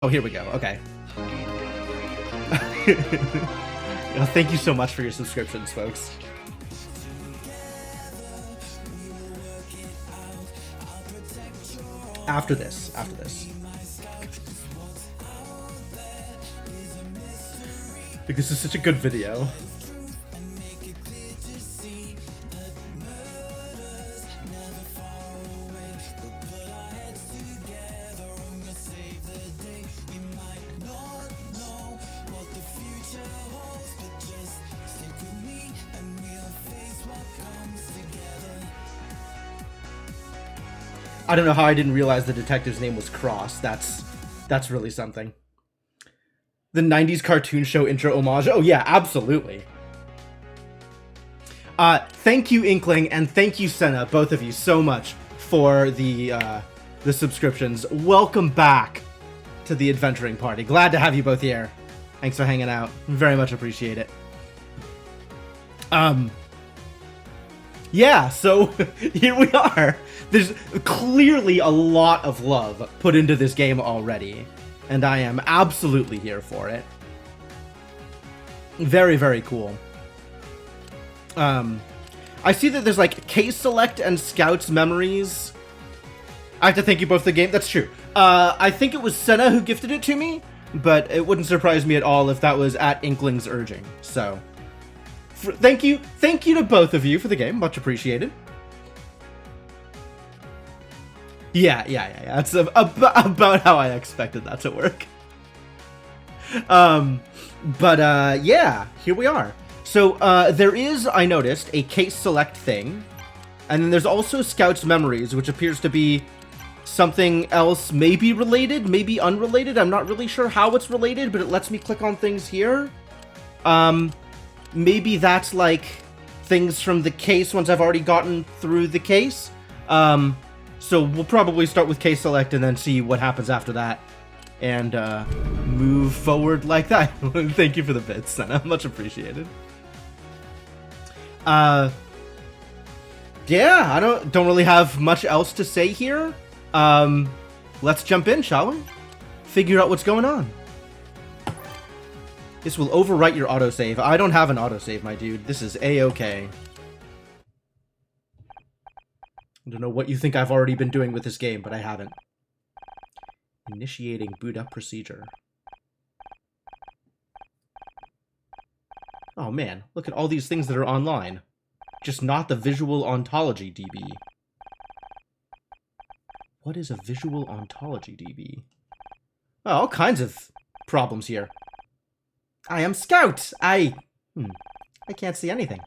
Oh, here we go. Okay. Thank you so much for your subscriptions, folks. After this. Because this is such a good video. I don't know how I didn't realize the detective's name was Cross. That's really something. The 90s cartoon show intro homage. Oh yeah, absolutely. Thank you, Inkling, and thank you, Senna, both of you, so much for the subscriptions. Welcome back to the adventuring party. Glad to have you both here. Thanks for hanging out. Very much appreciate it. Yeah, so here we are. There's clearly a lot of love put into this game already, and I am absolutely here for it. Very, very cool. I see that there's like K-Select and Scout's Memories. I have to thank you both for the game. That's true. I think it was Senna who gifted it to me, but it wouldn't surprise me at all if that was at Inkling's urging. So, thank you to both of you for the game. Much appreciated. Yeah. That's about how I expected that to work. Yeah, here we are. So, there is, I noticed, a case select thing. And then there's also Scout's Memories, which appears to be something else, maybe related, maybe unrelated. I'm not really sure how it's related, but it lets me click on things here. Maybe that's like things from the case once I've already gotten through the case. So we'll probably start with case select and then see what happens after that. And move forward like that. Thank you for the bits, Senna. Much appreciated. Yeah, I don't really have much else to say here. Let's jump in, shall we? Figure out what's going on. This will overwrite your autosave. I don't have an autosave, my dude. This is A-okay. I don't know what you think I've already been doing with this game, but I haven't. Initiating boot up procedure. Oh man, look at all these things that are online. Just not the visual ontology DB. What is a visual ontology DB? Oh, all kinds of problems here. I am Scout! I can't see anything.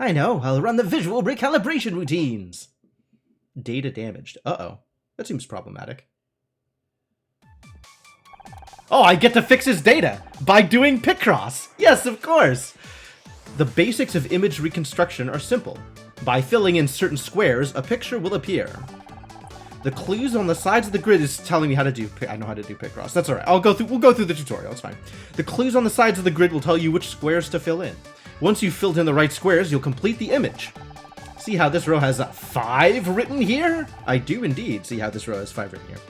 I know, I'll run the visual recalibration routines. Data damaged. Uh-oh. That seems problematic. Oh, I get to fix his data by doing Picross. Yes, of course. The basics of image reconstruction are simple. By filling in certain squares, a picture will appear. The clues on the sides of the grid is telling me how to do... I know how to do Picross. That's all right. We'll go through the tutorial. It's fine. The clues on the sides of the grid will tell you which squares to fill in. Once you've filled in the right squares, you'll complete the image. See how this row has 5 written here? I do indeed see how this row has 5 written here.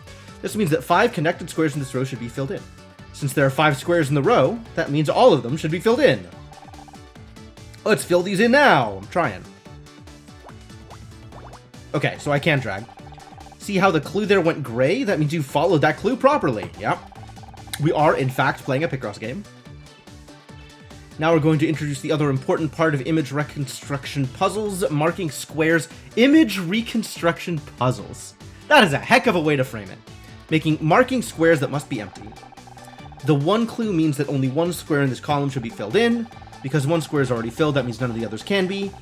This means that 5 connected squares in this row should be filled in. Since there are 5 squares in the row, that means all of them should be filled in. Let's fill these in now. I'm trying. Okay, so I can drag. See how the clue there went gray? That means you followed that clue properly. Yep. We are, in fact, playing a Picross game. Now we're going to introduce the other important part of image reconstruction puzzles, marking squares. Image reconstruction puzzles. That is a heck of a way to frame it. Marking squares that must be empty. The one clue means that only one square in this column should be filled in. Because one square is already filled, that means none of the others can be.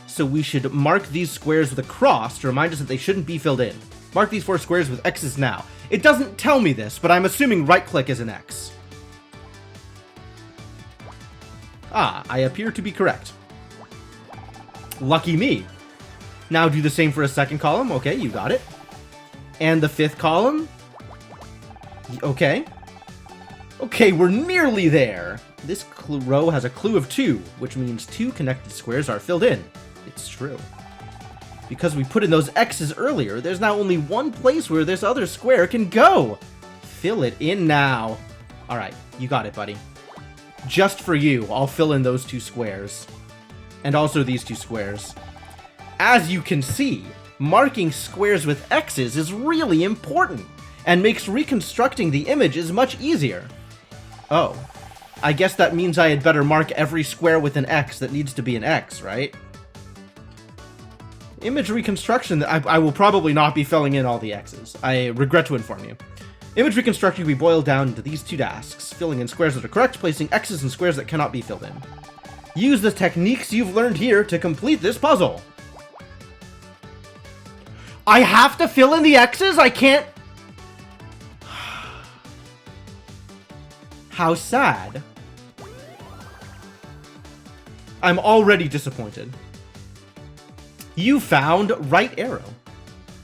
So we should mark these squares with a cross to remind us that they shouldn't be filled in. Mark these 4 squares with X's now. It doesn't tell me this, but I'm assuming right-click is an X. Ah, I appear to be correct. Lucky me. Now do the same for a second column. Okay, you got it. And the 5th column. Okay. Okay, we're nearly there. This row has a clue of 2, which means 2 connected squares are filled in. It's true. Because we put in those X's earlier, there's now only one place where this other square can go. Fill it in now. All right, you got it, buddy. Just for you, I'll fill in those 2 squares. And also these 2 squares. As you can see, marking squares with X's is really important and makes reconstructing the images much easier. Oh, I guess that means I had better mark every square with an X that needs to be an X, right? Image reconstruction, I will probably not be filling in all the X's. I regret to inform you. Image reconstruction can be boiled down into these 2 tasks: filling in squares that are correct, placing X's in squares that cannot be filled in. Use the techniques you've learned here to complete this puzzle. I have to fill in the X's? I can't... How sad. I'm already disappointed. You found right arrow.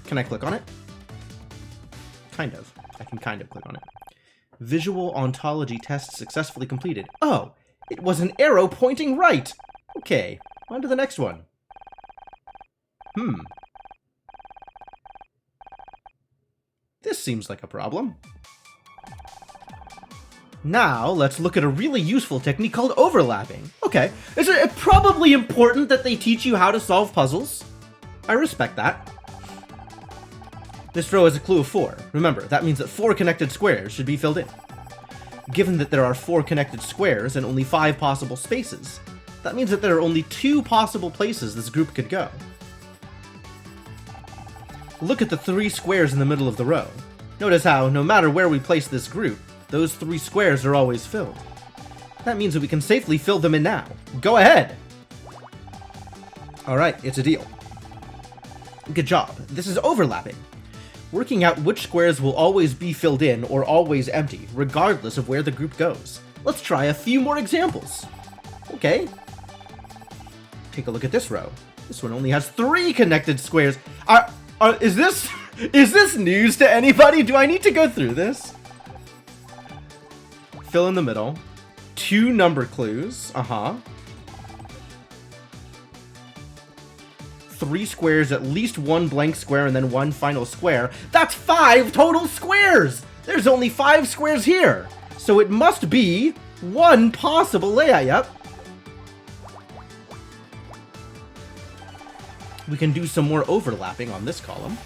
Can I click on it? Kind of. I can kind of click on it. Visual ontology test successfully completed. Oh, it was an arrow pointing right. Okay, on to the next one. This seems like a problem. Now, let's look at a really useful technique called overlapping. Okay, is it probably important that they teach you how to solve puzzles? I respect that. This row has a clue of 4. Remember, that means that 4 connected squares should be filled in. Given that there are 4 connected squares and only 5 possible spaces, that means that there are only 2 possible places this group could go. Look at the 3 squares in the middle of the row. Notice how, no matter where we place this group, those 3 squares are always filled. That means that we can safely fill them in now. Go ahead! Alright, it's a deal. Good job. This is overlapping. Working out which squares will always be filled in or always empty, regardless of where the group goes. Let's try a few more examples. Okay. Take a look at this row. This one only has 3 connected squares. Is this news to anybody? Do I need to go through this? Fill in the middle. 2 number clues. 3 squares, at least 1 blank square, and then 1 final square. That's 5 total squares! There's only 5 squares here! So it must be 1 possible layout, yep. We can do some more overlapping on this column.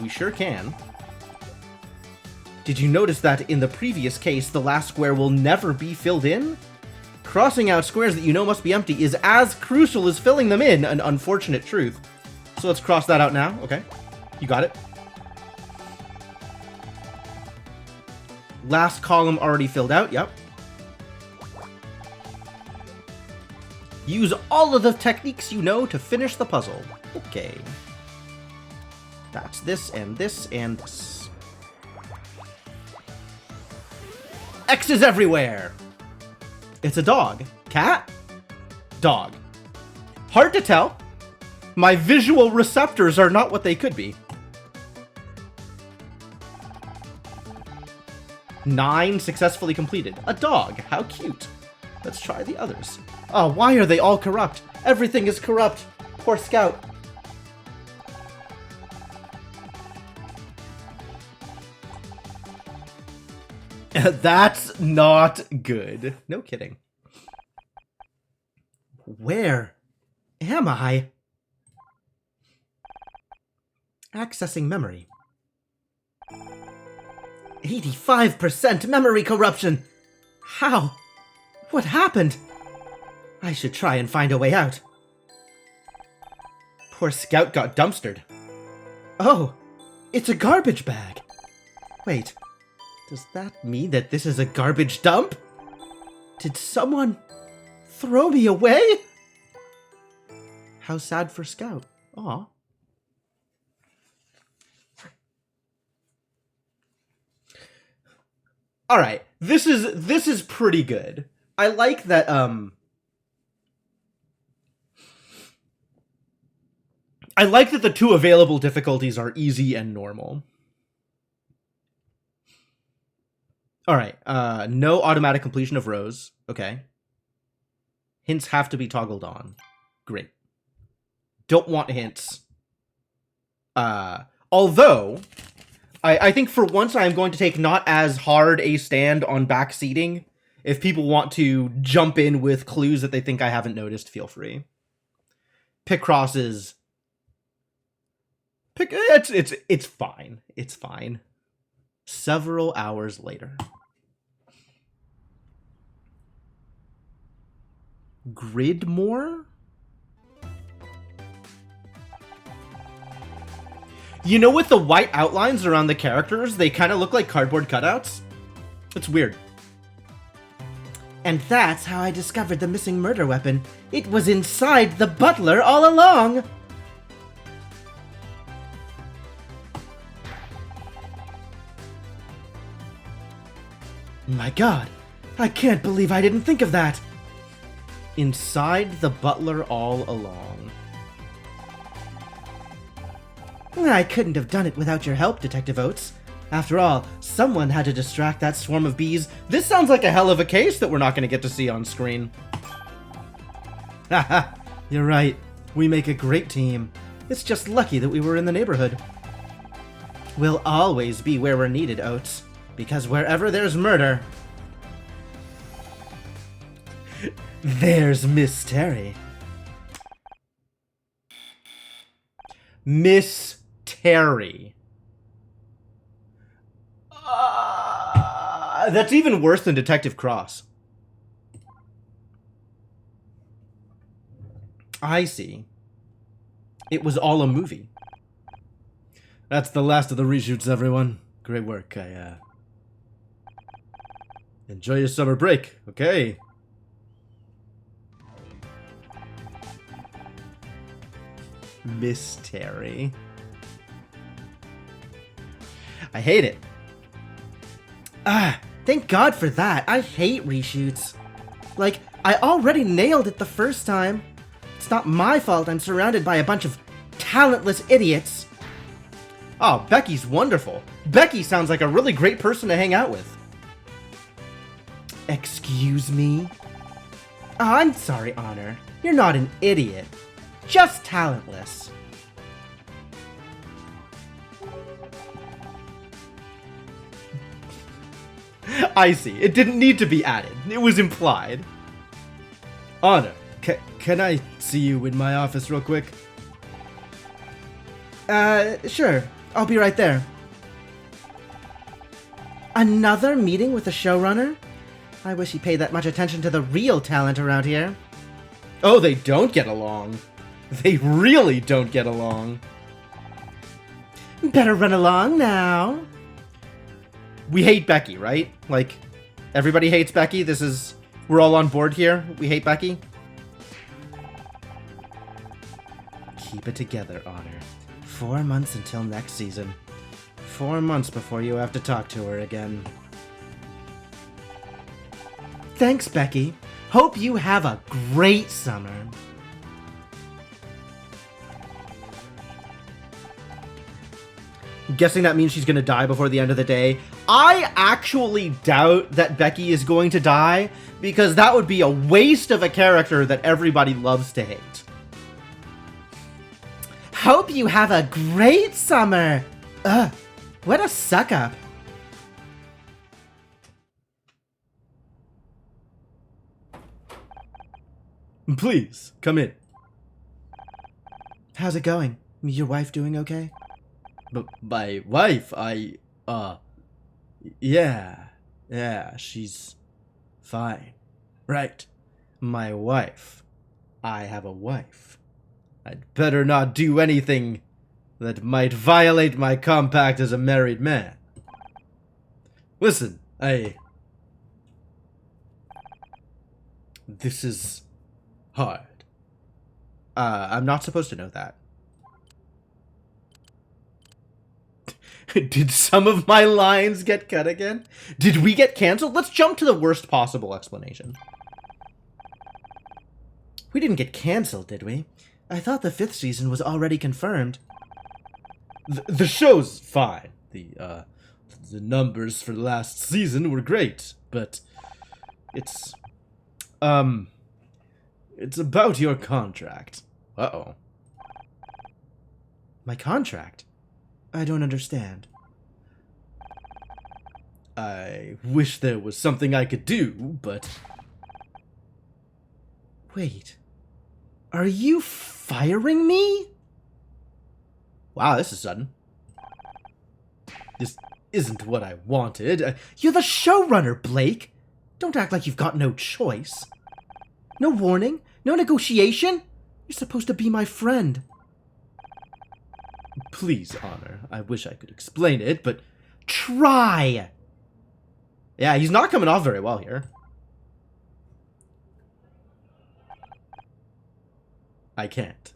We sure can. Did you notice that in the previous case, the last square will never be filled in? Crossing out squares that you know must be empty is as crucial as filling them in, an unfortunate truth. So let's cross that out now, okay? You got it. Last column already filled out, yep. Use all of the techniques you know to finish the puzzle. Okay. That's this and this and this. X's everywhere! It's a dog. Cat? Dog. Hard to tell. My visual receptors are not what they could be. 9 successfully completed. A dog. How cute. Let's try the others. Oh, why are they all corrupt? Everything is corrupt. Poor Scout. That's not good. No kidding. Where am I? Accessing memory. 85% memory corruption! How? What happened? I should try and find a way out. Poor Scout got dumpstered. Oh, it's a garbage bag. Wait, does that mean that this is a garbage dump? Did someone throw me away? How sad for Scout. Aw. Alright, this is pretty good. I like that, I like that the 2 available difficulties are easy and normal. Alright, no automatic completion of rows. Okay. Hints have to be toggled on. Great. Don't want hints. Although, I think for once I'm going to take not as hard a stand on backseating. If people want to jump in with clues that they think I haven't noticed, feel free. Picross is... It's fine. It's fine. Several hours later. Gridmore? You know, with the white outlines around the characters, they kind of look like cardboard cutouts? It's weird. And that's how I discovered the missing murder weapon. It was inside the butler all along! My god, I can't believe I didn't think of that! Inside the butler all along. I couldn't have done it without your help, Detective Oates. After all, someone had to distract that swarm of bees. This sounds like a hell of a case that we're not going to get to see on screen. Haha, you're right. We make a great team. It's just lucky that we were in the neighborhood. We'll always be where we're needed, Oates. Because wherever there's murder... there's Miss Terry. Miss Terry. That's even worse than Detective Cross. I see. It was all a movie. That's the last of the reshoots, everyone. Great work. Enjoy your summer break, okay? Miss Terry. I hate it. Thank God for that. I hate reshoots. Like, I already nailed it the first time. It's not my fault I'm surrounded by a bunch of talentless idiots. Oh, Becky's wonderful. Becky sounds like a really great person to hang out with. Excuse me? I'm sorry, Honor. You're not an idiot. Just talentless. I see. It didn't need to be added. It was implied. Honor, can I see you in my office real quick? Sure. I'll be right there. Another meeting with the showrunner? I wish he paid that much attention to the real talent around here. Oh, they don't get along. They really don't get along. Better run along now. We hate Becky, right? Like, everybody hates Becky? We're all on board here? We hate Becky? Keep it together, Honor. 4 months until next season. 4 months before you have to talk to her again. Thanks, Becky. Hope you have a great summer. I'm guessing that means she's gonna die before the end of the day. I actually doubt that Becky is going to die, because that would be a waste of a character that everybody loves to hate. Hope you have a great summer. Ugh, what a suck-up. Please, come in. How's it going? Your wife doing okay? My wife, yeah, she's fine. Right. My wife. I have a wife. I'd better not do anything that might violate my compact as a married man. Listen, this is hard. I'm not supposed to know that. Did some of my lines get cut again? Did we get canceled? Let's jump to the worst possible explanation. We didn't get canceled, did we? I thought the 5th season was already confirmed. The show's fine. The numbers for the last season were great, but it's about your contract. Uh-oh. My contract? I don't understand. I wish there was something I could do, but... Wait. Are you firing me? Wow, this is sudden. This isn't what I wanted. You're the showrunner, Blake. Don't act like you've got no choice. No warning? No negotiation? You're supposed to be my friend. Please, Honor. I wish I could explain it, but... Try! Yeah, he's not coming off very well here. I can't.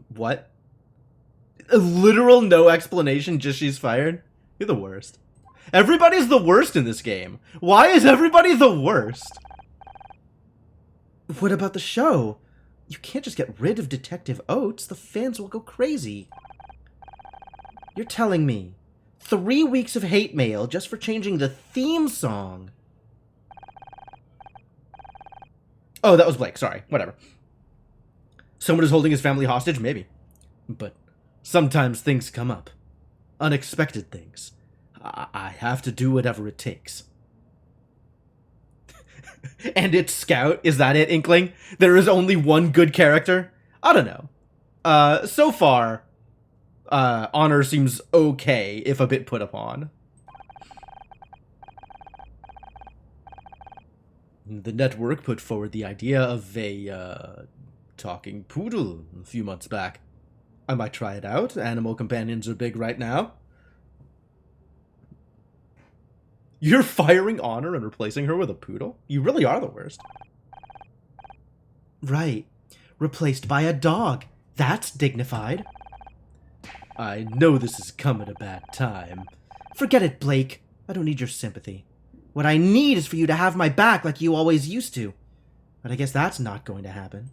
What? A literal no explanation, just she's fired? You're the worst. Everybody's the worst in this game. Why is everybody the worst? What about the show? You can't just get rid of Detective Oates. The fans will go crazy. You're telling me 3 weeks of hate mail just for changing the theme song? Oh, that was Blake. Sorry. Whatever. Someone is holding his family hostage? Maybe. But sometimes things come up. Unexpected things. I have to do whatever it takes. And it's Scout? Is that it, Inkling? There is only one good character? I don't know. So far, Honor seems okay, if a bit put upon. The network put forward the idea of a, talking poodle a few months back. I might try it out. Animal companions are big right now. You're firing Honor and replacing her with a poodle? You really are the worst. Right. Replaced by a dog. That's dignified. I know this has come at a bad time. Forget it, Blake. I don't need your sympathy. What I need is for you to have my back like you always used to. But I guess that's not going to happen.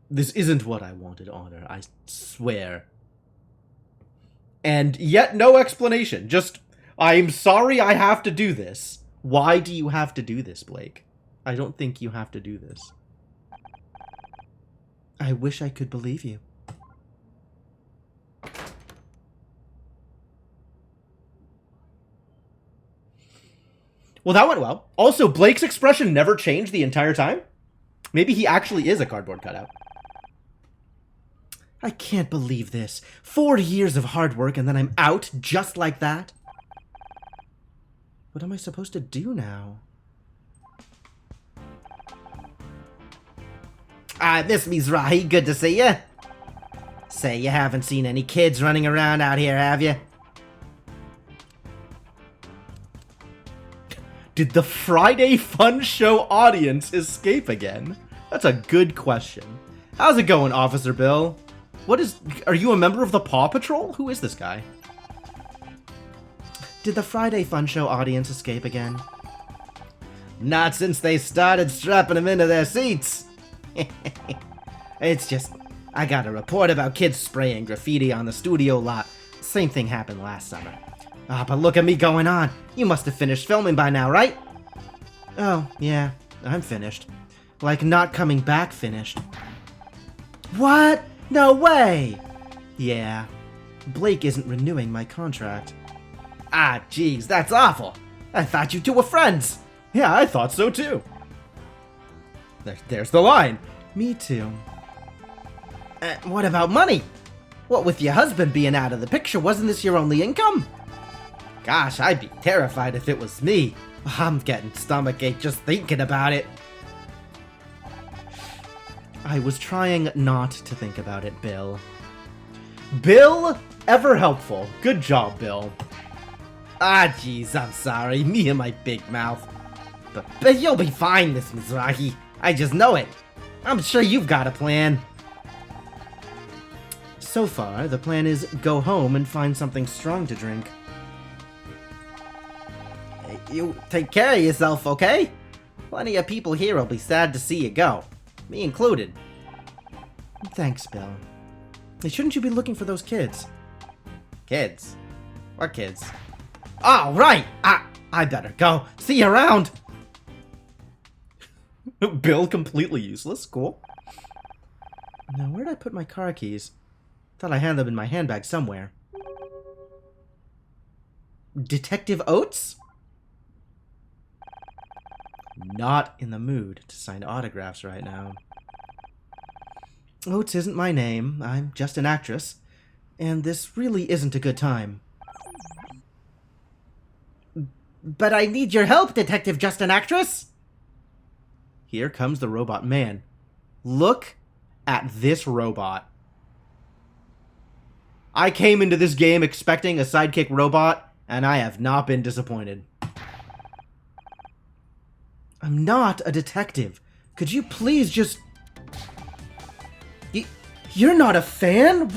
This isn't what I wanted, Honor. I swear. And yet no explanation. Just... I'm sorry I have to do this. Why do you have to do this, Blake? I don't think you have to do this. I wish I could believe you. Well, that went well. Also, Blake's expression never changed the entire time. Maybe he actually is a cardboard cutout. I can't believe this. 4 years of hard work and then I'm out just like that? What am I supposed to do now? Miss Mizrahi, good to see you. Say, you haven't seen any kids running around out here, have you? Did the Friday Fun Show audience escape again? That's a good question. How's it going, Officer Bill? Are you a member of the Paw Patrol? Who is this guy? Did the Friday Fun Show audience escape again? Not since they started strapping them into their seats. It's just, I got a report about kids spraying graffiti on the studio lot. Same thing happened last summer. But look at me going on. You must have finished filming by now, right? Oh, yeah, I'm finished. Like not coming back finished. What? No way! Yeah, Blake isn't renewing my contract. Ah, jeez, that's awful. I thought you two were friends. Yeah, I thought so too. There's the line. Me too. What about money? What with your husband being out of the picture, wasn't this your only income? Gosh, I'd be terrified if it was me. I'm getting stomachache just thinking about it. I was trying not to think about it, Bill. Bill, ever helpful. Good job, Bill. Ah, jeez, I'm sorry. Me and my big mouth. But you'll be fine, Miss Mizrahi. I just know it. I'm sure you've got a plan. So far, the plan is go home and find something strong to drink. You take care of yourself, okay? Plenty of people here will be sad to see you go. Me included. Thanks, Bill. Shouldn't you be looking for those kids? Kids? What kids? Oh, right! I better go. See you around! Bill completely useless. Cool. Now, where'd I put my car keys? Thought I had them in my handbag somewhere. Detective Oates? Not in the mood to sign autographs right now. Oates isn't my name. I'm just an actress. And this really isn't a good time. But I need your help, Detective Just an Actress! Here comes the robot man. Look at this robot. I came into this game expecting a sidekick robot, and I have not been disappointed. I'm not a detective. Could you please just... You're not a fan?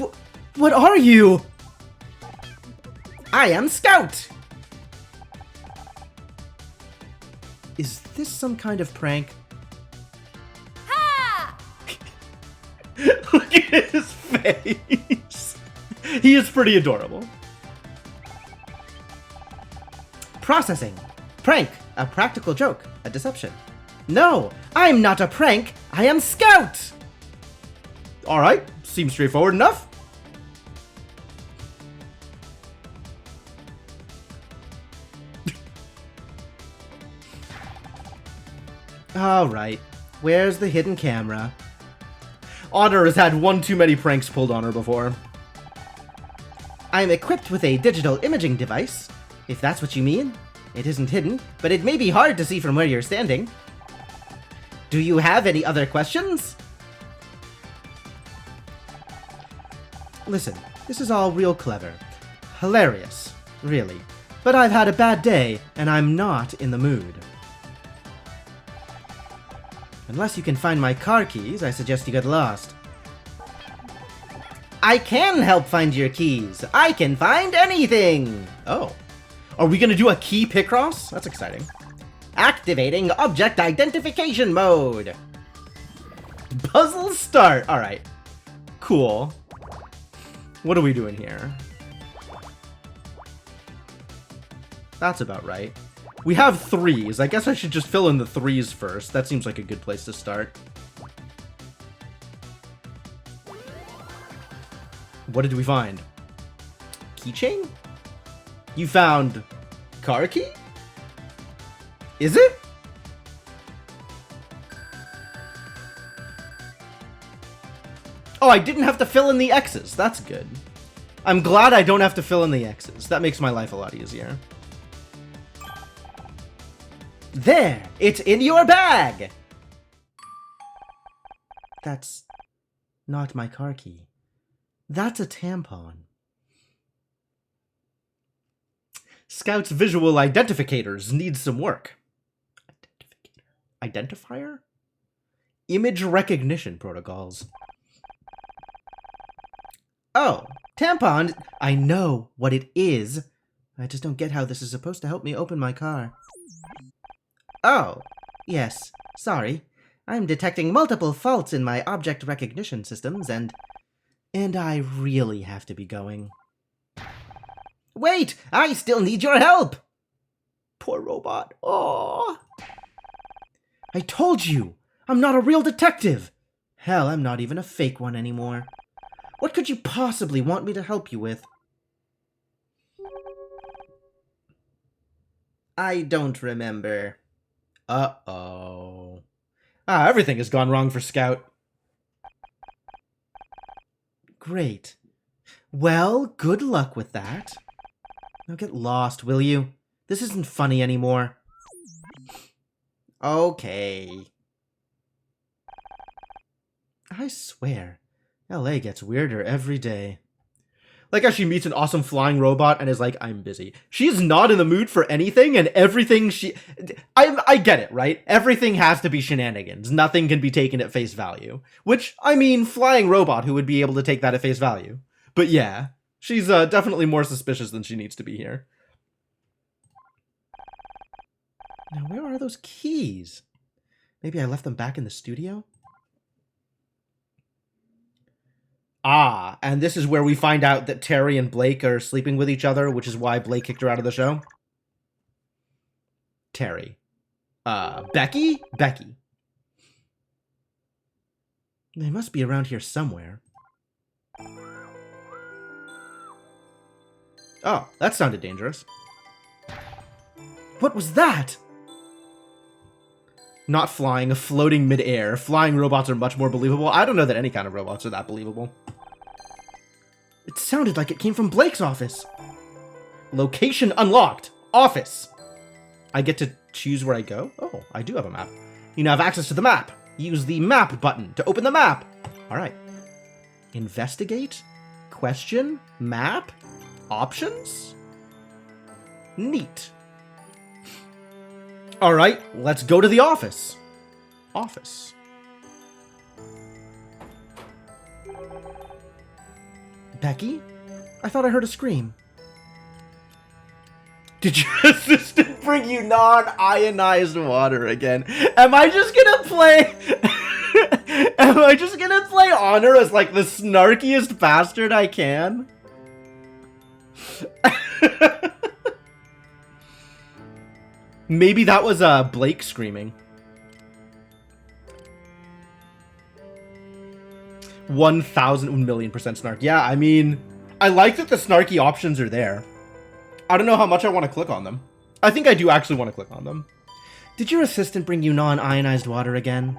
What are you? I am Scout! Is this some kind of prank? Ha! Look at his face. He is pretty adorable. Processing. Prank. A practical joke. A deception. No, I'm not a prank. I am Scout! Alright, seems straightforward enough. Alright, where's the hidden camera? Honor has had one too many pranks pulled on her before. I'm equipped with a digital imaging device, if that's what you mean. It isn't hidden, but it may be hard to see from where you're standing. Do you have any other questions? Listen, this is all real clever. Hilarious, really. But I've had a bad day, and I'm not in the mood. Unless you can find my car keys, I suggest you get lost. I can help find your keys. I can find anything. Oh. Are we gonna do a key Picross? That's exciting. Activating object identification mode. Puzzle start. Alright. Cool. What are we doing here? That's about right. We have 3s. I guess I should just fill in the 3s first. That seems like a good place to start. What did we find? Keychain? You found car key? Is it? Oh, I didn't have to fill in the X's. That's good. I'm glad I don't have to fill in the X's. That makes my life a lot easier. There! It's in your bag! That's not my car key. That's a tampon. Scout's visual identificators need some work. Identifier? Image recognition protocols. Oh, tampon! I know what it is. I just don't get how this is supposed to help me open my car. Oh, yes, sorry. I'm detecting multiple faults in my object recognition systems, and I really have to be going. Wait! I still need your help! Poor robot. Oh. I told you! I'm not a real detective! Hell, I'm not even a fake one anymore. What could you possibly want me to help you with? I don't remember. Uh-oh. Ah, everything has gone wrong for Scout. Great. Well, good luck with that. Now get lost, will you? This isn't funny anymore. Okay. I swear, LA gets weirder every day. Like how she meets an awesome flying robot and is like, I'm busy. She's not in the mood for anything, and everything she... I get it, right? Everything has to be shenanigans. Nothing can be taken at face value. Which, I mean, flying robot who would be able to take that at face value. But yeah, she's definitely more suspicious than she needs to be here. Now, where are those keys? Maybe I left them back in the studio? Ah, and this is where we find out that Terry and Blake are sleeping with each other, which is why Blake kicked her out of the show. Terry. Becky? Becky. They must be around here somewhere. Oh, that sounded dangerous. What was that? Not flying, floating mid-air. Flying robots are much more believable. I don't know that any kind of robots are that believable. It sounded like it came from Blake's office. Location unlocked. Office. I get to choose where I go? Oh, I do have a map. You now have access to the map. Use the map button to open the map. All right. Investigate? Question? Map? Options? Neat. All right, let's go to the office. Office. Becky? I thought I heard a scream. Did your assistant bring you non-ionized water again? Am I just gonna play... Am I just gonna play Honor as, like, the snarkiest bastard I can? Maybe that was Blake screaming. 1,000,000,000% snark. Yeah, I mean, I like that the snarky options are there. I don't know how much I want to click on them. I think I do actually want to click on them. Did your assistant bring you non-ionized water again?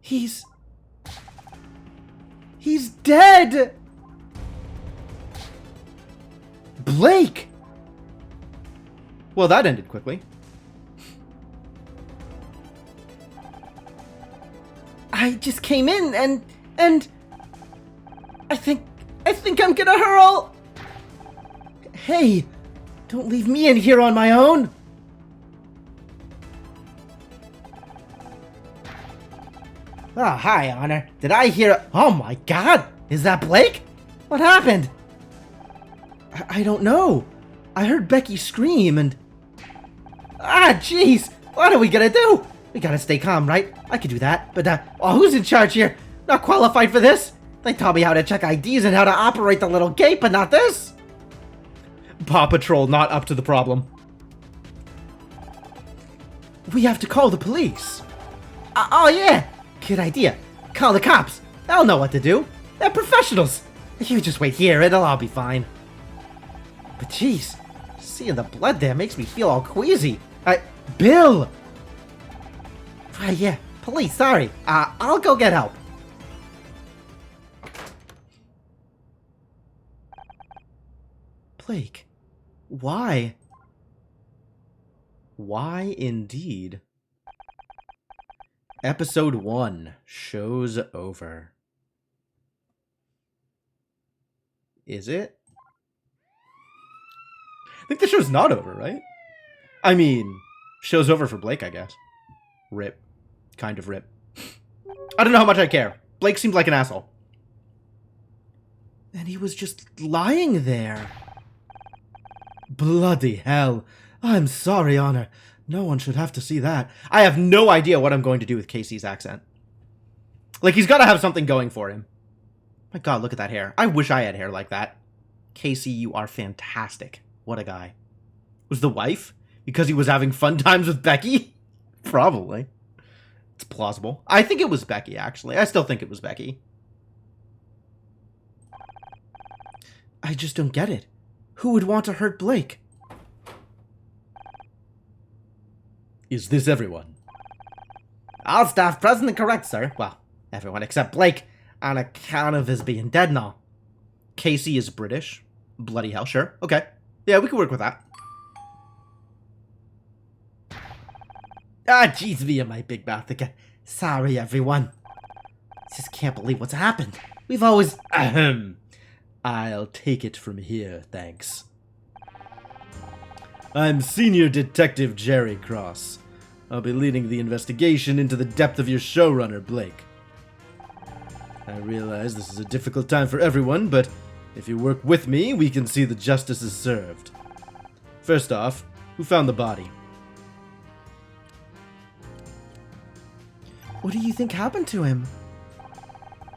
He's dead! Blake! Well, that ended quickly. I just came in and I think I'm gonna hurl. Hey, don't leave me in here on my own. Oh, hi, Honor. Did I hear... Oh my god! Is that Blake? What happened? I don't know. I heard Becky scream and... Ah, jeez! What are we gonna do? We gotta stay calm, right? I could do that, but, who's in charge here? Not qualified for this? They taught me how to check IDs and how to operate the little gate, but not this? Paw Patrol not up to the problem. We have to call the police. Oh, yeah! Good idea. Call the cops. They'll know what to do. They're professionals. You just wait here, it'll all be fine. But jeez, seeing the blood there makes me feel all queasy. Bill! Yeah, police, sorry. I'll go get help. Blake, why? Why indeed? Episode 1, show's over. Is it? I think the show's not over, right? I mean, show's over for Blake, I guess. Rip. Kind of rip. I don't know how much I care. Blake seemed like an asshole. And he was just lying there. Bloody hell. I'm sorry, Honor. No one should have to see that. I have no idea what I'm going to do with Casey's accent. Like, he's got to have something going for him. My god, look at that hair. I wish I had hair like that. Casey, you are fantastic. What a guy. Was the wife? Because he was having fun times with Becky? Probably. It's plausible. I think it was Becky, actually. I still think it was Becky. I just don't get it. Who would want to hurt Blake? Is this everyone? All staff present and correct, sir. Well, everyone except Blake, on account of his being dead and all. Casey is British. Bloody hell, sure. Okay. Yeah, we can work with that. Ah, jeez, me and my big mouth again. Sorry, everyone. Just can't believe what's happened. We've always... Ahem. I'll take it from here, thanks. I'm Senior Detective Jerry Cross. I'll be leading the investigation into the depth of your showrunner, Blake. I realize this is a difficult time for everyone, but if you work with me, we can see the justice is served. First off, who found the body? What do you think happened to him?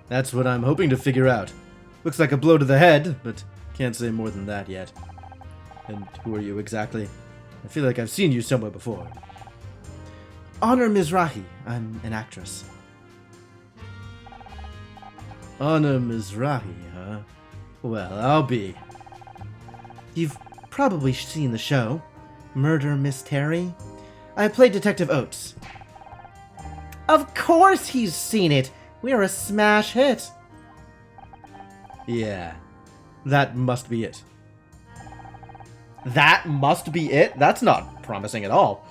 That's what I'm hoping to figure out. Looks like a blow to the head, but can't say more than that yet. And who are you exactly? I feel like I've seen you somewhere before. Honor Mizrahi. I'm an actress. Honor Mizrahi, huh? Well, I'll be. You've probably seen the show, Murder Mystery. I played Detective Oates. Of course he's seen it! We're a smash hit! Yeah, that must be it. That must be it? That's not promising at all.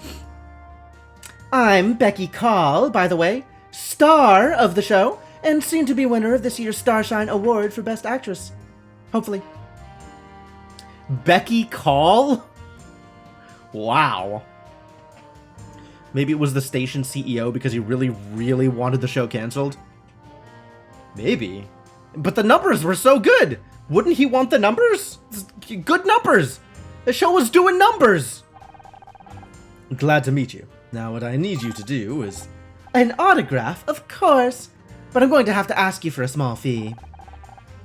I'm Becky Call, by the way, star of the show, and soon to be winner of this year's Starshine Award for Best Actress. Hopefully. Becky Call? Wow. Maybe it was the station CEO because he really, really wanted the show canceled? Maybe. But the numbers were so good! Wouldn't he want the numbers? Good numbers! The show was doing numbers! Glad to meet you. Now what I need you to do is... An autograph, of course, but I'm going to have to ask you for a small fee.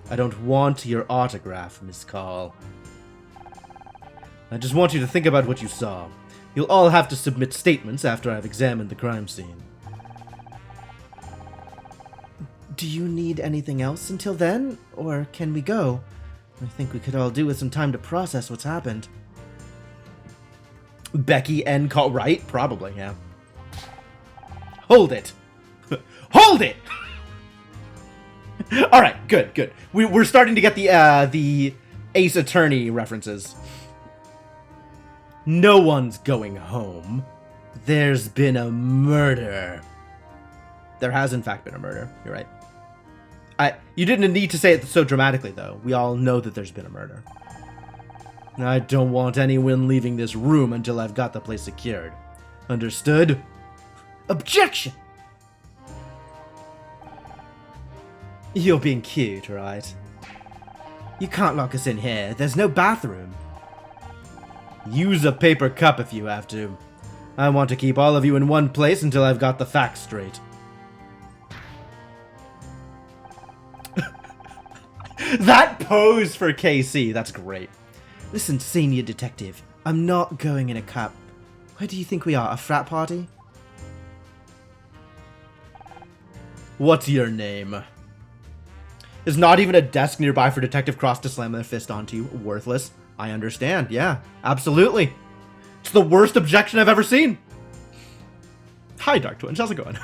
I don't want your autograph, Miss Call. I just want you to think about what you saw. You'll all have to submit statements after I've examined the crime scene. Do you need anything else until then, or can we go? I think we could all do with some time to process what's happened. Becky and Call, right? Probably, yeah. Hold it! Hold it! Alright, good, good. We're starting to get the Ace Attorney references. No one's going home. There's been a murder. There has, in fact, been a murder. You're right. You didn't need to say it so dramatically, though. We all know that there's been a murder. I don't want anyone leaving this room until I've got the place secured. Understood? Objection! You're being cute, right? You can't lock us in here. There's no bathroom. Use a paper cup if you have to. I want to keep all of you in one place until I've got the facts straight. That pose for KC, that's great. Listen, senior detective, I'm not going in a cup. Where do you think we are, a frat party? What's your name? There's not even a desk nearby for Detective Cross to slam their fist onto. Worthless. I understand, yeah, absolutely. It's the worst objection I've ever seen. Hi, Dark Twins, how's it going?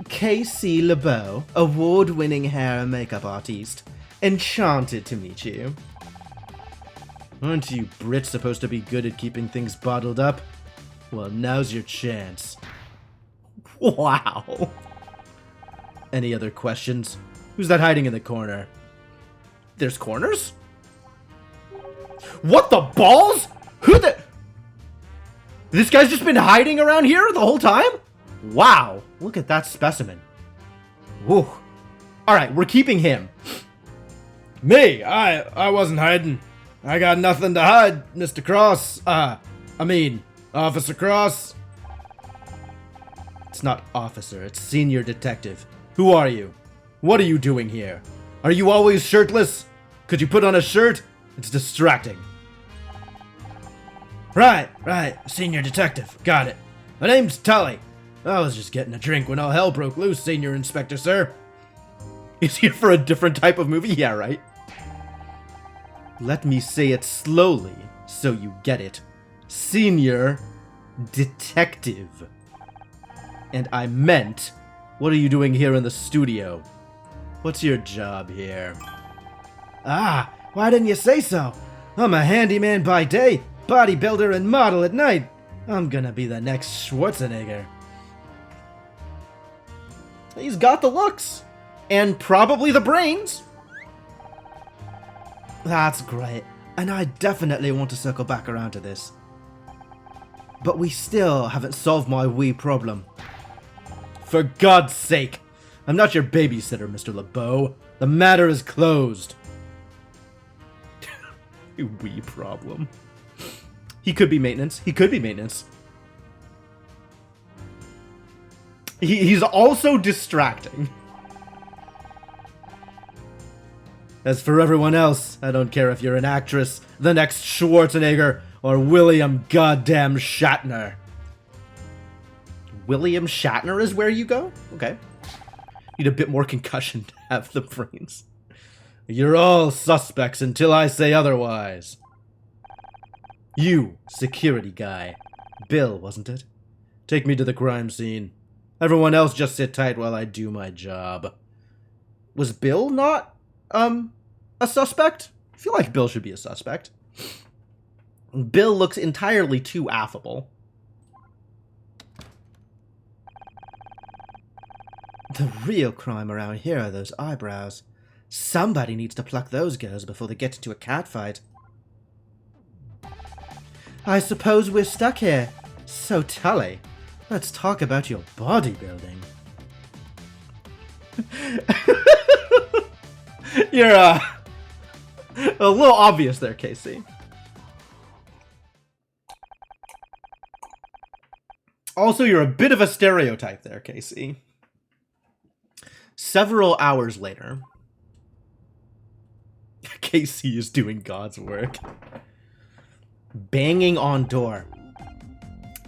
KC LeBeau, award-winning hair and makeup artiste. Enchanted to meet you. Aren't you Brits supposed to be good at keeping things bottled up? Well, now's your chance. Wow. Any other questions? Who's that hiding in the corner? There's corners? What the balls? Who the... This guy's just been hiding around here the whole time? Wow. Look at that specimen. Whew. Alright, we're keeping him. Me? I wasn't hiding. I got nothing to hide, Mr. Cross. Officer Cross. It's not officer, it's senior detective. Who are you? What are you doing here? Are you always shirtless? Could you put on a shirt? It's distracting. Right, senior detective. Got it. My name's Tully. I was just getting a drink when all hell broke loose, Senior Inspector, sir. He's here for a different type of movie? Yeah, right. Let me say it slowly, so you get it. Senior Detective. And I meant, what are you doing here in the studio? What's your job here? Ah, why didn't you say so? I'm a handyman by day, bodybuilder and model at night. I'm gonna be the next Schwarzenegger. He's got the looks. And probably the brains. That's great. And I definitely want to circle back around to this. But we still haven't solved my wee problem. For God's sake. I'm not your babysitter, Mr. LeBeau. The matter is closed. Wee problem. He could be maintenance. He could be maintenance. He's also distracting. As for everyone else, I don't care if you're an actress, the next Schwarzenegger, or William goddamn Shatner. William Shatner is where you go? Okay. Need a bit more concussion to have the brains. You're all suspects until I say otherwise. You, security guy. Bill, wasn't it? Take me to the crime scene. Everyone else just sit tight while I do my job. Was Bill not, a suspect? I feel like Bill should be a suspect. Bill looks entirely too affable. The real crime around here are those eyebrows. Somebody needs to pluck those girls before they get into a catfight. I suppose we're stuck here. So Tully, let's talk about your bodybuilding. You're, a little obvious there, Casey. Also, you're a bit of a stereotype there, Casey. Several hours later, Casey is doing God's work. Banging on door.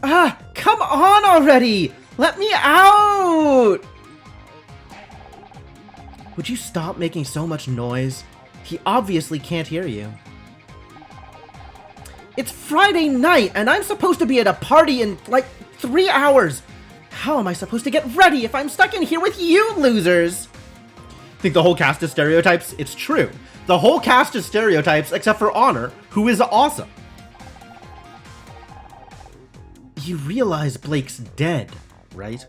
Ah, come on already! Let me out! Would you stop making so much noise? He obviously can't hear you. It's Friday night, and I'm supposed to be at a party in, like, 3 hours. How am I supposed to get ready if I'm stuck in here with you losers? Think the whole cast is stereotypes? It's true. The whole cast is stereotypes except for Honor, who is awesome. You realize Blake's dead, right?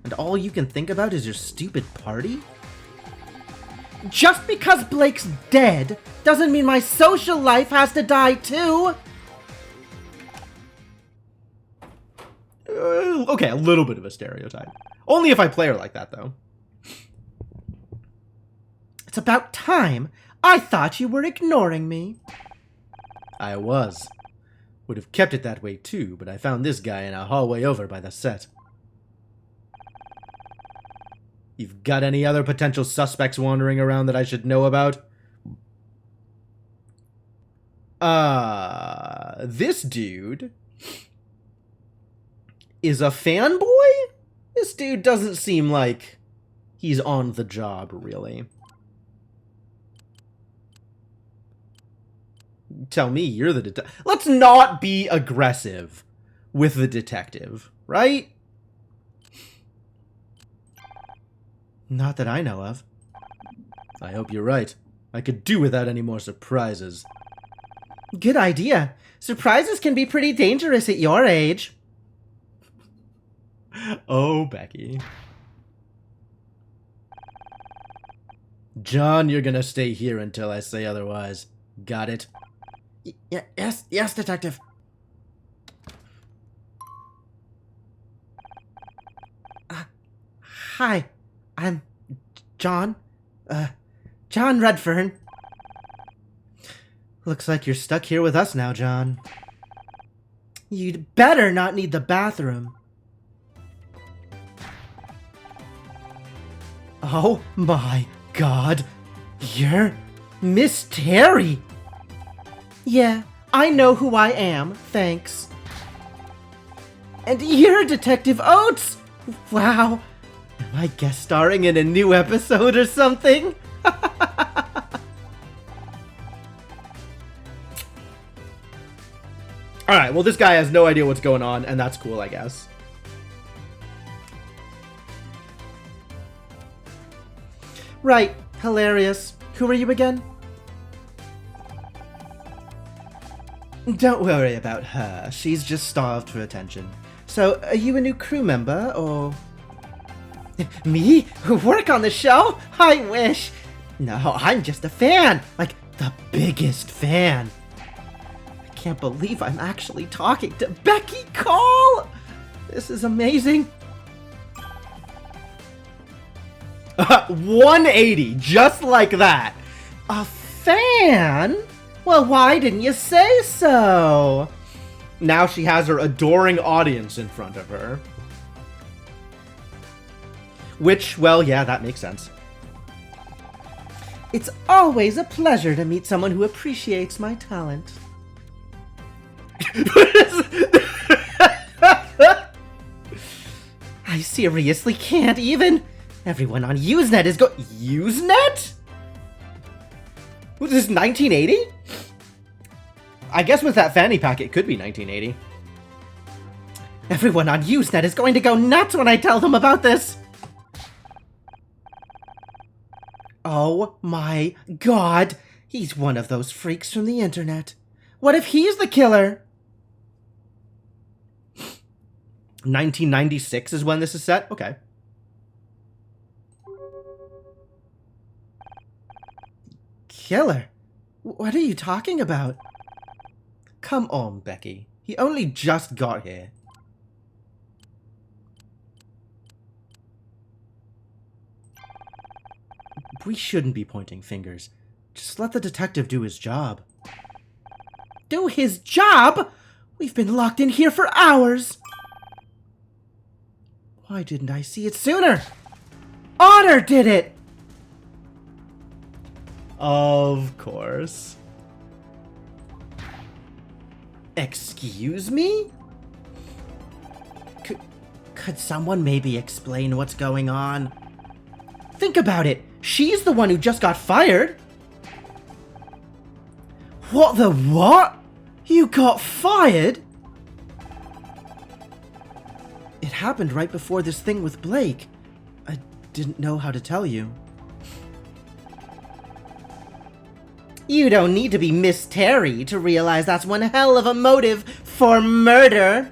And all you can think about is your stupid party? Just because Blake's dead doesn't mean my social life has to die too! Okay, a little bit of a stereotype. Only if I play her like that, though. It's about time. I thought you were ignoring me. I was. Would have kept it that way too, but I found this guy in a hallway over by the set. You've got any other potential suspects wandering around that I should know about? This dude is a fanboy? This dude doesn't seem like he's on the job, really. Tell me you're the detective. Let's not be aggressive with the detective, right? Not that I know of. I hope you're right. I could do without any more surprises. Good idea. Surprises can be pretty dangerous at your age. Oh, Becky. John, you're gonna stay here until I say otherwise. Got it? Yes, detective. Hi, I'm John. John Redfern. Looks like you're stuck here with us now, John. You'd better not need the bathroom. Oh my God, you're Miss Terry. Yeah, I know who I am, thanks. And you're Detective Oates! Wow, am I guest starring in a new episode or something? Alright, well this guy has no idea what's going on, and that's cool, I guess. Right, hilarious. Who are you again? Don't worry about her. She's just starved for attention. So, are you a new crew member, or... Me? Work on the show? I wish! No, I'm just a fan! Like, the biggest fan! I can't believe I'm actually talking to Becky Cole! This is amazing! 180, just like that. A fan? Well, why didn't you say so? Now she has her adoring audience in front of her. Which, well, yeah, that makes sense. It's always a pleasure to meet someone who appreciates my talent. I seriously can't even. Everyone on Usenet is Usenet? Was this 1980? I guess with that fanny pack, it could be 1980. Everyone on Usenet is going to go nuts when I tell them about this! Oh my god! He's one of those freaks from the internet. What if he's the killer? 1996 is when this is set? Okay. Killer? What are you talking about? Come on, Becky. He only just got here. We shouldn't be pointing fingers. Just let the detective do his job. Do his job? We've been locked in here for hours! Why didn't I see it sooner? Honor did it! Of course. Excuse me? Could someone maybe explain what's going on? Think about it. She's the one who just got fired. What the what? You got fired? It happened right before this thing with Blake. I didn't know how to tell you. You don't need to be Miss Terry to realize that's one hell of a motive for murder.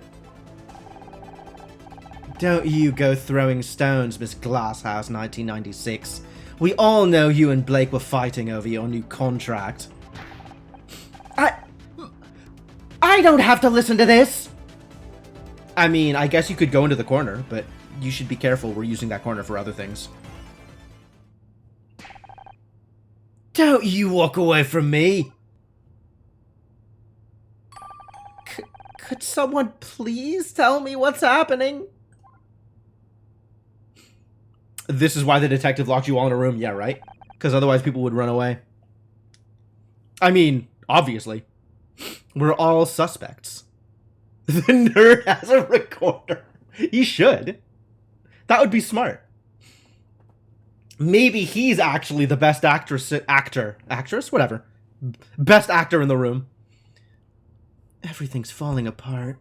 Don't you go throwing stones, Miss Glasshouse 1996. We all know you and Blake were fighting over your new contract. I don't have to listen to this! I mean, I guess you could go into the corner, but you should be careful. We're using that corner for other things. Don't you walk away from me! Could someone please tell me what's happening? This is why the detective locked you all in a room, yeah, right? Because otherwise people would run away. I mean, obviously. We're all suspects. The nerd has a recorder. He should. That would be smart. Maybe he's actually the best actress, whatever. Best actor in the room. Everything's falling apart.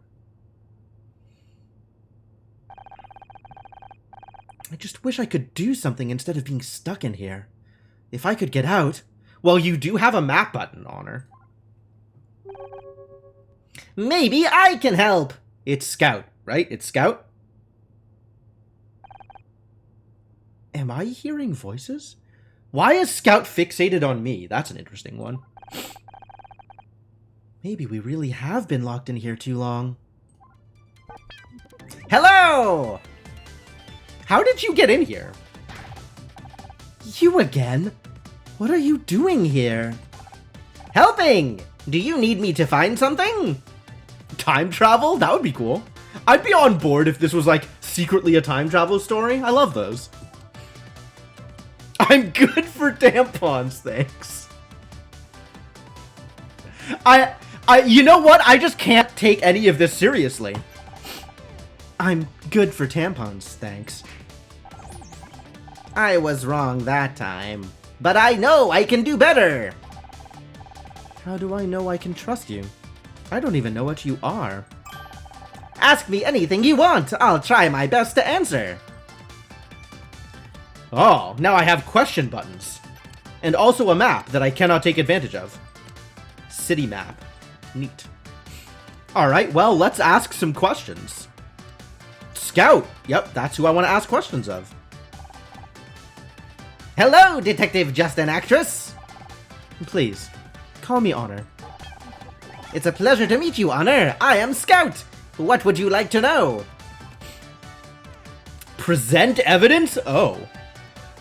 I just wish I could do something instead of being stuck in here. If I could get out... Well, you do have a map button, Honor. Maybe I can help! It's Scout, right? It's Scout? Am I hearing voices? Why is Scout fixated on me? That's an interesting one. Maybe we really have been locked in here too long. Hello! How did you get in here? You again? What are you doing here? Helping! Do you need me to find something? Time travel? That would be cool. I'd be on board if this was like secretly a time travel story. I love those. I'm good for tampons, thanks. You know what? I just can't take any of this seriously. I'm good for tampons, thanks. I was wrong that time, but I know I can do better. How do I know I can trust you? I don't even know what you are. Ask me anything you want. I'll try my best to answer. Oh, now I have question buttons. And also a map that I cannot take advantage of. City map. Neat. Alright, well, let's ask some questions. Scout! Yep, that's who I want to ask questions of. Hello, Detective Just an Actress! Please, call me Honor. It's a pleasure to meet you, Honor. I am Scout. What would you like to know? Present evidence? Oh.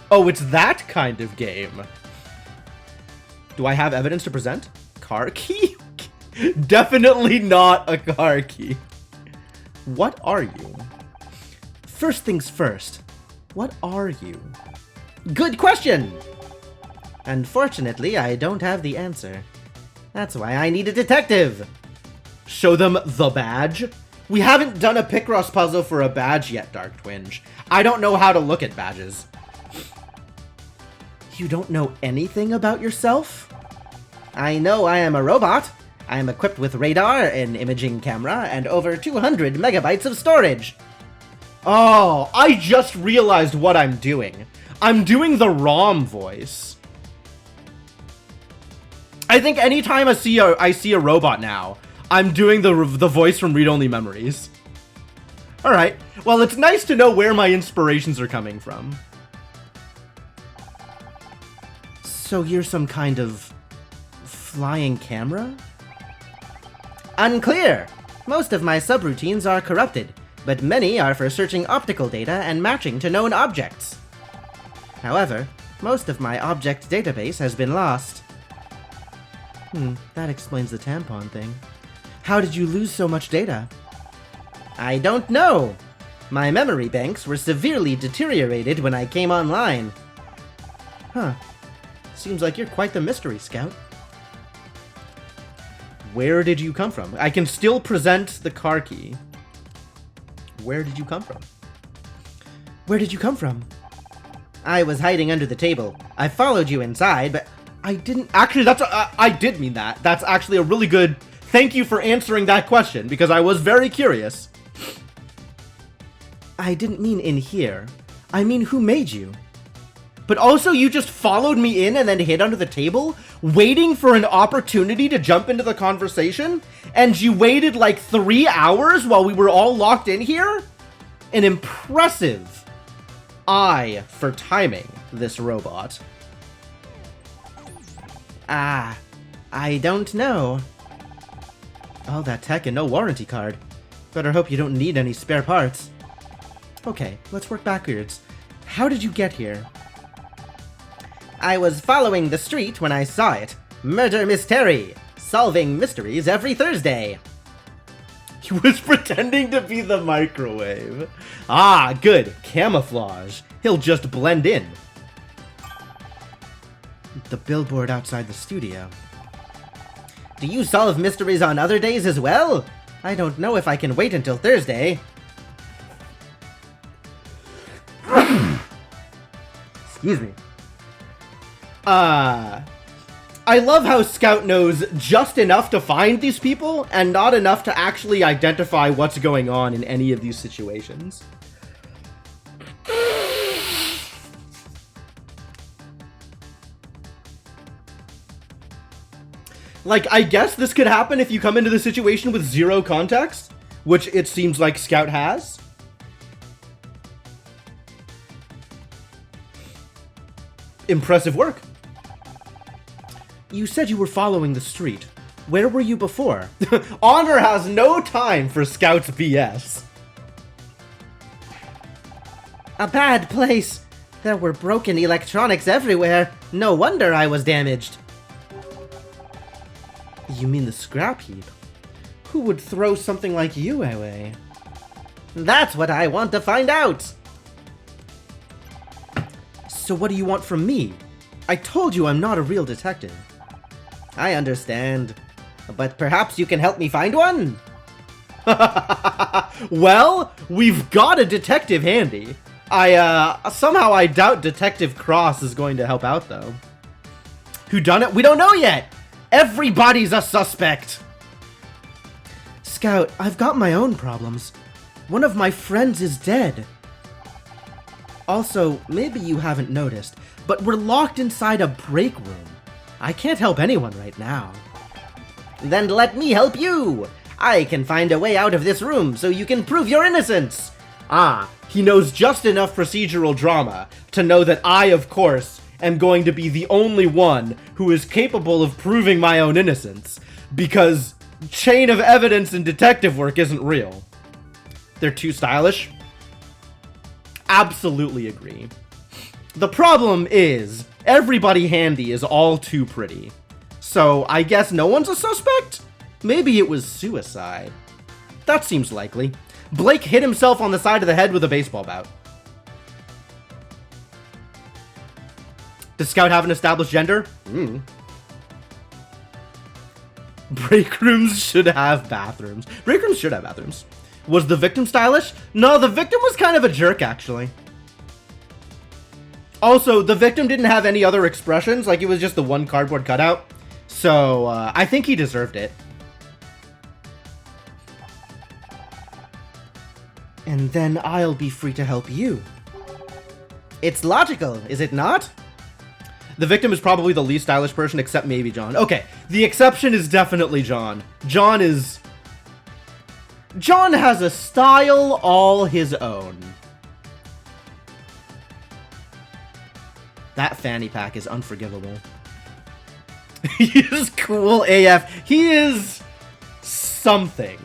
Oh, it's that kind of game. Do I have evidence to present? Car key? Definitely not a car key. What are you? First things first. What are you? Good question! Unfortunately, I don't have the answer. That's why I need a detective. Show them the badge? We haven't done a Picross puzzle for a badge yet, Dark Twinge. I don't know how to look at badges. You don't know anything about yourself? I know I am a robot. I am equipped with radar, an imaging camera, and over 200 megabytes of storage. Oh, I just realized what I'm doing. I'm doing the ROM voice. I think anytime I see a robot now, I'm doing the voice from Read Only Memories. Alright, well, it's nice to know where my inspirations are coming from. So you're some kind of flying camera? Unclear! Most of my subroutines are corrupted, but many are for searching optical data and matching to known objects. However, most of my object database has been lost. That explains the tampon thing. How did you lose so much data? I don't know. My memory banks were severely deteriorated when I came online. Huh. Seems like you're quite the mystery, Scout. Where did you come from? I can still present the car key. Where did you come from? Where did you come from? I was hiding under the table. I followed you inside, but I didn't... Actually, I did mean that. That's actually a really good... Thank you for answering that question, because I was very curious. I didn't mean in here. I mean, who made you? But also, you just followed me in and then hid under the table, waiting for an opportunity to jump into the conversation? And you waited like 3 hours while we were all locked in here? An impressive eye for timing, this robot. I don't know. All that tech and no warranty card. Better hope you don't need any spare parts. Okay, let's work backwards. How did you get here? I was following the street when I saw it. Murder Mystery! Solving mysteries every Thursday. He was pretending to be the microwave. Ah, good. Camouflage. He'll just blend in. The billboard outside the studio. Do you solve mysteries on other days as well? I don't know if I can wait until Thursday. Excuse me. I love how Scout knows just enough to find these people and not enough to actually identify what's going on in any of these situations. Like, I guess this could happen if you come into the situation with zero context, which it seems like Scout has. Impressive work. You said you were following the street. Where were you before? Honor has no time for Scout's BS. A bad place. There were broken electronics everywhere. No wonder I was damaged. You mean the scrap heap? Who would throw something like you away? That's what I want to find out! So what do you want from me? I told you I'm not a real detective. I understand. But perhaps you can help me find one? Well, we've got a detective handy. Somehow I doubt Detective Cross is going to help out, though. Whodunit? We don't know yet! Everybody's a suspect! Scout, I've got my own problems. One of my friends is dead. Also, maybe you haven't noticed, but we're locked inside a break room. I can't help anyone right now. Then let me help you! I can find a way out of this room so you can prove your innocence! Ah, he knows just enough procedural drama to know that I, of course, am going to be the only one who is capable of proving my own innocence, because chain of evidence in detective work isn't real. They're too stylish? Absolutely agree. The problem is, everybody handy is all too pretty. So, I guess no one's a suspect? Maybe it was suicide. That seems likely. Blake hit himself on the side of the head with a baseball bat. Does Scout have an established gender? Break rooms should have bathrooms. Break rooms should have bathrooms. Was the victim stylish? No, the victim was kind of a jerk, actually. Also, the victim didn't have any other expressions, like it was just the one cardboard cutout. So, I think he deserved it. And then I'll be free to help you. It's logical, is it not? The victim is probably the least stylish person, except maybe John. Okay, the exception is definitely John. John has a style all his own. That fanny pack is unforgivable. He is cool AF. He is something.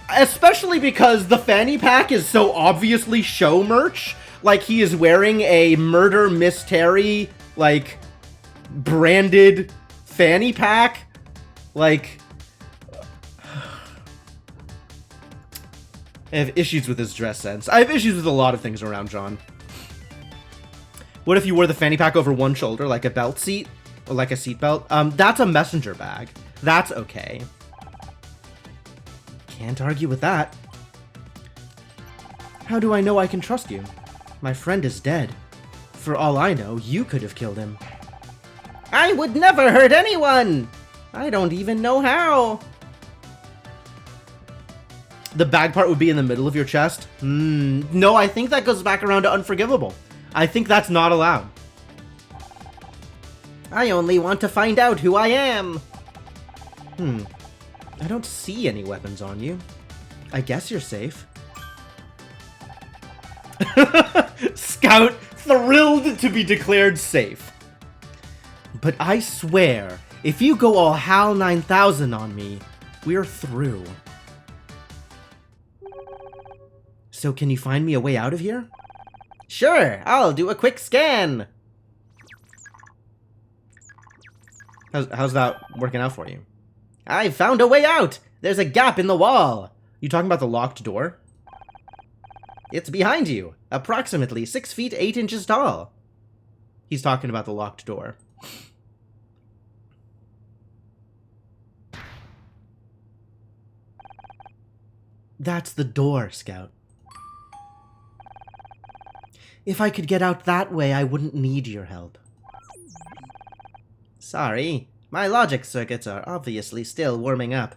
Especially because the fanny pack is so obviously show merch. Like, he is wearing a Murder Miss Terry, like, branded fanny pack. Like, I have issues with his dress sense. I have issues with a lot of things around John. What if you wore the fanny pack over one shoulder, like a belt seat? Or like a seatbelt? That's a messenger bag. That's okay. Can't argue with that. How do I know I can trust you? My friend is dead. For all I know, you could have killed him. I would never hurt anyone! I don't even know how. The bag part would be in the middle of your chest? No, I think that goes back around to unforgivable. I think that's not allowed. I only want to find out who I am. I don't see any weapons on you. I guess you're safe. Scout, thrilled to be declared safe. But I swear, if you go all HAL 9000 on me, we're through. So can you find me a way out of here? Sure, I'll do a quick scan. How's that working out for you? I found a way out! There's a gap in the wall! You talking about the locked door? It's behind you, approximately 6 feet 8 inches tall. He's talking about the locked door. That's the door, Scout. If I could get out that way, I wouldn't need your help. Sorry, my logic circuits are obviously still warming up.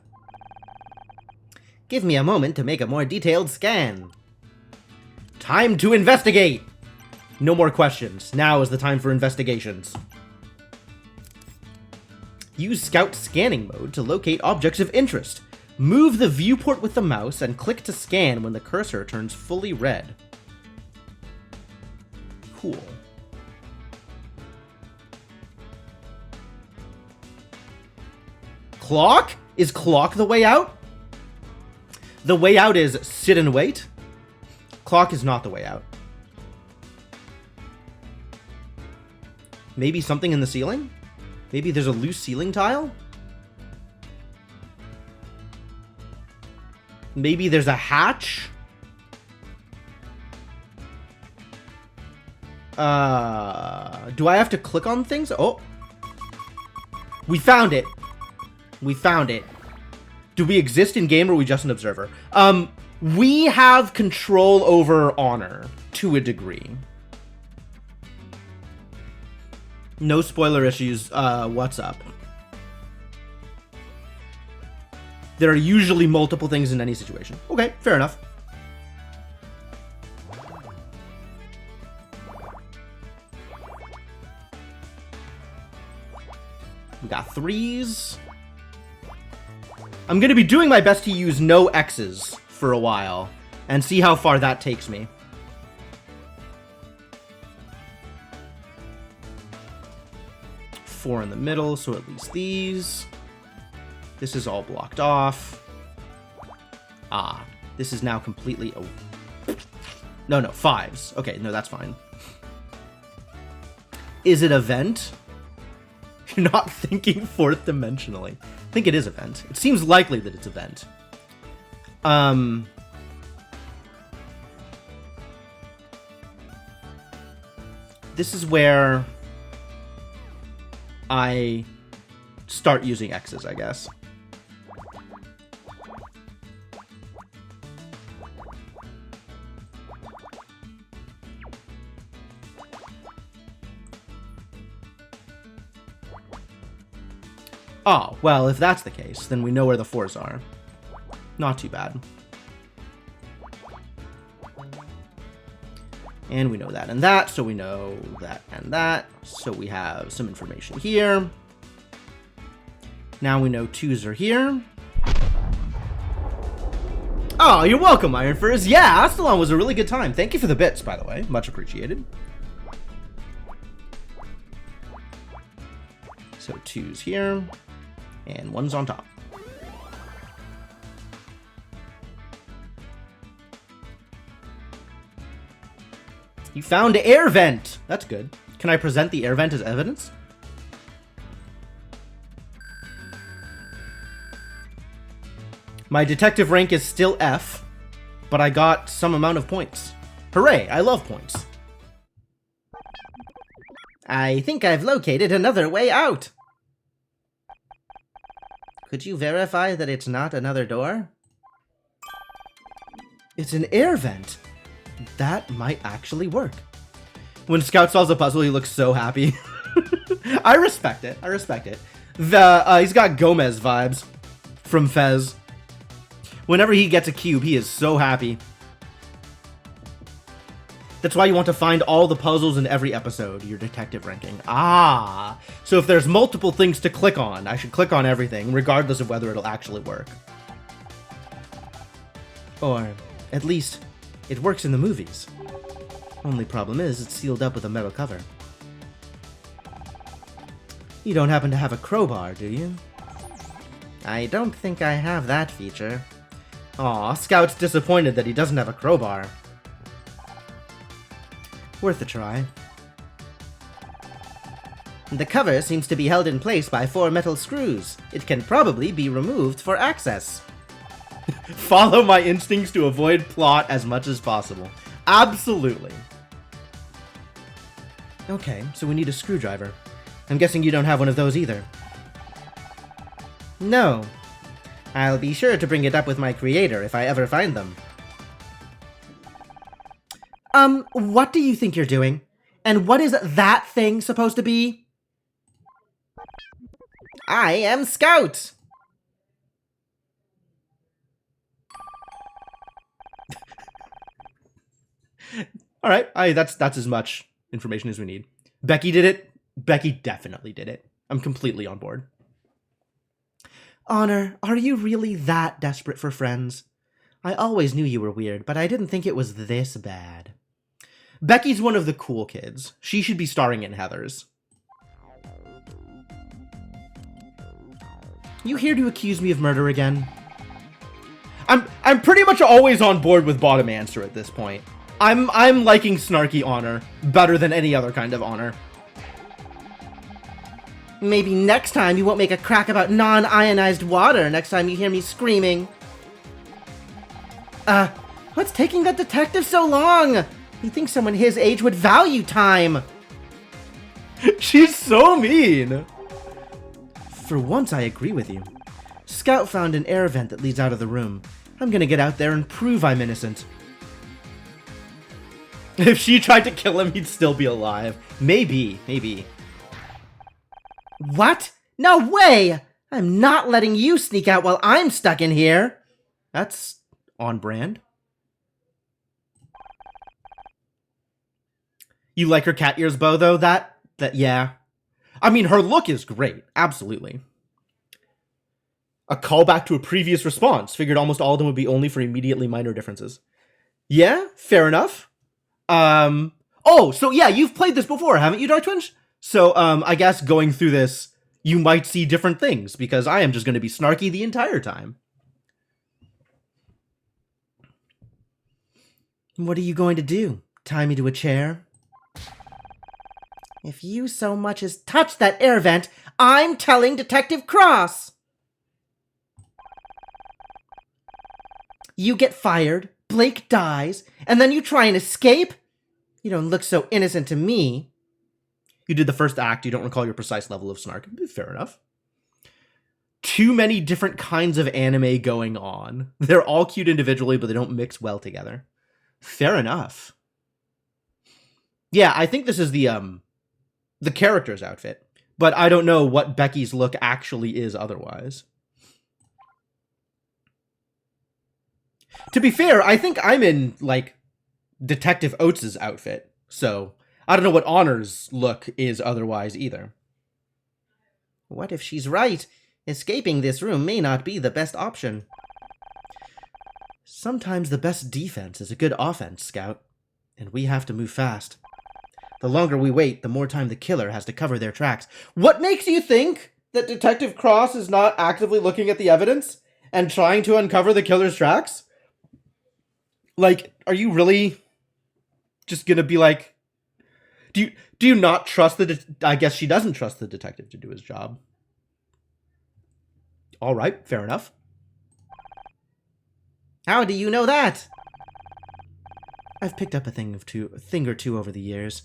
Give me a moment to make a more detailed scan. Time to investigate! No more questions. Now is the time for investigations. Use Scout scanning mode to locate objects of interest. Move the viewport with the mouse and click to scan when the cursor turns fully red. Cool. Clock? Is clock the way out? The way out is sit and wait. Clock is not the way out. Maybe something in the ceiling? Maybe there's a loose ceiling tile? Maybe there's a hatch? Do I have to click on things? Oh. We found it. We found it. Do we exist in game or are we just an observer? We have control over honor to a degree. No spoiler issues. What's up? There are usually multiple things in any situation. Okay, fair enough. We got 3s. I'm going to be doing my best to use no X's for a while and see how far that takes me. Four in the middle, so at least these. This is all blocked off. Ah, this is now completely... Oh. No, 5s. Okay, no, that's fine. Is it a vent? You're not thinking fourth dimensionally. I think it is a vent. It seems likely that it's a vent. This is where I start using X's, I guess. Oh, well, if that's the case, then we know where the 4s are. Not too bad. And we know that and that, so we know that and that. So we have some information here. Now we know 2s are here. Oh, you're welcome, Ironfurs. Yeah, Astalon was a really good time. Thank you for the bits, by the way. Much appreciated. So 2's here, and 1's on top. You found an air vent! That's good. Can I present the air vent as evidence? My detective rank is still F, but I got some amount of points. Hooray, I love points. I think I've located another way out. Could you verify that it's not another door? It's an air vent. That might actually work. When Scout solves a puzzle, he looks so happy. I respect it. I respect it. He's got Gomez vibes from Fez. Whenever he gets a cube, he is so happy. That's why you want to find all the puzzles in every episode, your detective ranking. Ah, so if there's multiple things to click on, I should click on everything, regardless of whether it'll actually work. Or, at least, it works in the movies. Only problem is, it's sealed up with a metal cover. You don't happen to have a crowbar, do you? I don't think I have that feature. Aw, Scout's disappointed that he doesn't have a crowbar. Worth a try. The cover seems to be held in place by 4 metal screws. It can probably be removed for access. Follow my instincts to avoid plot as much as possible. Absolutely. Okay, so we need a screwdriver. I'm guessing you don't have one of those either. No. I'll be sure to bring it up with my creator if I ever find them. What do you think you're doing? And what is that thing supposed to be? I am Scout! Alright, that's as much information as we need. Becky did it. Becky definitely did it. I'm completely on board. Honor, are you really that desperate for friends? I always knew you were weird, but I didn't think it was this bad. Becky's one of the cool kids. She should be starring in Heathers. You here to accuse me of murder again? I'm pretty much always on board with bottom answer at this point. I'm liking snarky Honor better than any other kind of Honor. Maybe next time you won't make a crack about non-ionized water next time you hear me screaming. What's taking that detective so long? You think someone his age would value time? She's so mean. For once, I agree with you. Scout found an air vent that leads out of the room. I'm gonna get out there and prove I'm innocent. If she tried to kill him, he'd still be alive. Maybe. What? No way! I'm not letting you sneak out while I'm stuck in here. That's on brand. You like her cat ears bow, though? That, yeah. I mean, her look is great. Absolutely. A callback to a previous response. Figured almost all of them would be only for immediately minor differences. Yeah, fair enough. Oh, so yeah, you've played this before, haven't you, Dark Twinge? So, I guess going through this, you might see different things, because I am just going to be snarky the entire time. What are you going to do? Tie me to a chair? If you so much as touch that air vent, I'm telling Detective Cross! You get fired, Blake dies, and then you try and escape? You don't look so innocent to me. You did the first act, you don't recall your precise level of snark. Fair enough. Too many different kinds of anime going on. They're all cute individually, but they don't mix well together. Fair enough. Yeah, I think this is the character's outfit. But I don't know what Becky's look actually is otherwise. To be fair, I think I'm in, like, Detective Oates' outfit. So, I don't know what Honor's look is otherwise either. What if she's right? Escaping this room may not be the best option. Sometimes the best defense is a good offense, Scout. And we have to move fast. The longer we wait, the more time the killer has to cover their tracks. What makes you think that Detective Cross is not actively looking at the evidence and trying to uncover the killer's tracks? Like, are you really just gonna be like... Do you not trust I guess she doesn't trust the detective to do his job. All right, fair enough. How do you know that? I've picked up a thing or two over the years.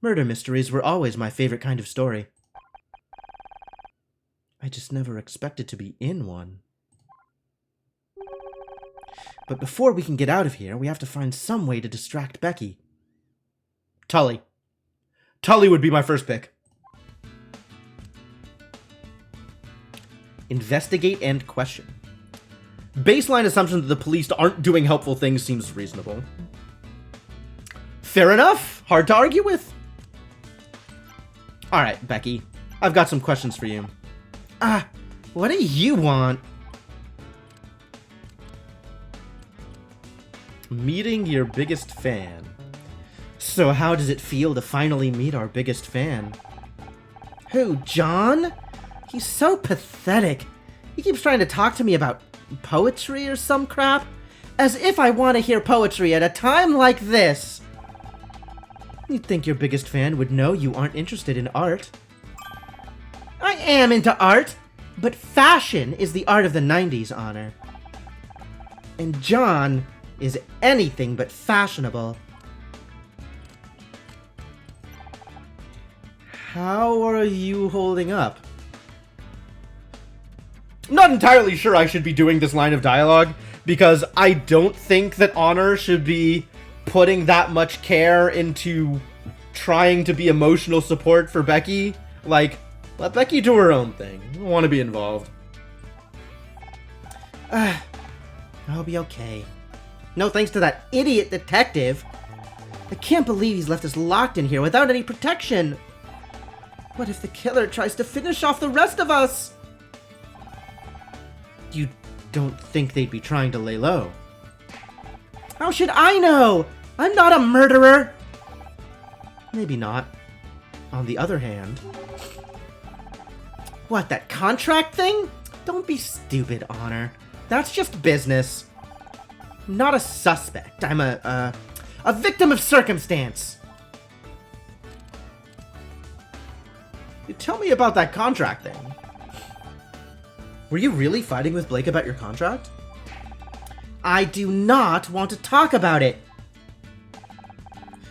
Murder mysteries were always my favorite kind of story. I just never expected to be in one. But before we can get out of here, we have to find some way to distract Becky. Tully. Tully would be my first pick. Investigate and question. Baseline assumption that the police aren't doing helpful things seems reasonable. Fair enough. Hard to argue with. Alright, Becky. I've got some questions for you. What do you want? Meeting your biggest fan. So how does it feel to finally meet our biggest fan? Who, John? He's so pathetic. He keeps trying to talk to me about poetry or some crap. As if I want to hear poetry at a time like this. You'd think your biggest fan would know you aren't interested in art. I am into art, but fashion is the art of the 90s, Honor. And John is anything but fashionable. How are you holding up? I'm not entirely sure I should be doing this line of dialogue, because I don't think that Honor should be putting that much care into trying to be emotional support for Becky. Like, let Becky do her own thing. I don't want to be involved. I'll be okay. No thanks to that idiot detective. I can't believe he's left us locked in here without any protection. What if the killer tries to finish off the rest of us? You don't think they'd be trying to lay low? How should I know? I'm not a murderer. Maybe not. On the other hand... What, that contract thing? Don't be stupid, Honor. That's just business. I'm not a suspect. I'm a victim of circumstance. Tell me about that contract thing. Were you really fighting with Blake about your contract? I do not want to talk about it.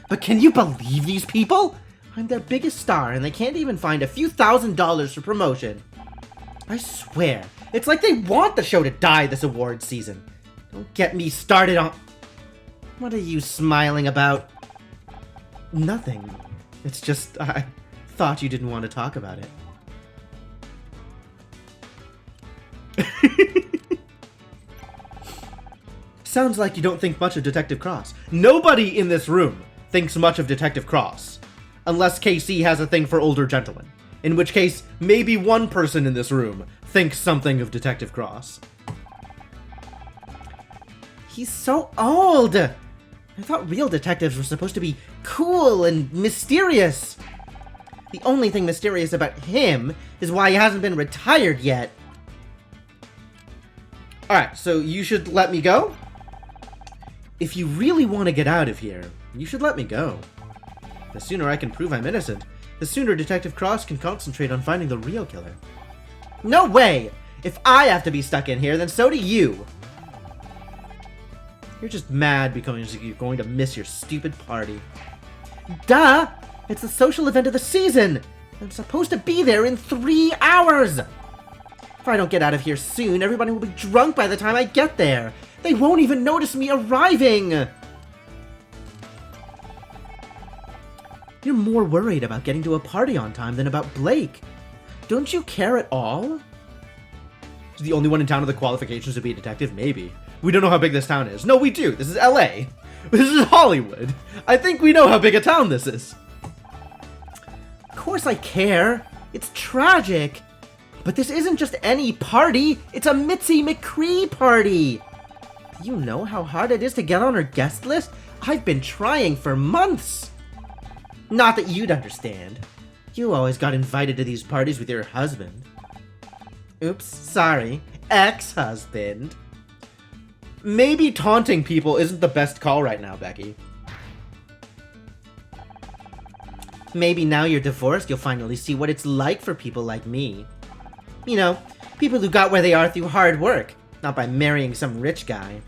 But can you believe these people? I'm their biggest star and they can't even find a few $1,000s for promotion. I swear, it's like they want the show to die this award season. Don't get me started on... What are you smiling about? Nothing. It's just, I thought you didn't want to talk about it. Sounds like you don't think much of Detective Cross. Nobody in this room thinks much of Detective Cross. Unless KC has a thing for older gentlemen. In which case, maybe one person in this room thinks something of Detective Cross. He's so old! I thought real detectives were supposed to be cool and mysterious. The only thing mysterious about him is why he hasn't been retired yet. Alright, so you should let me go? If you really want to get out of here, you should let me go. The sooner I can prove I'm innocent, the sooner Detective Cross can concentrate on finding the real killer. No way! If I have to be stuck in here, then so do you. You're just mad because you're going to miss your stupid party. Duh! It's the social event of the season! I'm supposed to be there in 3 hours! If I don't get out of here soon, everybody will be drunk by the time I get there. They won't even notice me arriving! You're more worried about getting to a party on time than about Blake. Don't you care at all? Is the only one in town with the qualifications to be a detective? Maybe. We don't know how big this town is. No, we do. This is LA. This is Hollywood. I think we know how big a town this is. Of course I care. It's tragic. But this isn't just any party. It's a Mitzi McCree party. Do you know how hard it is to get on her guest list? I've been trying for months. Not that you'd understand. You always got invited to these parties with your husband. Oops, sorry. Ex-husband. Maybe taunting people isn't the best call right now, Becky. Maybe now you're divorced, you'll finally see what it's like for people like me. You know, people who got where they are through hard work, not by marrying some rich guy.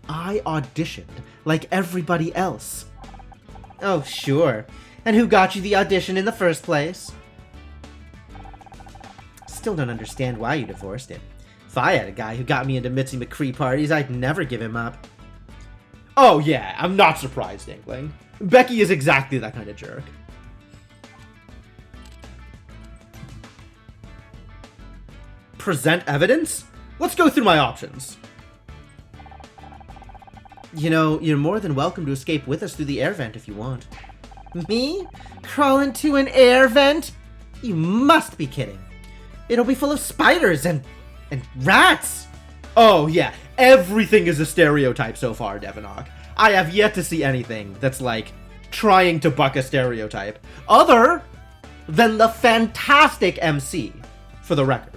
I auditioned like everybody else. Oh, sure. And who got you the audition in the first place? Still don't understand why you divorced him. If I had a guy who got me into Mitzi McCree parties, I'd never give him up. Oh yeah, I'm not surprised, Inkling. Becky is exactly that kind of jerk. Present evidence? Let's go through my options. You know, you're more than welcome to escape with us through the air vent if you want. Me? Crawl into an air vent? You must be kidding. It'll be full of spiders and rats. Oh yeah, everything is a stereotype so far, Devonok. I have yet to see anything that's like trying to buck a stereotype other than the fantastic MC, for the record.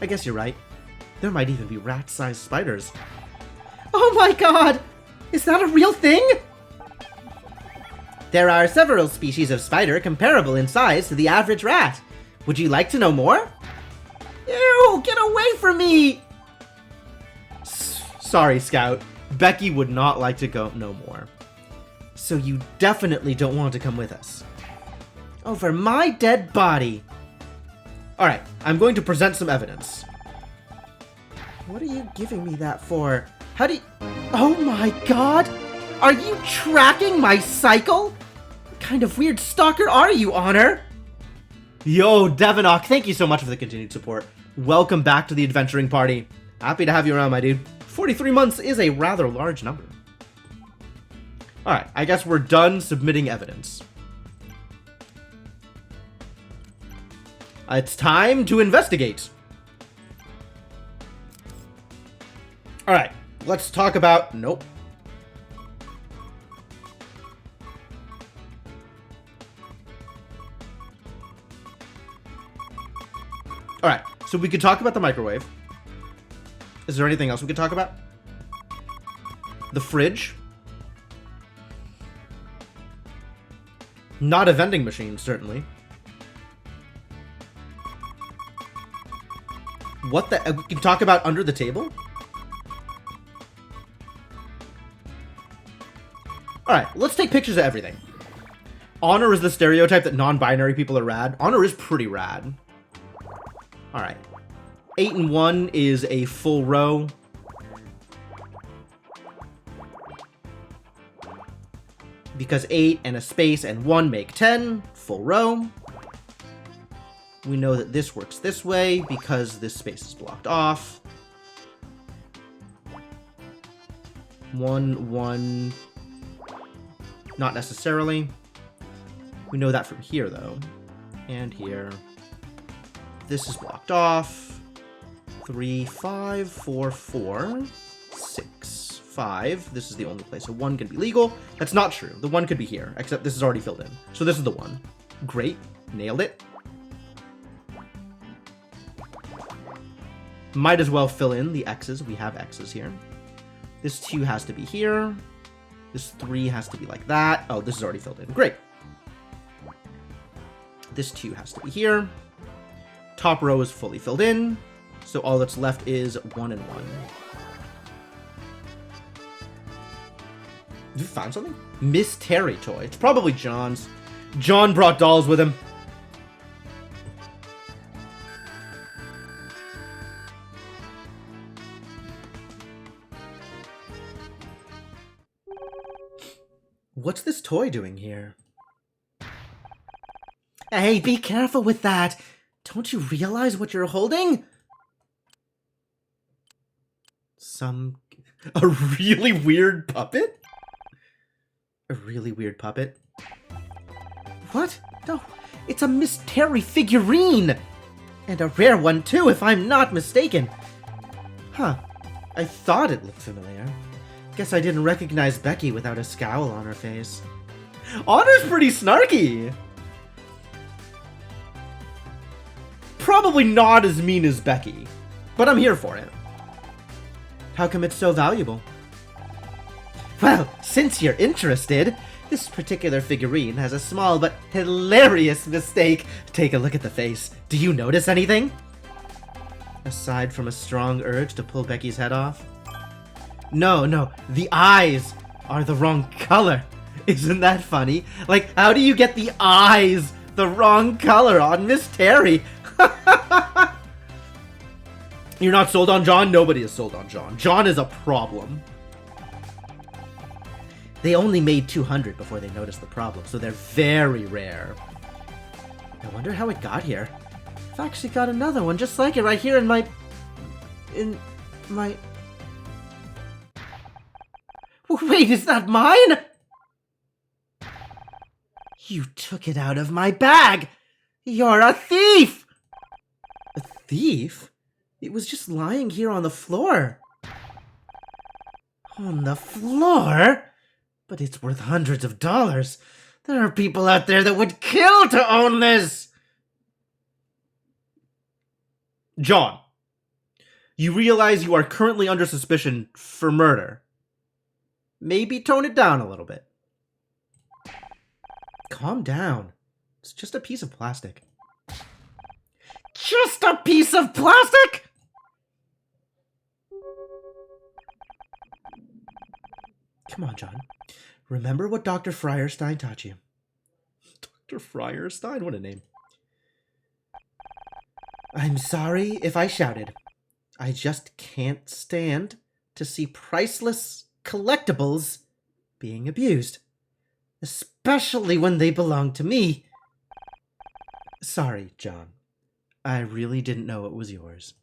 I guess you're right. There might even be rat-sized spiders. Oh my god! Is that a real thing? There are several species of spider comparable in size to the average rat. Would you like to know more? Ew, get away from me! Sorry, Scout. Becky would not like to go no more. So you definitely don't want to come with us. Over my dead body. Alright, I'm going to present some evidence. What are you giving me that for? How do you... Oh my god! Are you tracking my cycle? What kind of weird stalker are you, Honor? Yo, Devonok, thank you so much for the continued support. Welcome back to the adventuring party. Happy to have you around, my dude. 43 months is a rather large number. Alright, I guess we're done submitting evidence. It's time to investigate. Alright, let's talk about... Nope. Alright, so we could talk about the microwave. Is there anything else we could talk about? The fridge. Not a vending machine, certainly. What the... We can talk about under the table? Alright, let's take pictures of everything. Honor is the stereotype that non-binary people are rad. Honor is pretty rad. Alright. 8 and 1 is a full row. Because 8 and a space and 1 make 10. Full row. We know that this works this way because this space is blocked off. 1, 1. Not necessarily. We know that from here, though. And here. This is blocked off. 3, 5, 4, 4. 6, 5. This is the only place a 1 can be legal. That's not true. The 1 could be here, except this is already filled in. So this is the 1. Great. Nailed it. Might as well fill in the X's. We have X's here. This 2 has to be here. This 3 has to be like that. Oh, this is already filled in. Great. This 2 has to be here. Top row is fully filled in. So all that's left is 1 and 1. Did you find something? Miss Terry toy. It's probably John's. John brought dolls with him. What's this toy doing here? Hey, be careful with that. Don't you realize what you're holding? A really weird puppet? A really weird puppet? What? No, it's a Miss Terry figurine! And a rare one too, if I'm not mistaken. Huh, I thought it looked familiar. Guess I didn't recognize Becky without a scowl on her face. Honor's pretty snarky! Probably not as mean as Becky, but I'm here for it. How come it's so valuable? Well, since you're interested, this particular figurine has a small but hilarious mistake. Take a look at the face. Do you notice anything? Aside from a strong urge to pull Becky's head off? No, the eyes are the wrong color. Isn't that funny? Like, how do you get the eyes the wrong color on Miss Terry? You're not sold on John? Nobody is sold on John. John is a problem. They only made 200 before they noticed the problem, so they're very rare. I wonder how it got here. I've actually got another one just like it right here in my... Wait, is that mine? You took it out of my bag! You're a thief! A thief? It was just lying here on the floor. On the floor? But it's worth hundreds of dollars. There are people out there that would kill to own this! John, you realize you are currently under suspicion for murder. Maybe tone it down a little bit. Calm down. It's just a piece of plastic. Just a piece of plastic?! Come on, John. Remember what Dr. Frierstein taught you. Dr. Frierstein? What a name. I'm sorry if I shouted. I just can't stand to see priceless collectibles being abused. Especially when they belong to me. Sorry, John. I really didn't know it was yours.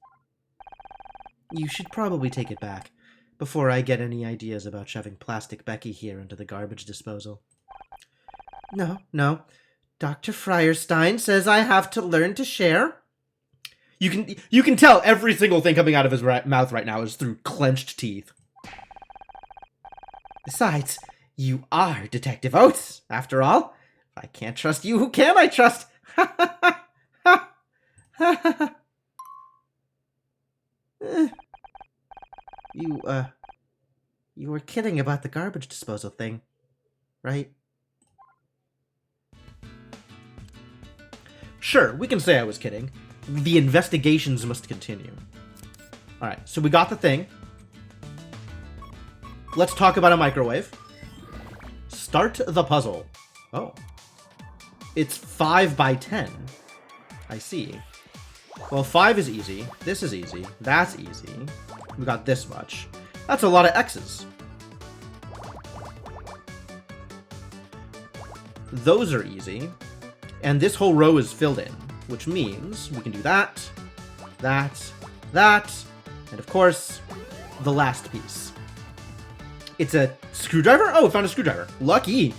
You should probably take it back before I get any ideas about shoving Plastic Becky here into the garbage disposal. No. Dr. Frierstein says I have to learn to share. You can tell every single thing coming out of his mouth right now is through clenched teeth. Besides, you are Detective Oates, after all. If I can't trust you, who can I trust? You were kidding about the garbage disposal thing, right? Sure, we can say I was kidding. The investigations must continue. Alright, so we got the thing. Let's talk about a microwave. Start the puzzle. Oh. It's 5 by 10. I see. Well, 5 is easy. This is easy. That's easy. We got this much. That's a lot of X's. Those are easy. And this whole row is filled in, which means we can do that, that, and of course, the last piece. It's a screwdriver? Oh, we found a screwdriver. Lucky.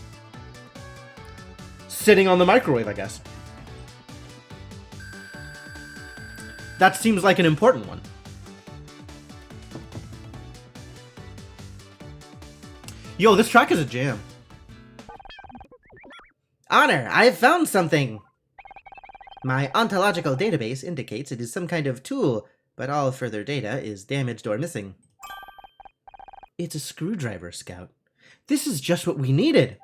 Sitting on the microwave, I guess. That seems like an important one. Yo, this track is a jam. Honor, I've found something! My ontological database indicates it is some kind of tool, but all further data is damaged or missing. It's a screwdriver, Scout. This is just what we needed!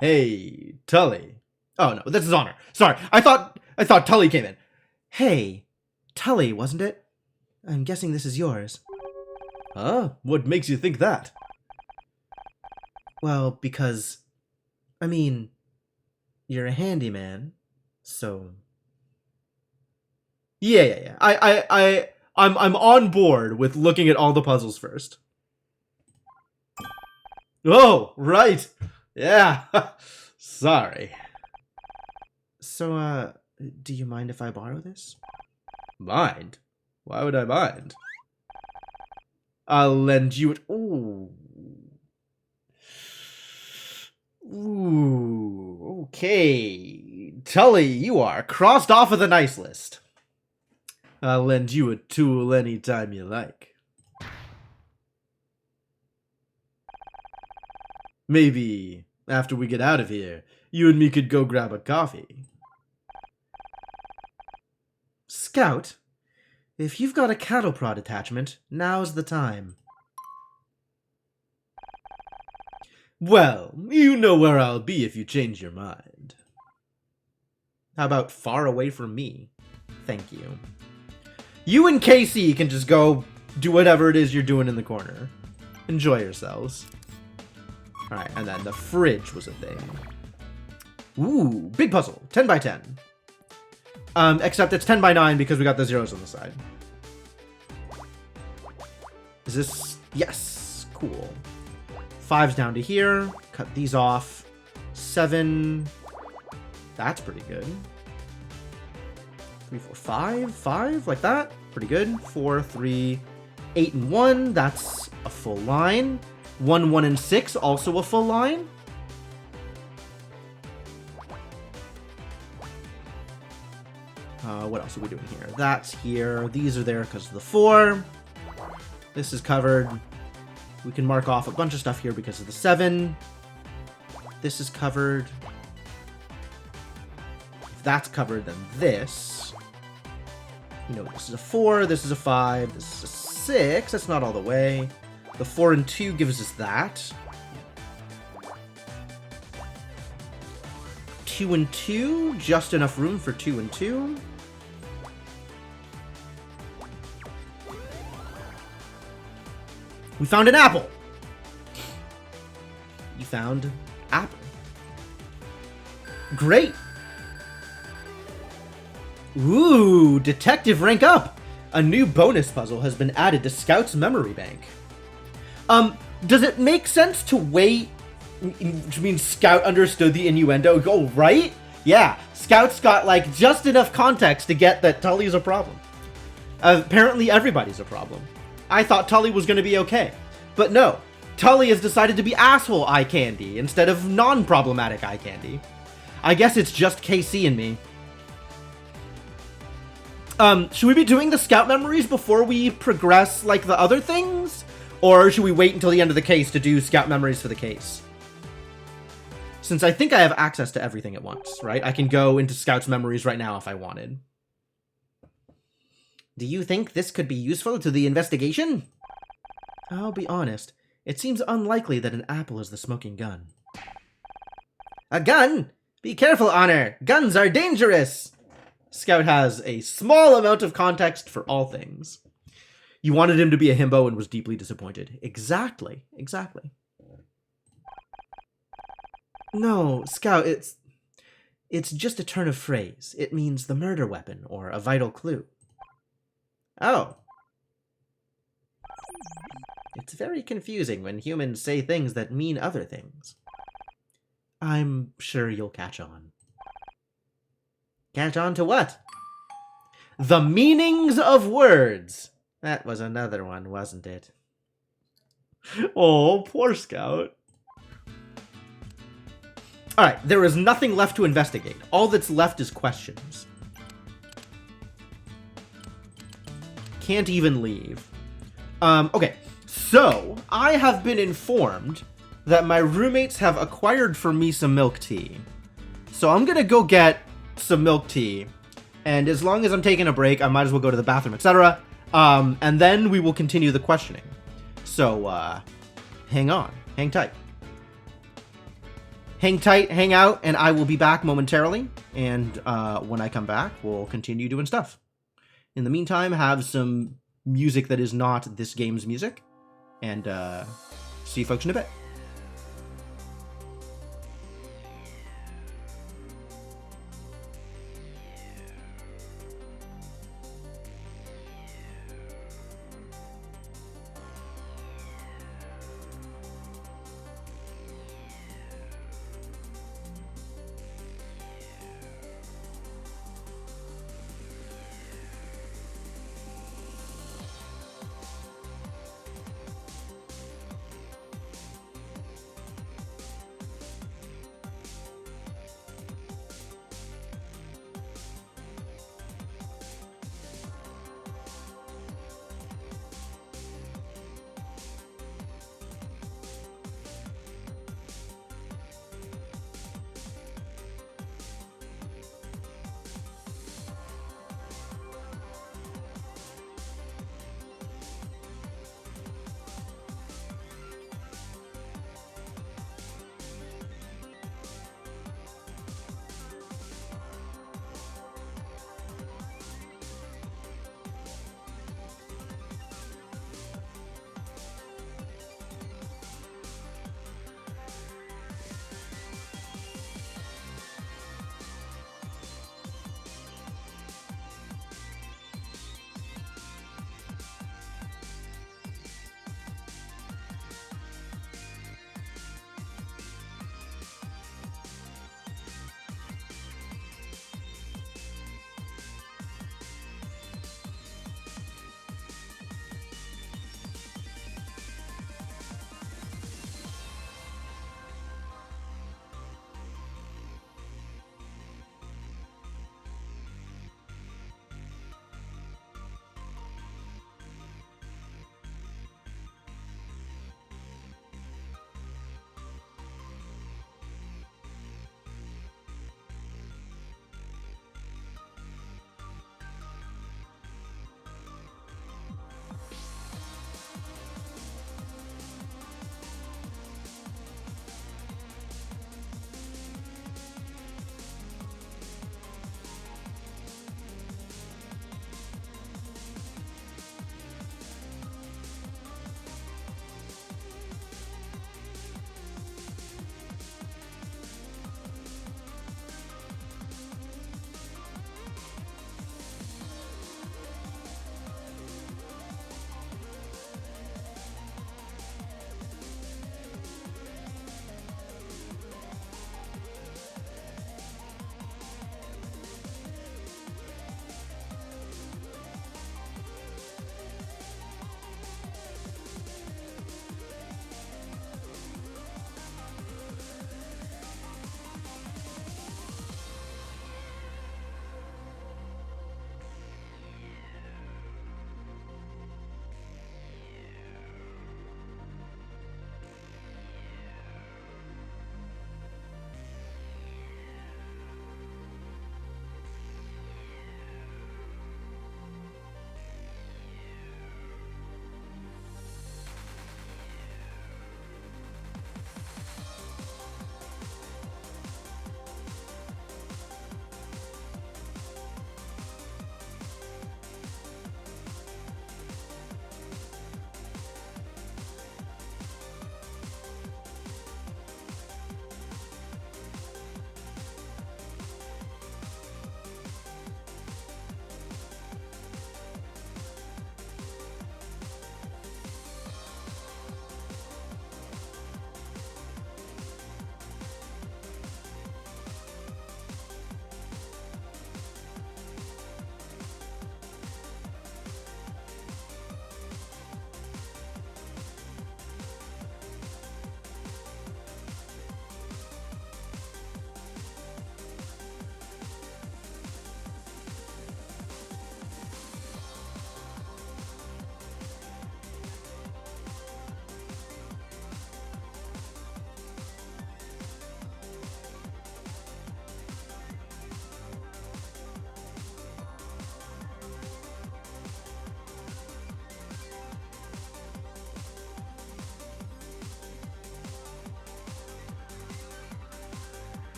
Hey, Tully. Oh no, this is Honor. Sorry, I thought Tully came in. Hey, Tully, wasn't it? I'm guessing this is yours. Huh? What makes you think that? Well, because... I mean, you're a handyman, so... Yeah. I'm on board with looking at all the puzzles first. Oh, right. Yeah. Sorry. So, do you mind if I borrow this? Mind? Why would I mind? I'll lend you it. Ooh. Ooh. Okay. Tully, you are crossed off of the nice list. I'll lend you a tool anytime you like. Maybe after we get out of here, you and me could go grab a coffee. Scout, if you've got a cattle prod attachment, now's the time. Well, you know where I'll be if you change your mind. How about far away from me? Thank you. You and KC can just go do whatever it is you're doing in the corner. Enjoy yourselves. Alright, and then the fridge was a thing. Ooh, big puzzle. 10 by 10. Except it's 10 by 9 because we got the zeros on the side. Is this... Yes. Cool. 5's down to here. Cut these off. 7. That's pretty good. 3, 4, 5. 5, like that. Pretty good. 4, 3, 8, and 1. That's a full line. 1, 1, and 6, also a full line. What else are we doing here? That's here. These are there because of the 4. This is covered. We can mark off a bunch of stuff here because of the 7. This is covered. If that's covered, then this. You know, this is a 4, this is a 5, this is a 6. That's not all the way. The 4 and 2 gives us that. 2 and 2, just enough room for 2 and 2. We found an apple. You found apple. Great. Ooh, detective rank up. A new bonus puzzle has been added to Scout's memory bank. Does it make sense to wait? Which means Scout understood the innuendo. Oh, right? Yeah, Scout's got, like, just enough context to get that Tully's a problem. Apparently everybody's a problem. I thought Tully was going to be okay. But no, Tully has decided to be asshole eye candy instead of non-problematic eye candy. I guess it's just KC and me. Should we be doing the Scout memories before we progress, like, the other things? Or should we wait until the end of the case to do Scout memories for the case? Since I think I have access to everything at once, right? I can go into Scout's memories right now if I wanted. Do you think this could be useful to the investigation? I'll be honest. It seems unlikely that an apple is the smoking gun. A gun? Be careful, Honor. Guns are dangerous. Scout has a small amount of context for all things. You wanted him to be a himbo and was deeply disappointed. Exactly. Exactly. No, Scout, it's just a turn of phrase. It means the murder weapon or a vital clue. Oh. It's very confusing when humans say things that mean other things. I'm sure you'll catch on. Catch on to what? The meanings of words. That was another one, wasn't it? Oh, poor Scout. Alright, there is nothing left to investigate. All that's left is questions. Can't even leave. Okay, so I have been informed that my roommates have acquired for me some milk tea. So I'm gonna go get some milk tea, and as long as I'm taking a break, I might as well go to the bathroom, etc. And then we will continue the questioning. So, hang on. Hang tight. Hang tight, hang out, and I will be back momentarily. And when I come back, we'll continue doing stuff. In the meantime, have some music that is not this game's music. And see you folks in a bit.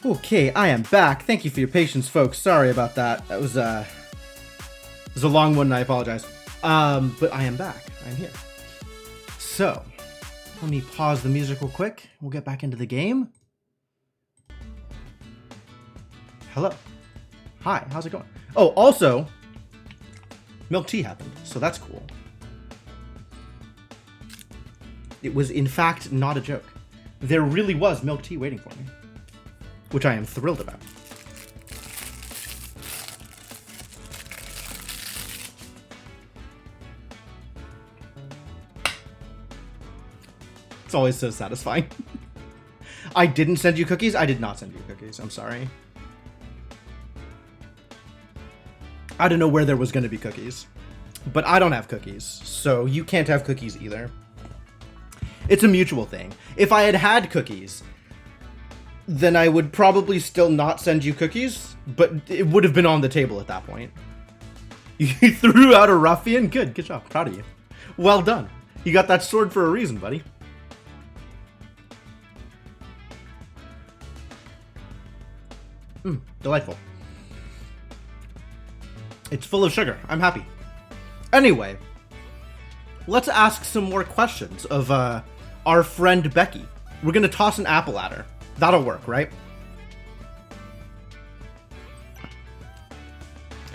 Okay, I am back. Thank you for your patience, folks. Sorry about that. That was a long one, and I apologize. But I am back. I'm here. So, let me pause the music real quick. We'll get back into the game. Hello. Hi, how's it going? Oh, also, milk tea happened, so that's cool. It was, in fact, not a joke. There really was milk tea waiting for me, which I am thrilled about. It's always so satisfying. I didn't send you cookies? I did not send you cookies. I'm sorry. I didn't know where there was going to be cookies. But I don't have cookies, so you can't have cookies either. It's a mutual thing. If I had had cookies, then I would probably still not send you cookies, but it would have been on the table at that point. You threw out a ruffian? Good job. Proud of you. Well done. You got that sword for a reason, buddy. Delightful. It's full of sugar. I'm happy. Anyway, let's ask some more questions of our friend Becky. We're going to toss an apple at her. That'll work, right?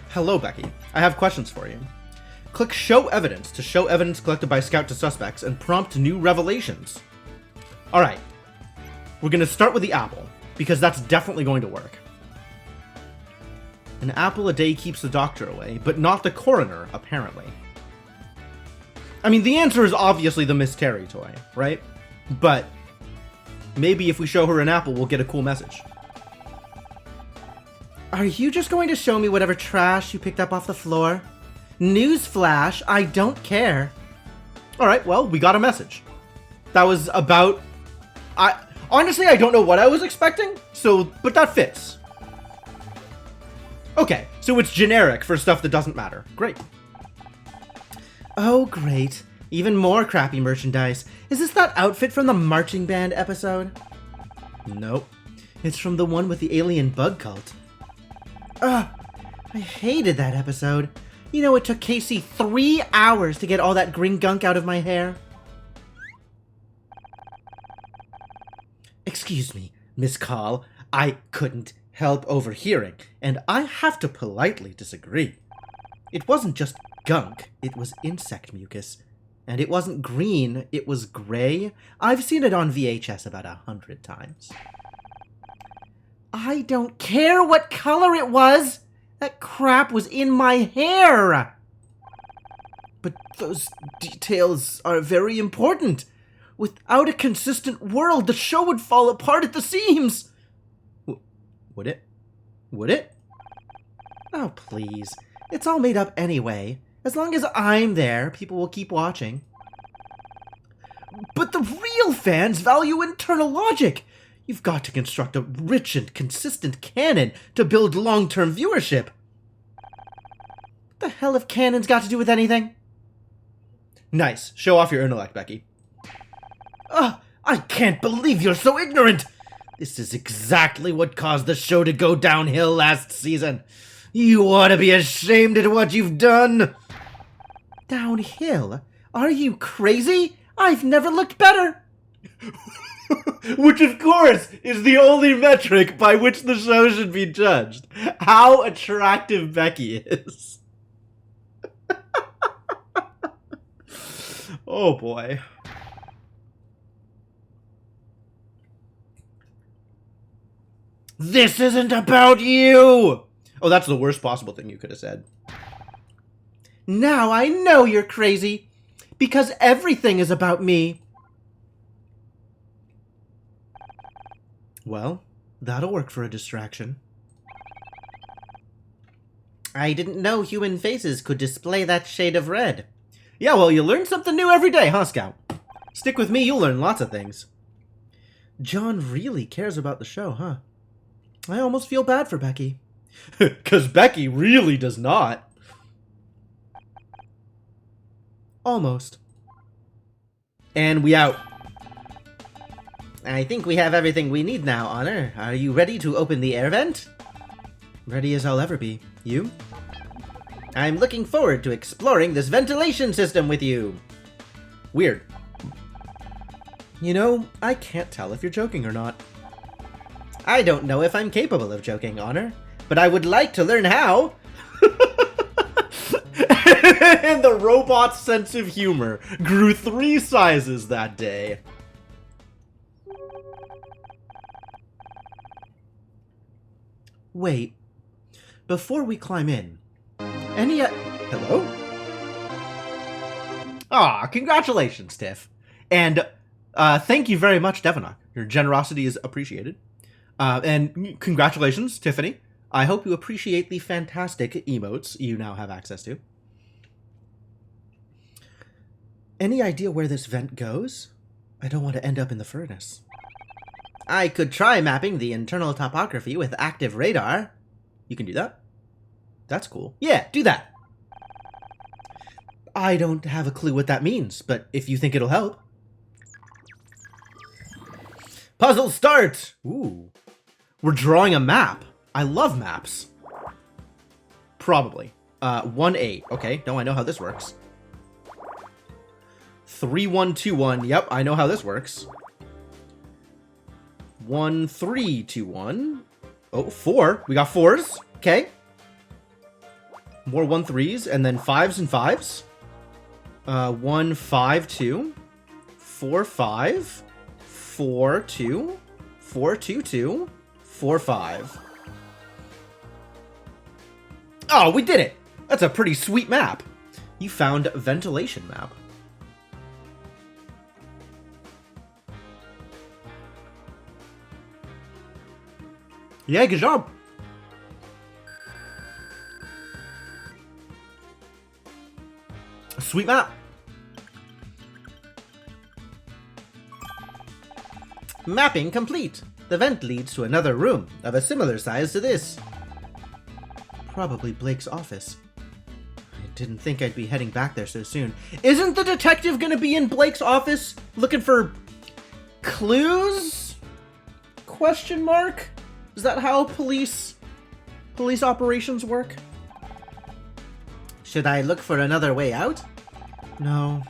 Hello, Becky. I have questions for you. Click Show Evidence to show evidence collected by Scout to suspects and prompt new revelations. Alright. We're going to start with the apple, because that's definitely going to work. An apple a day keeps the doctor away, but not the coroner, apparently. I mean, the answer is obviously the Miss Terry toy, right? But maybe if we show her an apple, we'll get a cool message. Are you just going to show me whatever trash you picked up off the floor? Newsflash, I don't care. Alright, well, we got a message. That was about... Honestly, I don't know what I was expecting, but that fits. Okay, so it's generic for stuff that doesn't matter. Great. Oh, great. Even more crappy merchandise. Is this that outfit from the marching band episode? Nope. It's from the one with the alien bug cult. Ugh, I hated that episode. You know, it took Casey 3 hours to get all that green gunk out of my hair. Excuse me, Miss Call. I couldn't help overhearing, and I have to politely disagree. It wasn't just gunk, it was insect mucus. And it wasn't green, it was gray. I've seen it on VHS about 100 times. I don't care what color it was! That crap was in my hair! But those details are very important. Without a consistent world, the show would fall apart at the seams. Would it? Would it? Oh, please. It's all made up anyway. As long as I'm there, people will keep watching. But the real fans value internal logic. You've got to construct a rich and consistent canon to build long-term viewership. What the hell have canons got to do with anything? Nice. Show off your intellect, Becky. I can't believe you're so ignorant! This is exactly what caused the show to go downhill last season. You ought to be ashamed at what you've done! Downhill? Are you crazy? I've never looked better! Which, of course, is the only metric by which the show should be judged. How attractive Becky is. Oh, boy. This isn't about you! Oh, that's the worst possible thing you could have said. Now I know you're crazy, because everything is about me. Well, that'll work for a distraction. I didn't know human faces could display that shade of red. Yeah, well, you learn something new every day, huh, Scout? Stick with me, you'll learn lots of things. John really cares about the show, huh? I almost feel bad for Becky. 'Cause Becky really does not. Almost. And we out. I think we have everything we need now, Honor. Are you ready to open the air vent? Ready as I'll ever be. You? I'm looking forward to exploring this ventilation system with you. Weird. You know, I can't tell if you're joking or not. I don't know if I'm capable of joking, Honor, but I would like to learn how. And the robot's sense of humor grew 3 sizes that day. Wait, before we climb in, hello? Ah, congratulations, Tiff. And thank you very much, Devonok. Your generosity is appreciated. And congratulations, Tiffany. I hope you appreciate the fantastic emotes you now have access to. Any idea where this vent goes? I don't want to end up in the furnace. I could try mapping the internal topography with active radar. You can do that? That's cool. Yeah, do that. I don't have a clue what that means, but if you think it'll help. Puzzle start! Ooh. We're drawing a map. I love maps. Probably. 1-8. Okay, no, I know how this works. 3-1-2-1. Yep, I know how this works. 1-3-2-1. Oh, 4. We got 4s. Okay. More 1-3s, and then 5s and 5s. 1-5-2. 4-5. 4-2. 4-2-2. 4-5. Oh, we did it! That's a pretty sweet map. You found a ventilation map. Yeah, good job. Sweet map. Mapping complete. The vent leads to another room of a similar size to this. Probably Blake's office. I didn't think I'd be heading back there so soon. Isn't the detective gonna be in Blake's office looking for clues? Question mark? Is that how police operations work? Should I look for another way out? No.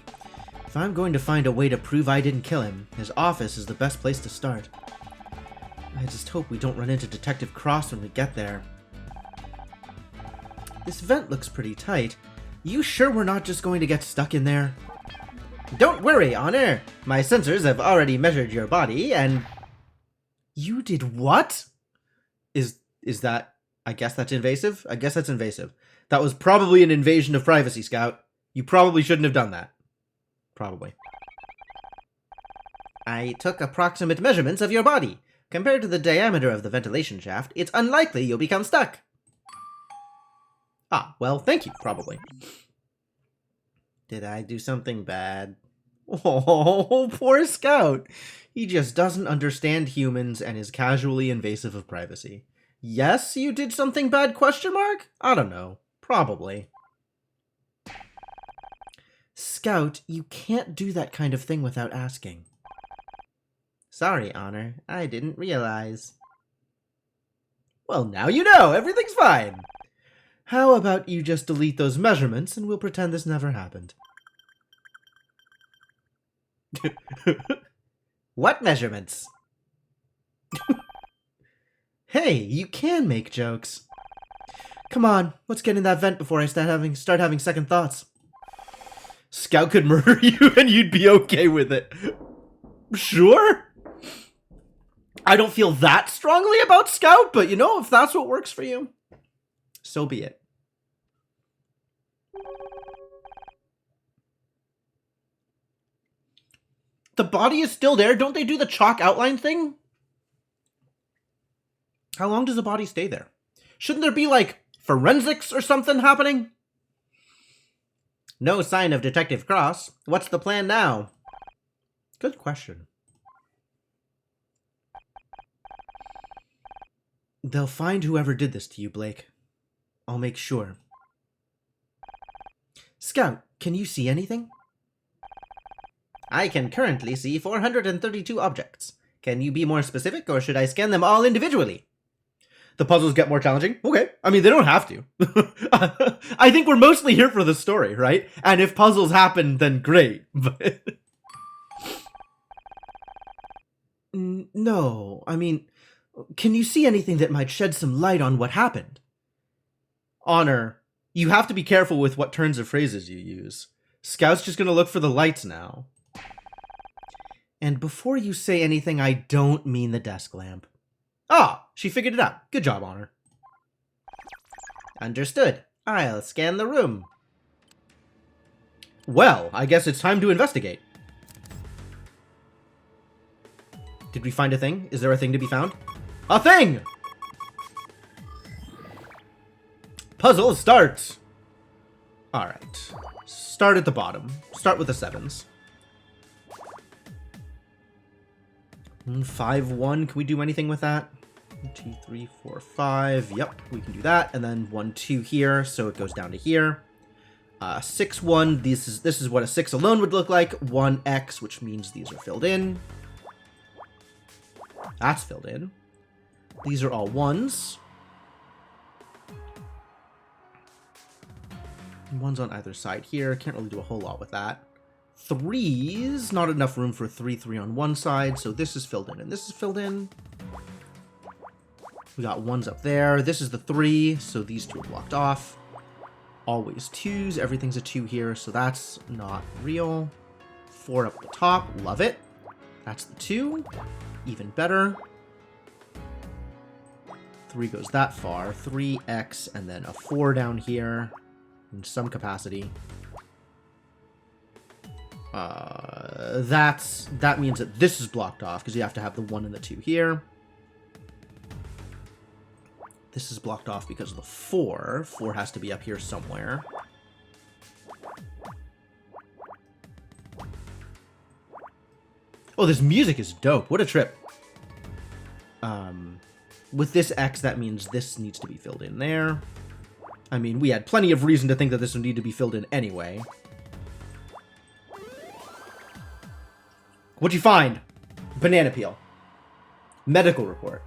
If I'm going to find a way to prove I didn't kill him, his office is the best place to start. I just hope we don't run into Detective Cross when we get there. This vent looks pretty tight. You sure we're not just going to get stuck in there? Don't worry, Honor. My sensors have already measured your body and... You did what? Is that... I guess that's invasive? I guess that's invasive. That was probably an invasion of privacy, Scout. You probably shouldn't have done that. Probably. I took approximate measurements of your body. Compared to the diameter of the ventilation shaft, it's unlikely you'll become stuck. Ah, well, thank you, probably. Did I do something bad? Oh, poor Scout. He just doesn't understand humans and is casually invasive of privacy. Yes, you did something bad, question mark? I don't know. Probably. Scout, you can't do that kind of thing without asking. Sorry, Honor. I didn't realize. Well, now you know. Everything's fine. How about you just delete those measurements and we'll pretend this never happened. What measurements? Hey, you can make jokes. Come on, let's get in that vent before I start having second thoughts. Scout could murder you and you'd be okay with it. Sure? I don't feel that strongly about Scout, but you know, if that's what works for you, so be it. The body is still there. Don't they do the chalk outline thing? How long does the body stay there? Shouldn't there be, like, forensics or something happening? No sign of Detective Cross. What's the plan now? Good question. They'll find whoever did this to you, Blake. I'll make sure. Scout, can you see anything? I can currently see 432 objects. Can you be more specific, or should I scan them all individually? The puzzles get more challenging? Okay. I mean, they don't have to. I think we're mostly here for the story, right? And if puzzles happen, then great. But no, I mean, can you see anything that might shed some light on what happened? Honor, you have to be careful with what turns of phrases you use. Scout's just gonna look for the lights now. And before you say anything, I don't mean the desk lamp. Ah, she figured it out. Good job, Honor. Understood. I'll scan the room. Well, I guess it's time to investigate. Did we find a thing? Is there a thing to be found? A thing! Puzzle starts! Alright. Start at the bottom. Start with the 7s. 5-1. Can we do anything with that? 1, 2, 3, 4, 5. Yep, we can do that. And then 1, 2 here, so it goes down to here. 6-1. This is what a 6 alone would look like. 1x, which means these are filled in. That's filled in. These are all 1s. 1s on either side here. Can't really do a whole lot with that. 3s, not enough room for 3 on one side, so this is filled in and this is filled in. We got 1s up there. This is the 3, so these 2 are blocked off. Always 2s. Everything's a 2 here, so that's not real. 4 up at the top. Love it. That's the 2. Even better. 3 goes that far. 3x, and then a 4 down here in some capacity. That means that this is blocked off because you have to have the 1 and the 2 here. This is blocked off because of the 4. 4 has to be up here somewhere. Oh, this music is dope. What a trip. With this X, that means this needs to be filled in there. I mean, we had plenty of reason to think that this would need to be filled in anyway. What'd you find? Banana peel. Medical report.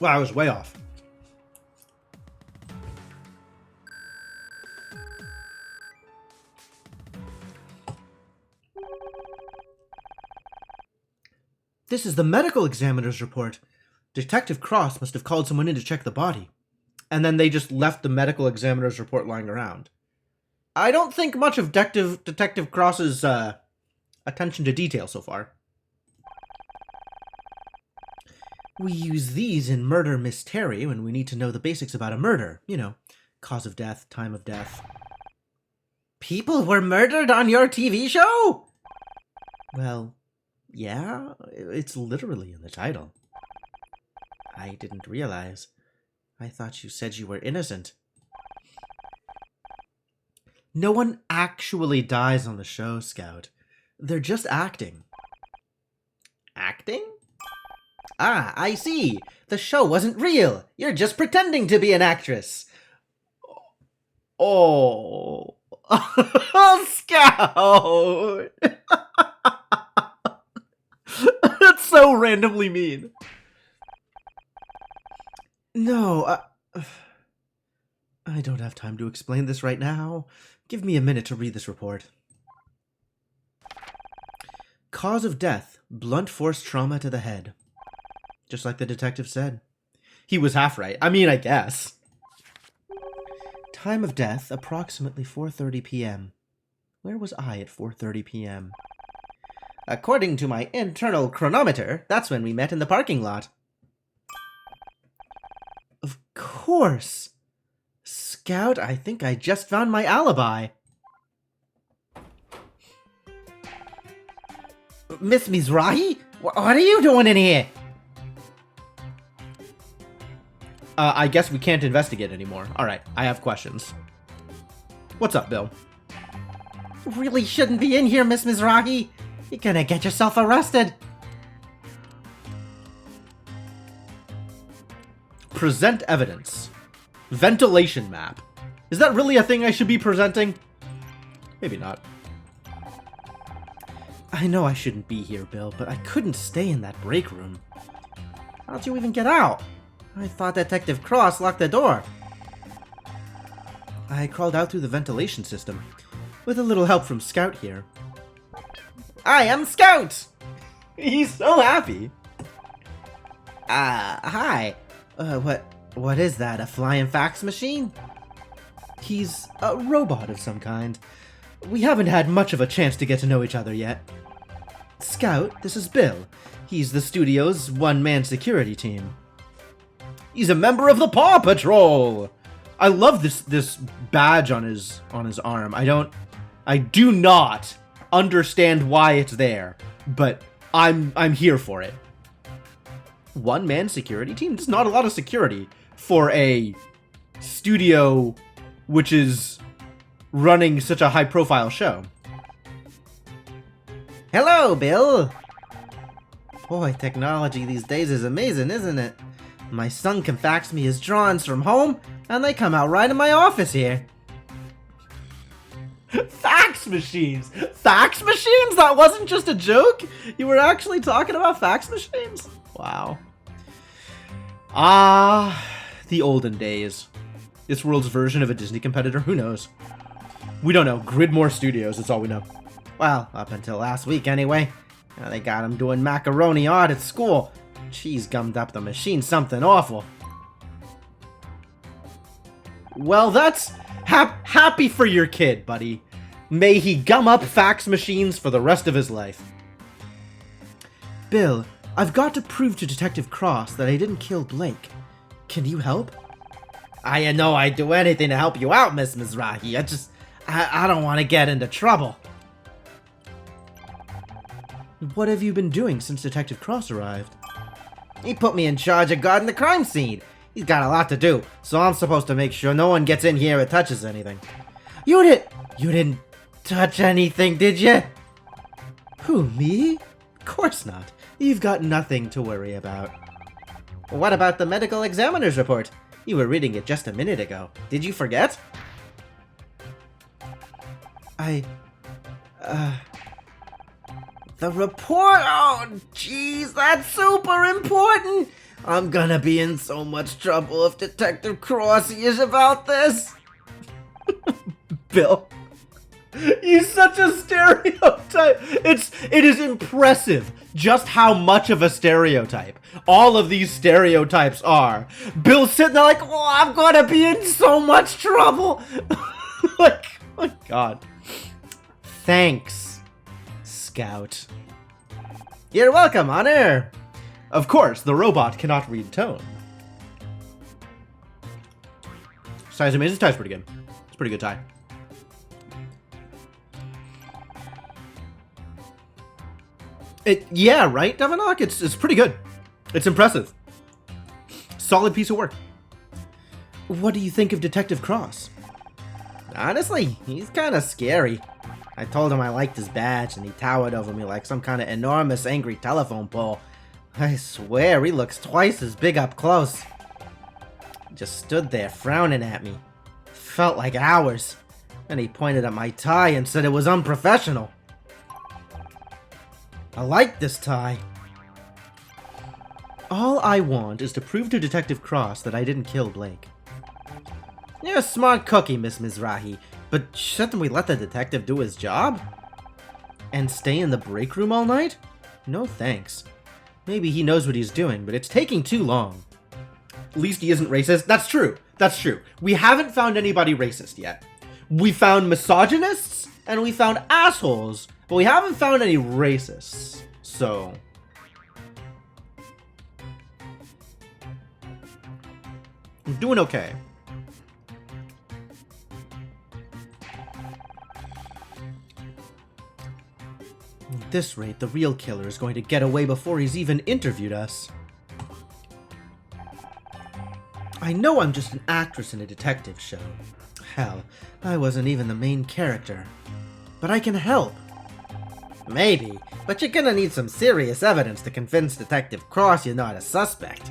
Wow, I was way off. This is the medical examiner's report. Detective Cross must have called someone in to check the body. And then they just left the medical examiner's report lying around. I don't think much of Detective Cross's attention to detail so far. We use these in Murder Mystery when we need to know the basics about a murder. You know, cause of death, time of death. People were murdered on your TV show? Well, yeah, it's literally in the title. I didn't realize. I thought you said you were innocent. No one actually dies on the show, Scout. They're just acting. Acting? Ah, I see. The show wasn't real. You're just pretending to be an actress. Oh. Scout! That's so randomly mean. No, I don't have time to explain this right now. Give me a minute to read this report. Cause of death, blunt force trauma to the head. Just like the detective said. He was half right. I mean, I guess. Time of death, approximately 4:30 p.m. Where was I at 4:30 p.m.? According to my internal chronometer, that's when we met in the parking lot. Of course. Scout, I think I just found my alibi. Miss Mizrahi? What are you doing in here? I guess we can't investigate anymore. Alright, I have questions. What's up, Bill? Really shouldn't be in here, Miss Mizrahi. You're gonna get yourself arrested. Present evidence. Ventilation map. Is that really a thing I should be presenting? Maybe not. I know I shouldn't be here, Bill, but I couldn't stay in that break room. How'd you even get out? I thought Detective Cross locked the door. I crawled out through the ventilation system, with a little help from Scout here. I am Scout! He's so happy. Hi. What is that, a flying fax machine? He's a robot of some kind. We haven't had much of a chance to get to know each other yet. Scout, this is Bill. He's the studio's one-man security team. He's a member of the Paw Patrol! I love this badge on his arm. I do not understand why it's there, but I'm here for it. One-man security team? There's not a lot of security for a studio which is running such a high-profile show. Hello, Bill! Boy, technology these days is amazing, isn't it? My son can fax me his drawings from home, and they come out right in my office here. Fax machines! Fax machines? That wasn't just a joke? You were actually talking about fax machines? Wow. The olden days. This world's version of a Disney competitor, who knows? We don't know. Gridmore Studios, that's all we know. Well, up until last week anyway. Now they got him doing macaroni art at school. Cheese gummed up the machine something awful. Well, that's happy for your kid, buddy. May he gum up fax machines for the rest of his life. Bill, I've got to prove to Detective Cross that I didn't kill Blake. Can you help? I know I'd do anything to help you out, Miss Mizrahi. I don't want to get into trouble. What have you been doing since Detective Cross arrived? He put me in charge of guarding the crime scene. He's got a lot to do, so I'm supposed to make sure no one gets in here or touches anything. You didn't touch anything, did you? Who, me? Of course not. You've got nothing to worry about. What about the medical examiner's report? You were reading it just a minute ago. Did you forget? The report? Oh, jeez, that's super important! I'm gonna be in so much trouble if Detective Cross hears about this! Bill, you're such a stereotype! It is impressive just how much of a stereotype all of these stereotypes are. Bill's sitting there like, oh, I'm gonna be in so much trouble! Like, oh my god. Thanks, Scout. You're welcome, Honor! Of course, the robot cannot read tone. Size amazing, tie's pretty good. It's a pretty good tie. Yeah, right, Devinok? It's pretty good. It's impressive. Solid piece of work. What do you think of Detective Cross? Honestly, he's kind of scary. I told him I liked his badge, and he towered over me like some kind of enormous angry telephone pole. I swear, he looks twice as big up close. He just stood there frowning at me. Felt like hours. Then he pointed at my tie and said it was unprofessional. I like this tie. All I want is to prove to Detective Cross that I didn't kill Blake. You're a smart cookie, Miss Mizrahi, but shouldn't we let the detective do his job? And stay in the break room all night? No thanks. Maybe he knows what he's doing, but it's taking too long. At least he isn't racist. That's true. That's true. We haven't found anybody racist yet. We found misogynists, and we found assholes, but we haven't found any racists. So... I'm doing okay. At this rate, the real killer is going to get away before he's even interviewed us. I know I'm just an actress in a detective show. Hell, I wasn't even the main character. But I can help. Maybe, but you're gonna need some serious evidence to convince Detective Cross you're not a suspect.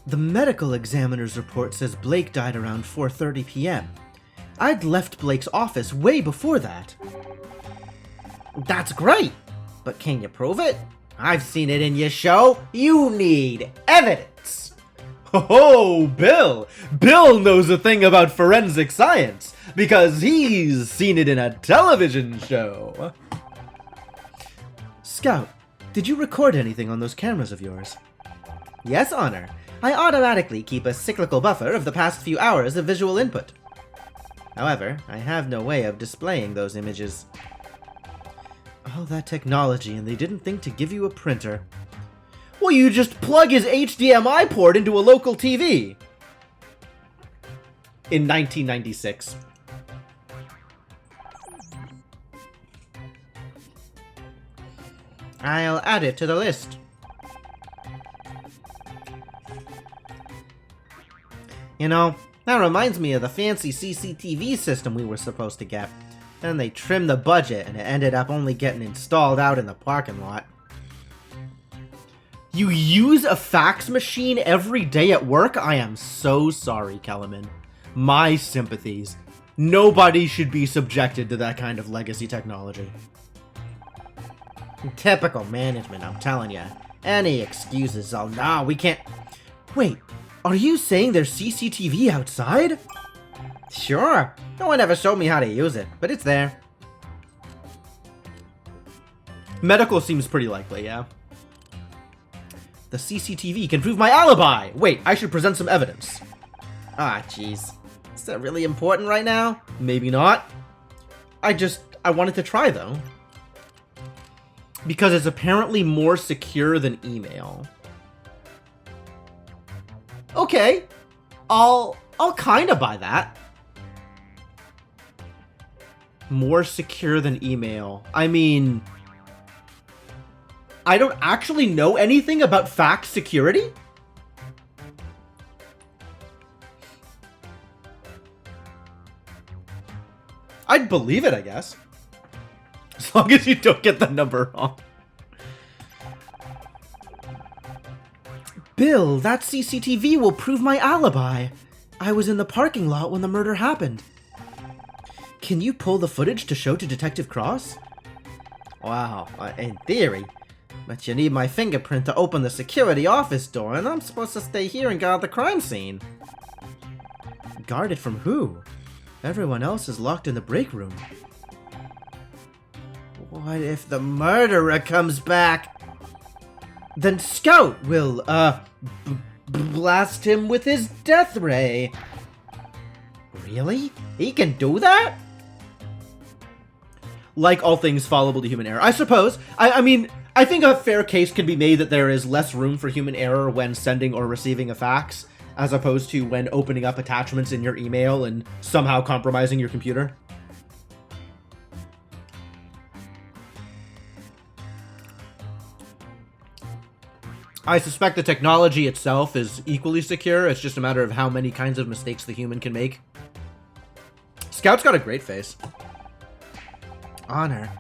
The medical examiner's report says Blake died around 4:30 p.m. I'd left Blake's office way before that. That's great, but can you prove it? I've seen it in your show. You need evidence. Oh, Bill! Bill knows a thing about forensic science, because he's seen it in a television show. Scout, did you record anything on those cameras of yours? Yes, Honor. I automatically keep a cyclical buffer of the past few hours of visual input. However, I have no way of displaying those images. All that technology, and they didn't think to give you a printer. Well, you just plug his HDMI port into a local TV. In 1996. I'll add it to the list. You know, that reminds me of the fancy CCTV system we were supposed to get. Then they trimmed the budget and it ended up only getting installed out in the parking lot. You use a fax machine every day at work? I am so sorry, Kellerman. My sympathies. Nobody should be subjected to that kind of legacy technology. Typical management, I'm telling ya. Any excuses, oh no, we can't... Wait, are you saying there's CCTV outside? Sure. No one ever showed me how to use it, but it's there. Medical seems pretty likely, yeah. The CCTV can prove my alibi! Wait, I should present some evidence. Ah, jeez. Is that really important right now? Maybe not. I wanted to try, though. Because it's apparently more secure than email. Okay. I'll kinda buy that. More secure than email. I mean... I don't actually know anything about fax security? I'd believe it, I guess. As long as you don't get the number wrong. Bill, that CCTV will prove my alibi. I was in the parking lot when the murder happened. Can you pull the footage to show to Detective Cross? Wow, in theory. But you need my fingerprint to open the security office door, and I'm supposed to stay here and guard the crime scene. Guard it from who? Everyone else is locked in the break room. What if the murderer comes back? Then Scout will, blast him with his death ray. Really? He can do that? Like all things fallible to human error. I suppose. I mean, I think a fair case can be made that there is less room for human error when sending or receiving a fax, as opposed to when opening up attachments in your email and somehow compromising your computer. I suspect the technology itself is equally secure. It's just a matter of how many kinds of mistakes the human can make. Scout's got a great face. Honor,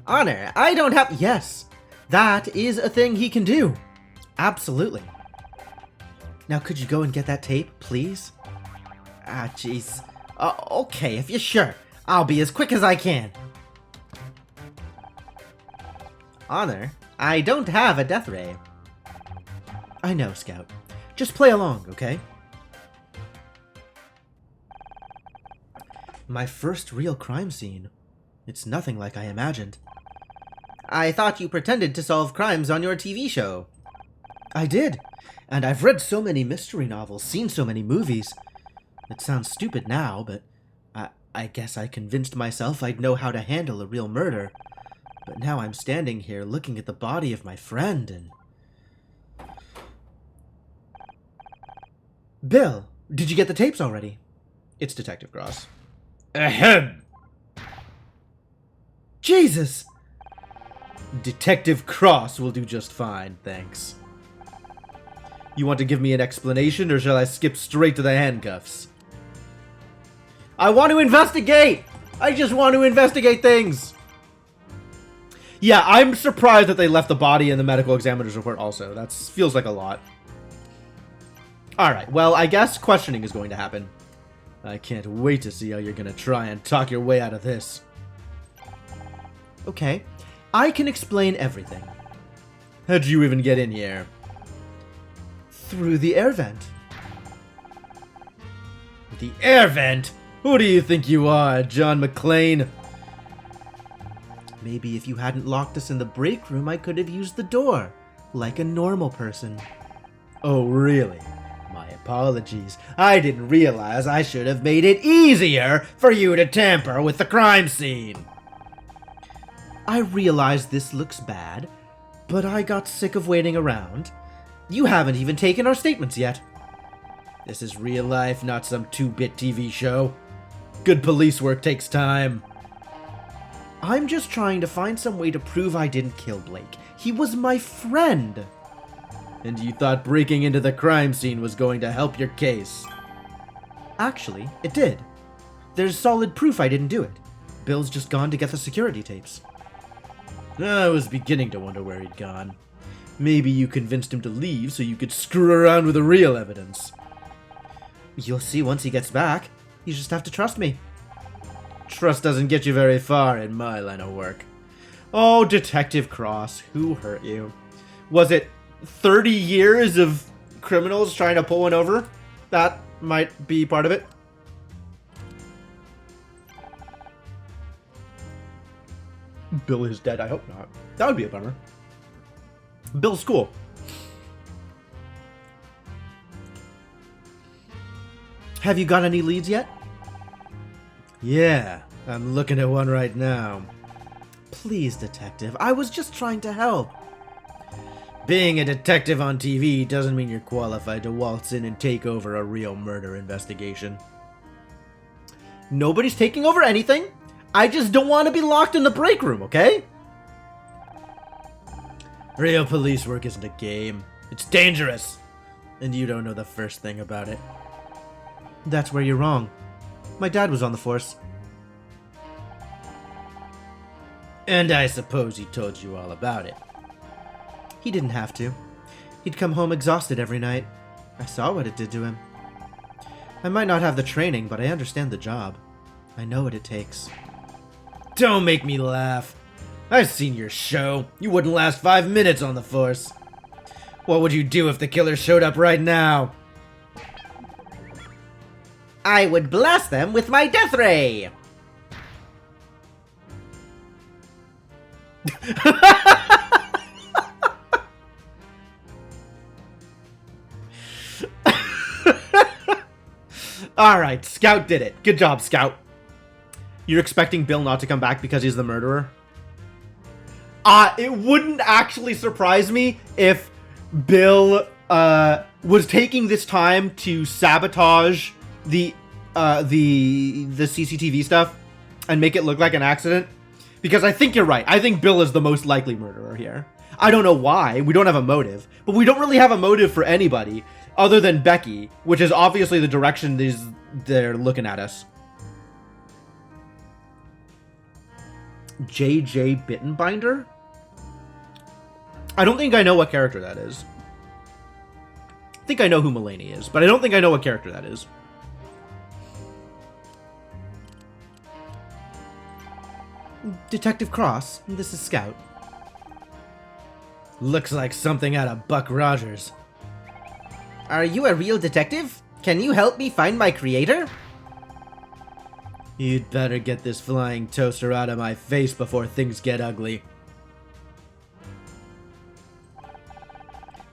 I don't have... Yes, that is a thing he can do. Absolutely. Now, could you go and get that tape, please? Ah, jeez. Okay, if you're sure. I'll be as quick as I can. Honor, I don't have a death ray. I know, Scout. Just play along, okay? My first real crime scene. It's nothing like I imagined. I thought you pretended to solve crimes on your TV show. I did. And I've read so many mystery novels, seen so many movies. It sounds stupid now, but I guess I convinced myself I'd know how to handle a real murder. But now I'm standing here looking at the body of my friend and... Bill, did you get the tapes already? It's Detective Cross. Ahem! Jesus! Detective Cross will do just fine, thanks. You want to give me an explanation, or shall I skip straight to the handcuffs? I want to investigate! I just want to investigate things! Yeah, I'm surprised that they left the body in the medical examiner's report also. That feels like a lot. Alright, well, I guess questioning is going to happen. I can't wait to see how you're gonna try and talk your way out of this. Okay, I can explain everything. How'd you even get in here? Through the air vent. The air vent? Who do you think you are, John McClane? Maybe if you hadn't locked us in the break room, I could have used the door, like a normal person. Oh, really? My apologies. I didn't realize I should have made it easier for you to tamper with the crime scene. I realize this looks bad, but I got sick of waiting around. You haven't even taken our statements yet. This is real life, not some 2-bit TV show. Good police work takes time. I'm just trying to find some way to prove I didn't kill Blake. He was my friend. And you thought breaking into the crime scene was going to help your case? Actually, it did. There's solid proof I didn't do it. Bill's just gone to get the security tapes. I was beginning to wonder where he'd gone. Maybe you convinced him to leave so you could screw around with the real evidence. You'll see once he gets back. You just have to trust me. Trust doesn't get you very far in my line of work. Oh, Detective Cross, who hurt you? Was it 30 years of criminals trying to pull one over? That might be part of it. Bill is dead. I hope not. That would be a bummer. Bill's cool. Have you got any leads yet? Yeah, I'm looking at one right now. Please, detective. I was just trying to help. Being a detective on TV doesn't mean you're qualified to waltz in and take over a real murder investigation. Nobody's taking over anything. I just don't want to be locked in the break room, okay? Real police work isn't a game. It's dangerous. And you don't know the first thing about it. That's where you're wrong. My dad was on the force. And I suppose he told you all about it. He didn't have to. He'd come home exhausted every night. I saw what it did to him. I might not have the training, but I understand the job. I know what it takes. Don't make me laugh. I've seen your show. You wouldn't last 5 minutes on the force. What would you do if the killer showed up right now? I would blast them with my death ray! Alright, Scout did it. Good job, Scout. You're expecting Bill not to come back because he's the murderer? It wouldn't actually surprise me if Bill was taking this time to sabotage the CCTV stuff and make it look like an accident. Because I think you're right. I think Bill is the most likely murderer here. I don't know why. We don't have a motive. But we don't really have a motive for anybody other than Becky, which is obviously the direction they're looking at us. J.J. Bittenbinder? I don't think I know what character that is. I think I know who Mulaney is, but I don't think I know what character that is. Detective Cross, this is Scout. Looks like something out of Buck Rogers. Are you a real detective? Can you help me find my creator? You'd better get this flying toaster out of my face before things get ugly.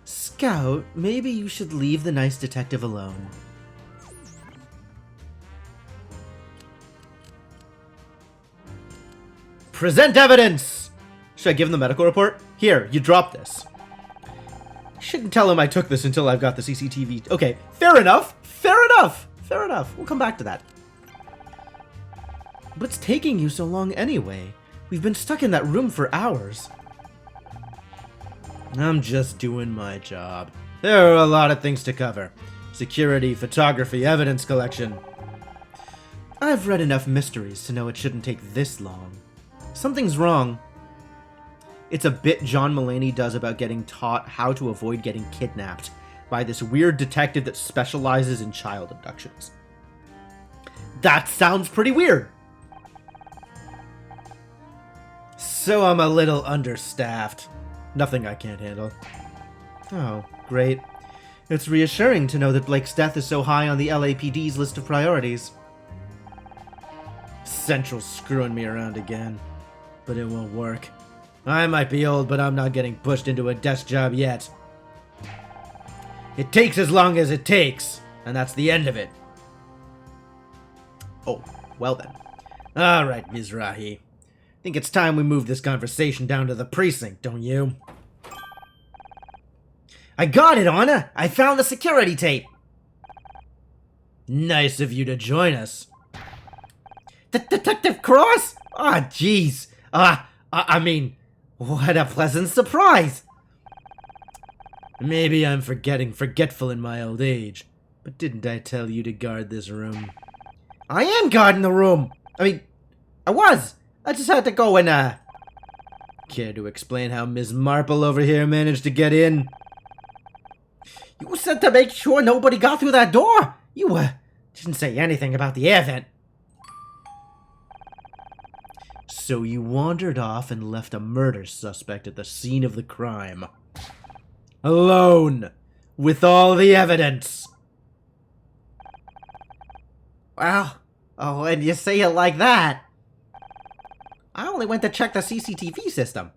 Scout, maybe you should leave the nice detective alone. Present evidence! Should I give him the medical report? Here, you dropped this. Shouldn't tell him I took this until I've got the CCTV. Okay, fair enough. Fair enough. Fair enough. We'll come back to that. What's taking you so long anyway? We've been stuck in that room for hours. I'm just doing my job. There are a lot of things to cover. Security, photography, evidence collection. I've read enough mysteries to know it shouldn't take this long. Something's wrong. It's a bit John Mulaney does about getting taught how to avoid getting kidnapped by this weird detective that specializes in child abductions. That sounds pretty weird. So I'm a little understaffed. Nothing I can't handle. Oh, great. It's reassuring to know that Blake's death is so high on the LAPD's list of priorities. Central's screwing me around again. But it won't work. I might be old, but I'm not getting pushed into a desk job yet. It takes as long as it takes, and that's the end of it. Oh, well then. Alright, Mizrahi. Think it's time we move this conversation down to the precinct, don't you? I got it, Anna! I found the security tape! Nice of you to join us. Detective Cross? Ah, jeez. I mean, what a pleasant surprise! Maybe I'm forgetful in my old age, but didn't I tell you to guard this room? I am guarding the room! I mean, I was! I just had to go and, Care to explain how Ms. Marple over here managed to get in? You said to make sure nobody got through that door! You, didn't say anything about the air vent. So you wandered off and left a murder suspect at the scene of the crime. Alone! With all the evidence! Wow. Oh, and you say it like that. I only went to check the CCTV system.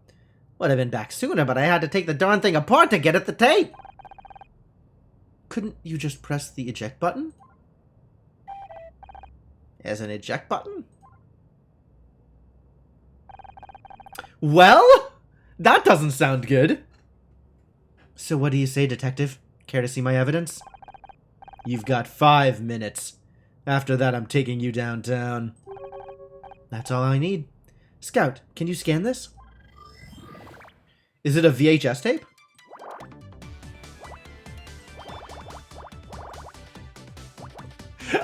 Would have been back sooner, but I had to take the darn thing apart to get at the tape. Couldn't you just press the eject button? As an eject button? Well, that doesn't sound good. So what do you say, Detective? Care to see my evidence? You've got 5 minutes. After that, I'm taking you downtown. That's all I need. Scout, can you scan this? Is it a VHS tape?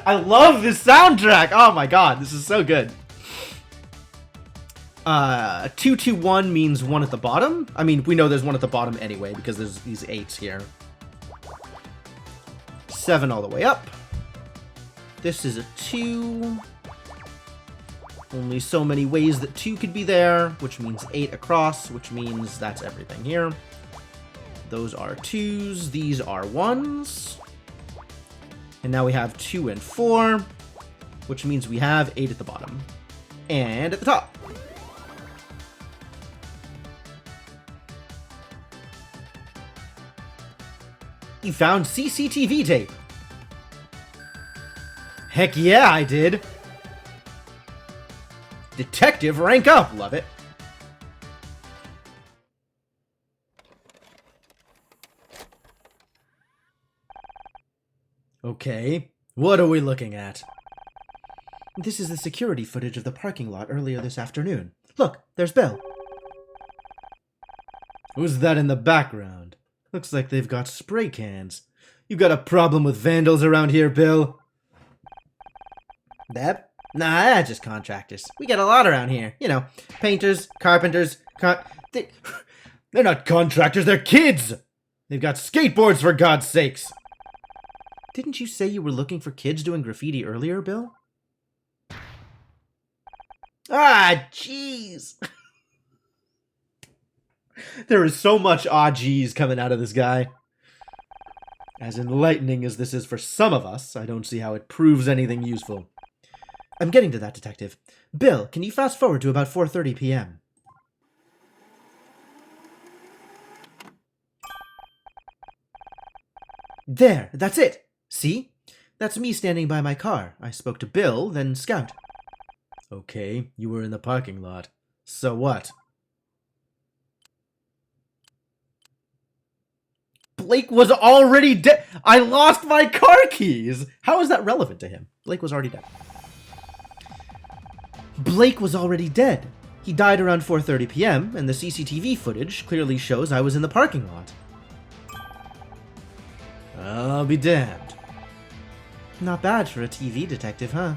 I love this soundtrack! Oh my god, this is so good. 221 means 1 at the bottom. I mean, we know there's 1 at the bottom anyway, because there's these 8s here. 7 all the way up. This is a 2. Only so many ways that 2 could be there, which means 8 across, which means that's everything here. Those are 2s, these are 1s. And now we have 2 and 4, which means we have 8 at the bottom. And at the top. You found CCTV tape. Heck yeah, I did. Detective rank up, love it. Okay, what are we looking at? This is the security footage of the parking lot earlier this afternoon. Look, there's Bill. Who's that in the background? Looks like they've got spray cans. You got a problem with vandals around here, Bill? That? Nah, that's just contractors. We get a lot around here. You know, painters, carpenters, They're not contractors, they're kids! They've got skateboards, for God's sakes! Didn't you say you were looking for kids doing graffiti earlier, Bill? Ah, jeez. There is so much ah geez coming out of this guy. As enlightening as this is for some of us, I don't see how it proves anything useful. I'm getting to that, Detective. Bill, can you fast forward to about 4:30 p.m.? There, that's it! See? That's me standing by my car. I spoke to Bill, then Scout. Okay, you were in the parking lot. So what? Blake was already dead! I lost my car keys! How is that relevant to him? Blake was already dead. Blake was already dead. He died around 4:30 p.m., and the CCTV footage clearly shows I was in the parking lot. I'll be damned. Not bad for a TV detective, huh?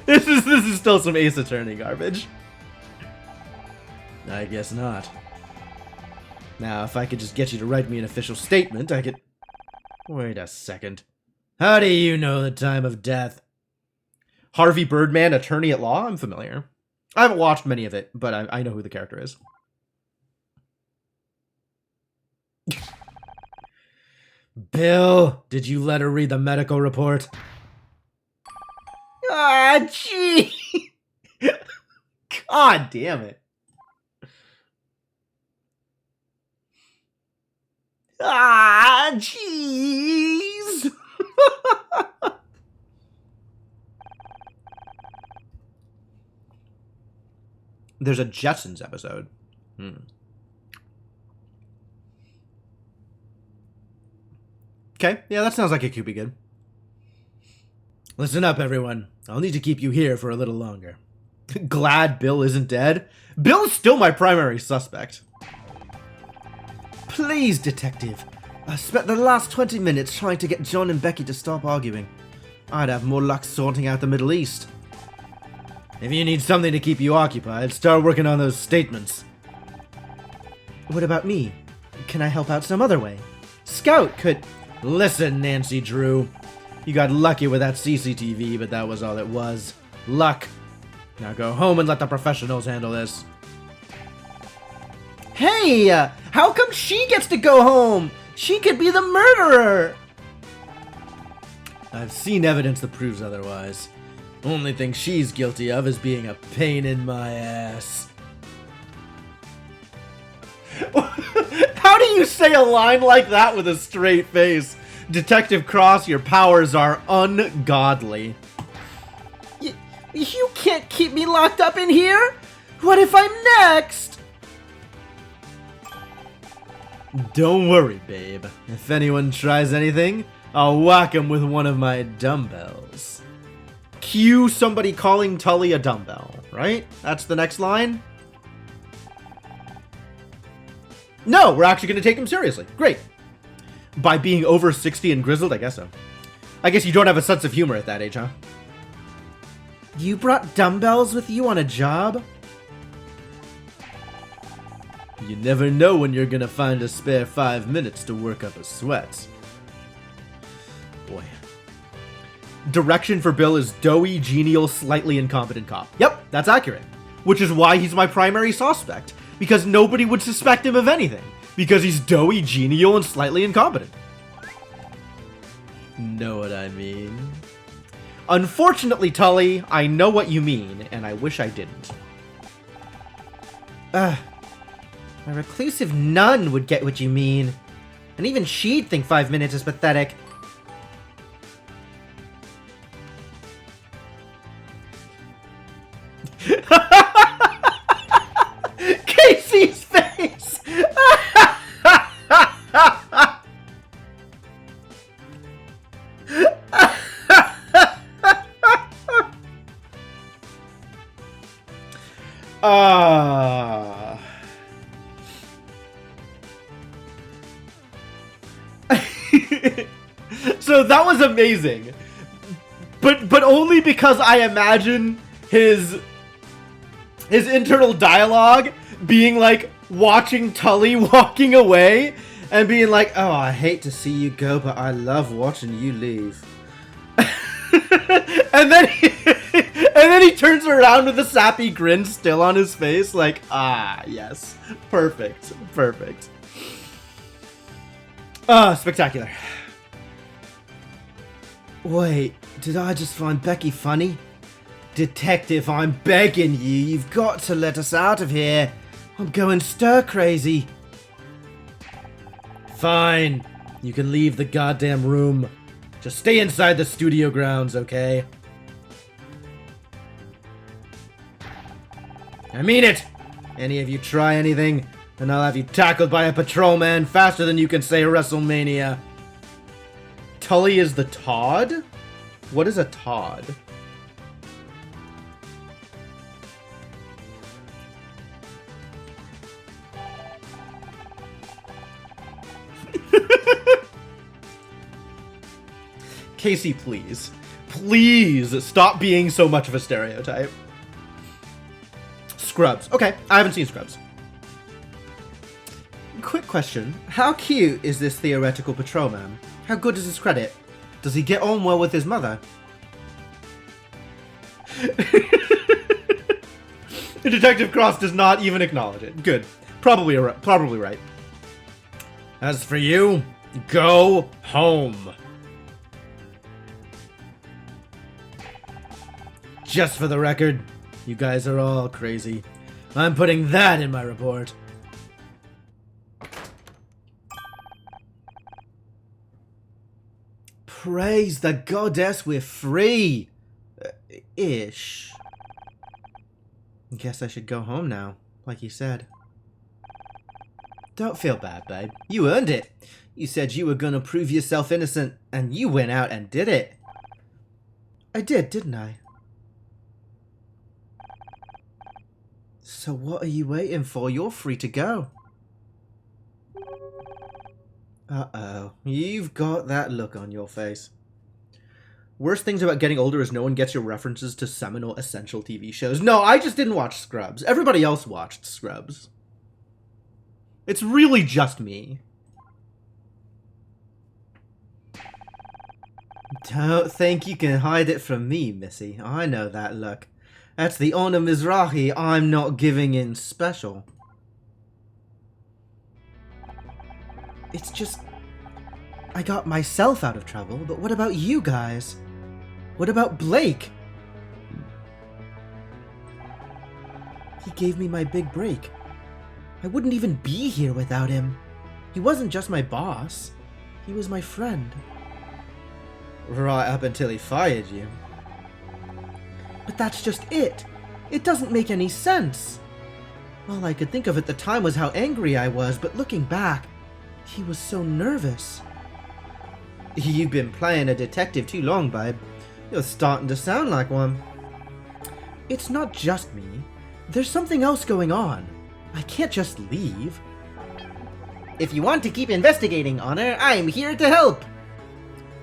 This is still some Ace Attorney garbage. I guess not. Now, if I could just get you to write me an official statement, I could... Wait a second. How do you know the time of death? Harvey Birdman, Attorney at Law? I'm familiar. I haven't watched many of it, but I know who the character is. Bill, did you let her read the medical report? Ah, gee! God damn it. Ah, jeez! There's a Jetsons episode. Okay, yeah, that sounds like it could be good. Listen up, everyone. I'll need to keep you here for a little longer. Glad Bill isn't dead? Bill's still my primary suspect. Please, detective. I spent the last 20 minutes trying to get John and Becky to stop arguing. I'd have more luck sorting out the Middle East. If you need something to keep you occupied, start working on those statements. What about me? Can I help out some other way? Scout could... Listen, Nancy Drew. You got lucky with that CCTV, but that was all it was. Luck. Now go home and let the professionals handle this. Hey! How come she gets to go home? She could be the murderer! I've seen evidence that proves otherwise. Only thing she's guilty of is being a pain in my ass. How do you say a line like that with a straight face? Detective Cross, your powers are ungodly. You can't keep me locked up in here? What if I'm next? Don't worry, babe. If anyone tries anything, I'll whack him with one of my dumbbells. Cue somebody calling Tully a dumbbell, right? That's the next line? No, we're actually going to take him seriously. Great. By being over 60 and grizzled, I guess so. I guess you don't have a sense of humor at that age, huh? You brought dumbbells with you on a job? You never know when you're gonna find a spare 5 minutes to work up a sweat. Boy. Direction for Bill is doughy, genial, slightly incompetent cop. Yep, that's accurate. Which is why he's my primary suspect. Because nobody would suspect him of anything. Because he's doughy, genial, and slightly incompetent. Know what I mean? Unfortunately, Tully, I know what you mean, and I wish I didn't. My reclusive nun would get what you mean. And even she'd think 5 minutes is pathetic. Casey's face! So that was amazing. But only because I imagine his internal dialogue being like watching Tully walking away and being like, "Oh, I hate to see you go, but I love watching you leave." and then he turns around with a sappy grin still on his face, like, "Ah, yes. Perfect. Perfect." Spectacular. Wait, did I just find Becky funny? Detective, I'm begging you, you've got to let us out of here. I'm going stir crazy. Fine. You can leave the goddamn room. Just stay inside the studio grounds, okay? I mean it! Any of you try anything, and I'll have you tackled by a patrolman faster than you can say WrestleMania. Tully is the Todd? What is a Todd? Casey, please. Please stop being so much of a stereotype. Scrubs. Okay, I haven't seen Scrubs. Quick question. How cute is this theoretical patrolman? How good is his credit? Does he get on well with his mother? Detective Cross does not even acknowledge it. Good. Probably right. As for you, go home. Just for the record, you guys are all crazy. I'm putting that in my report. Praise the goddess, we're free! Ish. Guess I should go home now, like you said. Don't feel bad, babe. You earned it. You said you were gonna prove yourself innocent, and you went out and did it. I did, didn't I? So what are you waiting for? You're free to go. Uh-oh. You've got that look on your face. Worst things about getting older is no one gets your references to seminal essential TV shows. No, I just didn't watch Scrubs. Everybody else watched Scrubs. It's really just me. Don't think you can hide it from me, Missy. I know that look. That's the Ona Mizrahi I'm not giving in special. It's just... I got myself out of trouble, but what about you guys? What about Blake? He gave me my big break. I wouldn't even be here without him. He wasn't just my boss. He was my friend. Right up until he fired you. But that's just it. It doesn't make any sense. All I could think of at the time was how angry I was, but looking back, he was so nervous. You've been playing a detective too long, babe. You're starting to sound like one. It's not just me. There's something else going on. I can't just leave. If you want to keep investigating, Honor, I'm here to help.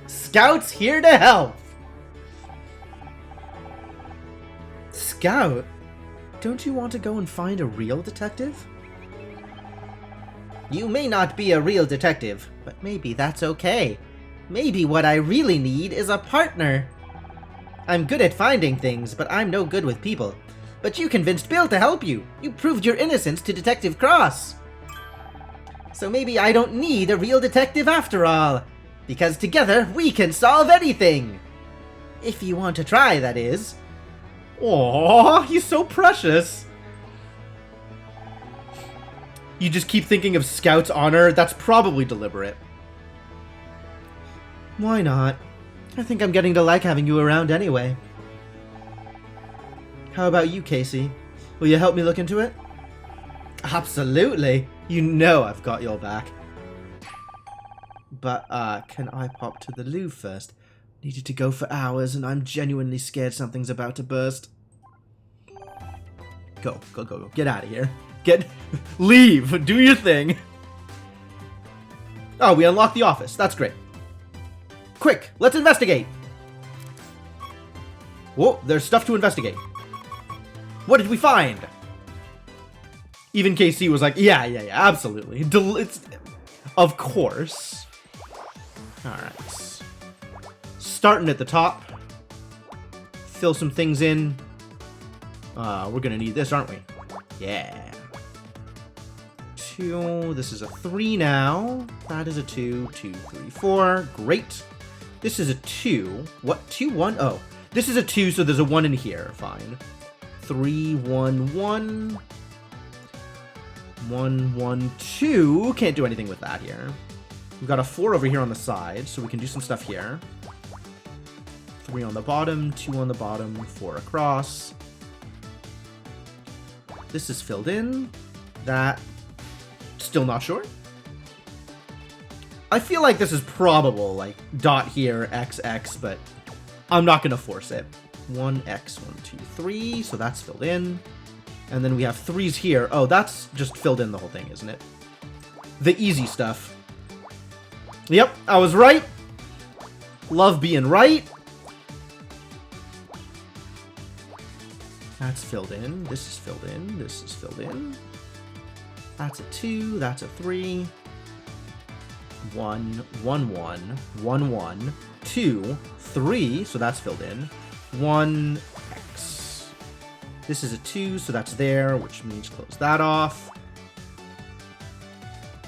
Scout's here to help. Scout? Don't you want to go and find a real detective? You may not be a real detective, but maybe that's okay. Maybe what I really need is a partner. I'm good at finding things, but I'm no good with people. But you convinced Bill to help you. You proved your innocence to Detective Cross. So maybe I don't need a real detective after all. Because together, we can solve anything. If you want to try, that is. Aww, he's so precious. You just keep thinking of Scout's honor? That's probably deliberate. Why not? I think I'm getting to like having you around anyway. How about you, Casey? Will you help me look into it? Absolutely. You know I've got your back. But, can I pop to the loo first? Needed to go for hours, and I'm genuinely scared something's about to burst. Go. Get out of here. Leave. Do your thing. Oh, we unlocked the office. That's great. Quick, let's investigate. Whoa, there's stuff to investigate. What did we find? Even KC was like, yeah, absolutely. Of course. Alright. Starting at the top. Fill some things in. We're gonna need this, aren't we? Yeah. 2. This is a 3 now. That is a 2. 2, 3, 4. Great. This is a 2. What? 2, 1? Oh. This is a 2, so there's a 1 in here. Fine. 3, 1, 1. 1, 1, 2. Can't do anything with that here. We've got a 4 over here on the side, so we can do some stuff here. 3 on the bottom, 2 on the bottom, 4 across. This is filled in. That, still not sure. I feel like this is probable, like, dot here, x, x, but I'm not going to force it. 1x, 1, 2, 3, so that's filled in. And then we have 3s here. Oh, that's just filled in the whole thing, isn't it? The easy stuff. Yep, I was right. Love being right. That's filled in. This is filled in. This is filled in. That's a 2. That's a 3. 1, 1, 1, 1, 1, 2, 3, so that's filled in. 1, X. This is a 2, so that's there, which means close that off.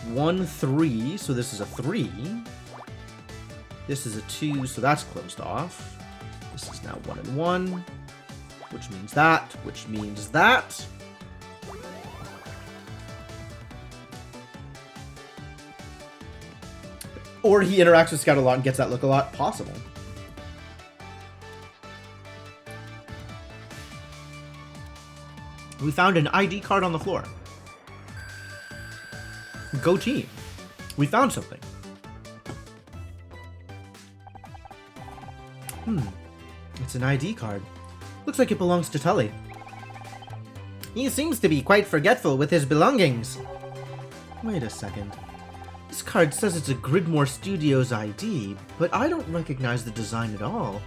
1, 3, so this is a 3. This is a 2, so that's closed off. This is now 1 and 1, which means that, which means that. Or he interacts with Scout a lot and gets that look a lot. Possible. We found an ID card on the floor. Go team. We found something. It's an ID card. Looks like it belongs to Tully. He seems to be quite forgetful with his belongings. Wait a second. This card says it's a Gridmore Studios ID, but I don't recognize the design at all.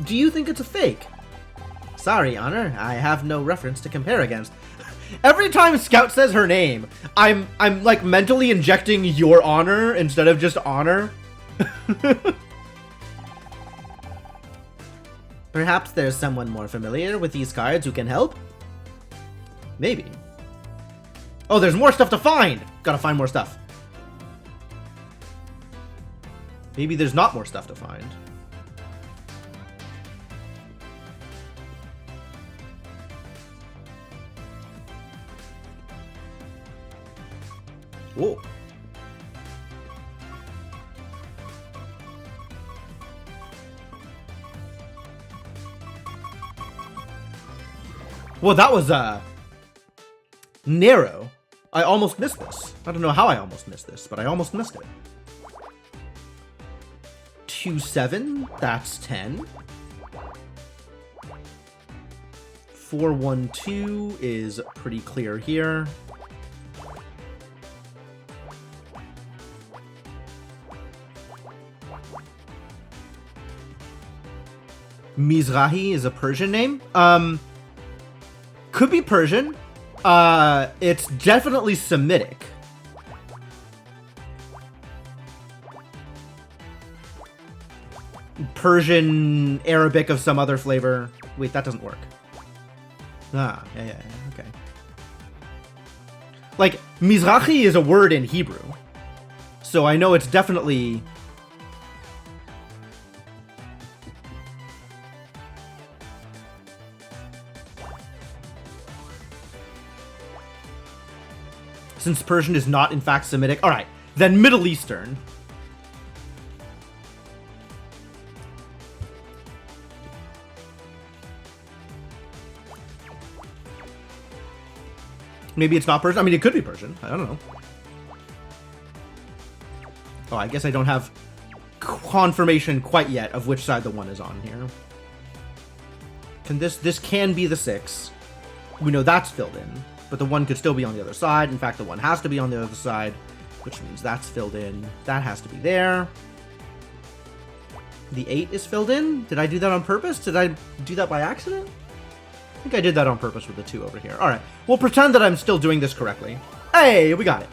Do you think it's a fake? Sorry, Honor, I have no reference to compare against. Every time Scout says her name, I'm like mentally injecting Your Honor instead of just Honor. Perhaps there's someone more familiar with these cards who can help? Maybe. Oh, there's more stuff to find! Gotta find more stuff. Maybe there's not more stuff to find. Whoa. Well, that was, narrow. I almost missed this. I don't know how I almost missed this, but I almost missed it. 2, 7, that's 10. 4, 1, 2 is pretty clear here. Mizrahi is a Persian name. Could be Persian. It's definitely Semitic. Persian, Arabic of some other flavor. Wait, that doesn't work. Ah, yeah, okay. Like, Mizrahi is a word in Hebrew. So I know it's definitely... Since Persian is not, in fact, Semitic. Alright, then Middle Eastern. Maybe it's not Persian. I mean, it could be Persian. I don't know. Oh, I guess I don't have confirmation quite yet of which side the 1 is on here. Can this can be the 6. We know that's filled in. But the 1 could still be on the other side. In fact, the 1 has to be on the other side, which means that's filled in. That has to be there. The 8 is filled in? Did I do that on purpose? Did I do that by accident? I think I did that on purpose with the 2 over here. Alright, we'll pretend that I'm still doing this correctly. Hey, we got it.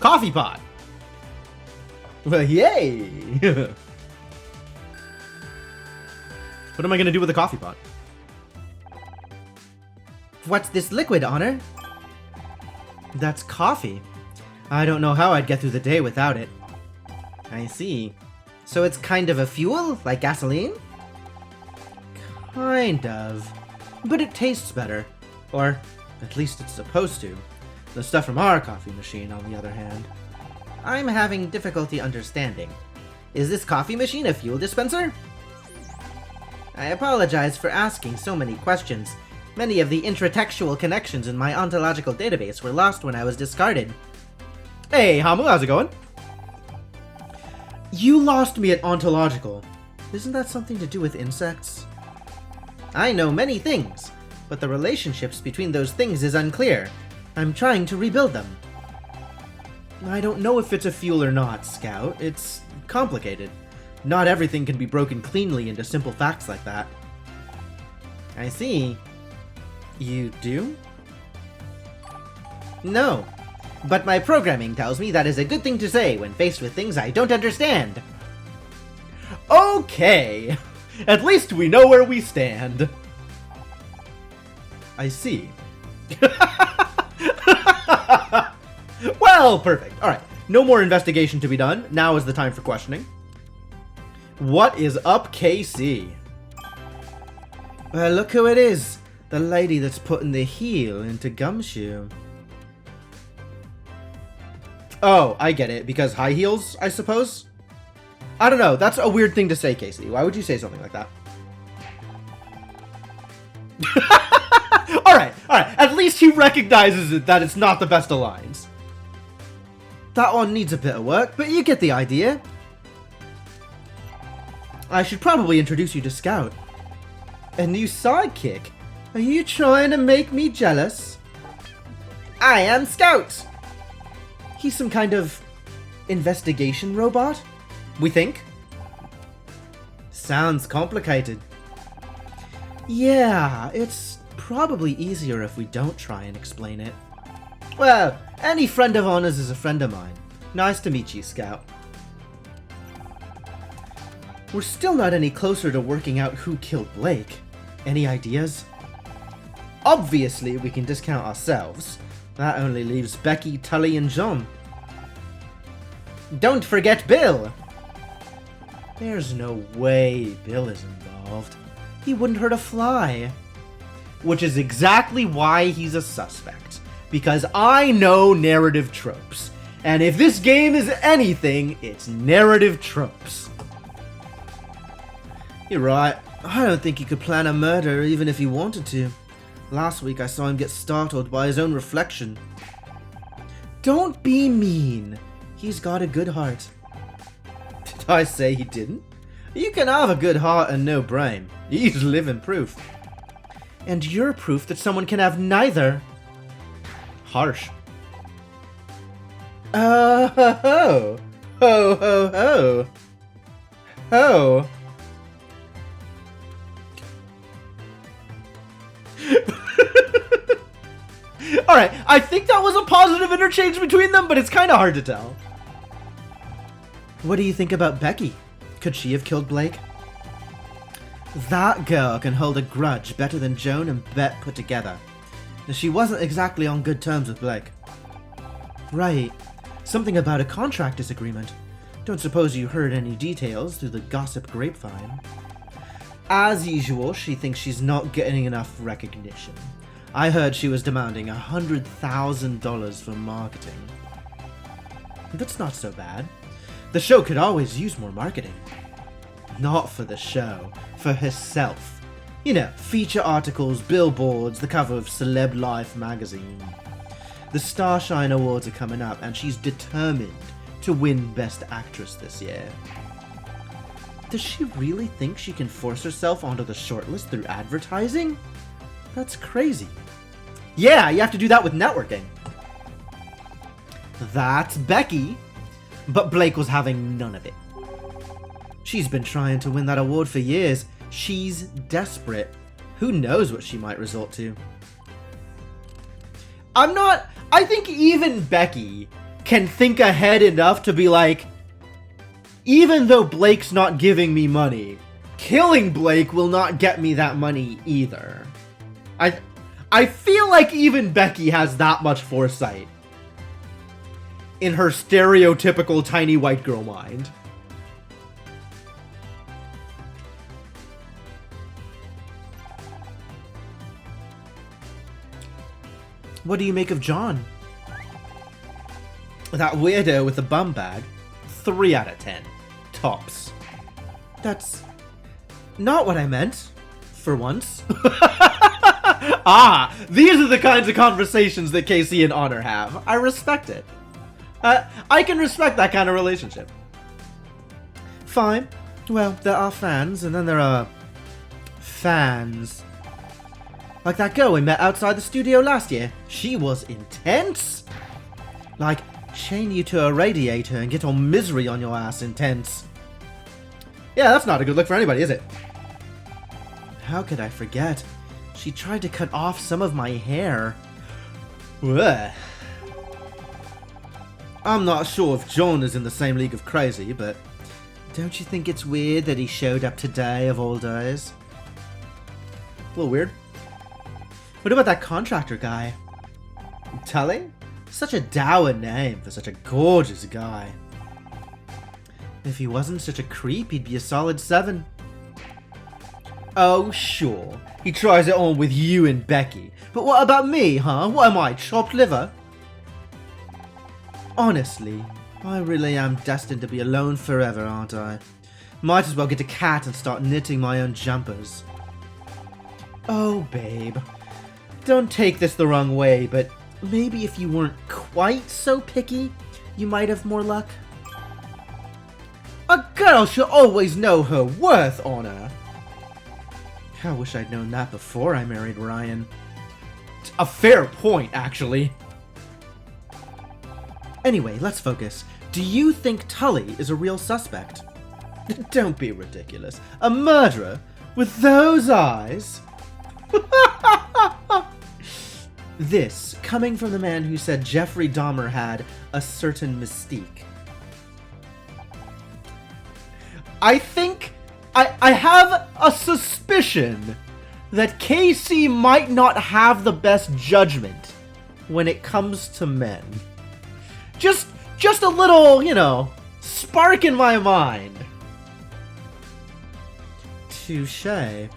Coffee pot. Well, yay! What am I going to do with the coffee pot? What's this liquid, Honor? That's coffee. I don't know how I'd get through the day without it. I see. So it's kind of a fuel, like gasoline? Kind of. But it tastes better. Or, at least it's supposed to. The stuff from our coffee machine, on the other hand. I'm having difficulty understanding. Is this coffee machine a fuel dispenser? I apologize for asking so many questions. Many of the intratextual connections in my ontological database were lost when I was discarded. Hey, Hamu, how's it going? You lost me at ontological. Isn't that something to do with insects? I know many things, but the relationships between those things is unclear. I'm trying to rebuild them. I don't know if it's a fuel or not, Scout. It's complicated. Not everything can be broken cleanly into simple facts like that. I see. You do? No. But my programming tells me that is a good thing to say when faced with things I don't understand. Okay. At least we know where we stand. I see. Well, perfect. Alright, no more investigation to be done. Now is the time for questioning. What is up, KC? Well, look who it is. The lady that's putting the heel into Gumshoe. Oh, I get it. Because high heels, I suppose? I don't know. That's a weird thing to say, Casey. Why would you say something like that? Alright. At least he recognizes it, that it's not the best of lines. That one needs a bit of work, but you get the idea. I should probably introduce you to Scout. A new sidekick? Are you trying to make me jealous? I am Scout! He's some kind of investigation robot? We think? Sounds complicated. Yeah, it's probably easier if we don't try and explain it. Well, any friend of Honor's is a friend of mine. Nice to meet you, Scout. We're still not any closer to working out who killed Blake. Any ideas? Obviously, we can discount ourselves. That only leaves Becky, Tully, and John. Don't forget Bill! There's no way Bill is involved. He wouldn't hurt a fly. Which is exactly why he's a suspect. Because I know narrative tropes. And if this game is anything, it's narrative tropes. You're right. I don't think he could plan a murder even if he wanted to. Last week I saw him get startled by his own reflection. Don't be mean. He's got a good heart. Did I say he didn't? You can have a good heart and no brain. He's living proof. And you're proof that someone can have neither. Harsh. Oh ho ho. Ho ho ho. Ho. Alright, I think that was a positive interchange between them, but it's kind of hard to tell. What do you think about Becky? Could she have killed Blake? That girl can hold a grudge better than Joan and Bet put together. She wasn't exactly on good terms with Blake. Right. Something about a contract disagreement. Don't suppose you heard any details through the gossip grapevine. As usual, she thinks she's not getting enough recognition. I heard she was demanding $100,000 for marketing. That's not so bad. The show could always use more marketing. Not for the show, for herself. You know, feature articles, billboards, the cover of Celeb Life magazine. The Starshine Awards are coming up, and she's determined to win Best Actress this year. Does she really think she can force herself onto the shortlist through advertising? That's crazy. Yeah, you have to do that with networking. That's Becky. But Blake was having none of it. She's been trying to win that award for years. She's desperate. Who knows what she might resort to? I think even Becky can think ahead enough to be like, even though Blake's not giving me money, killing Blake will not get me that money either. I feel like even Becky has that much foresight in her stereotypical tiny white girl mind. What do you make of John? That weirdo with the bum bag? 3 out of 10. Tops. That's not what I meant. For once. Ah, these are the kinds of conversations that Casey and Honor have. I respect it. I can respect that kind of relationship. Fine. Well, there are fans, and then there are fans. Like that girl we met outside the studio last year. She was intense. Like, chain you to a radiator and get all misery on your ass intense. Yeah, that's not a good look for anybody, is it? How could I forget? She tried to cut off some of my hair. Ugh. I'm not sure if John is in the same league of crazy, but don't you think it's weird that he showed up today of all days? A little weird. What about that contractor guy? Tully? Such a dour name for such a gorgeous guy. If he wasn't such a creep, he'd be a solid 7. Oh, sure. He tries it on with you and Becky. But what about me, huh? What am I, chopped liver? Honestly, I really am destined to be alone forever, aren't I? Might as well get a cat and start knitting my own jumpers. Oh, babe. Don't take this the wrong way, but maybe if you weren't quite so picky, you might have more luck. A girl should always know her worth, Honor. I wish I'd known that before I married Ryan. A fair point, actually. Anyway, let's focus. Do you think Tully is a real suspect? Don't be ridiculous. A murderer? With those eyes? This, coming from the man who said Jeffrey Dahmer had a certain mystique. I think I have a suspicion that Casey might not have the best judgment when it comes to men. Just a little, you know, spark in my mind. Touché.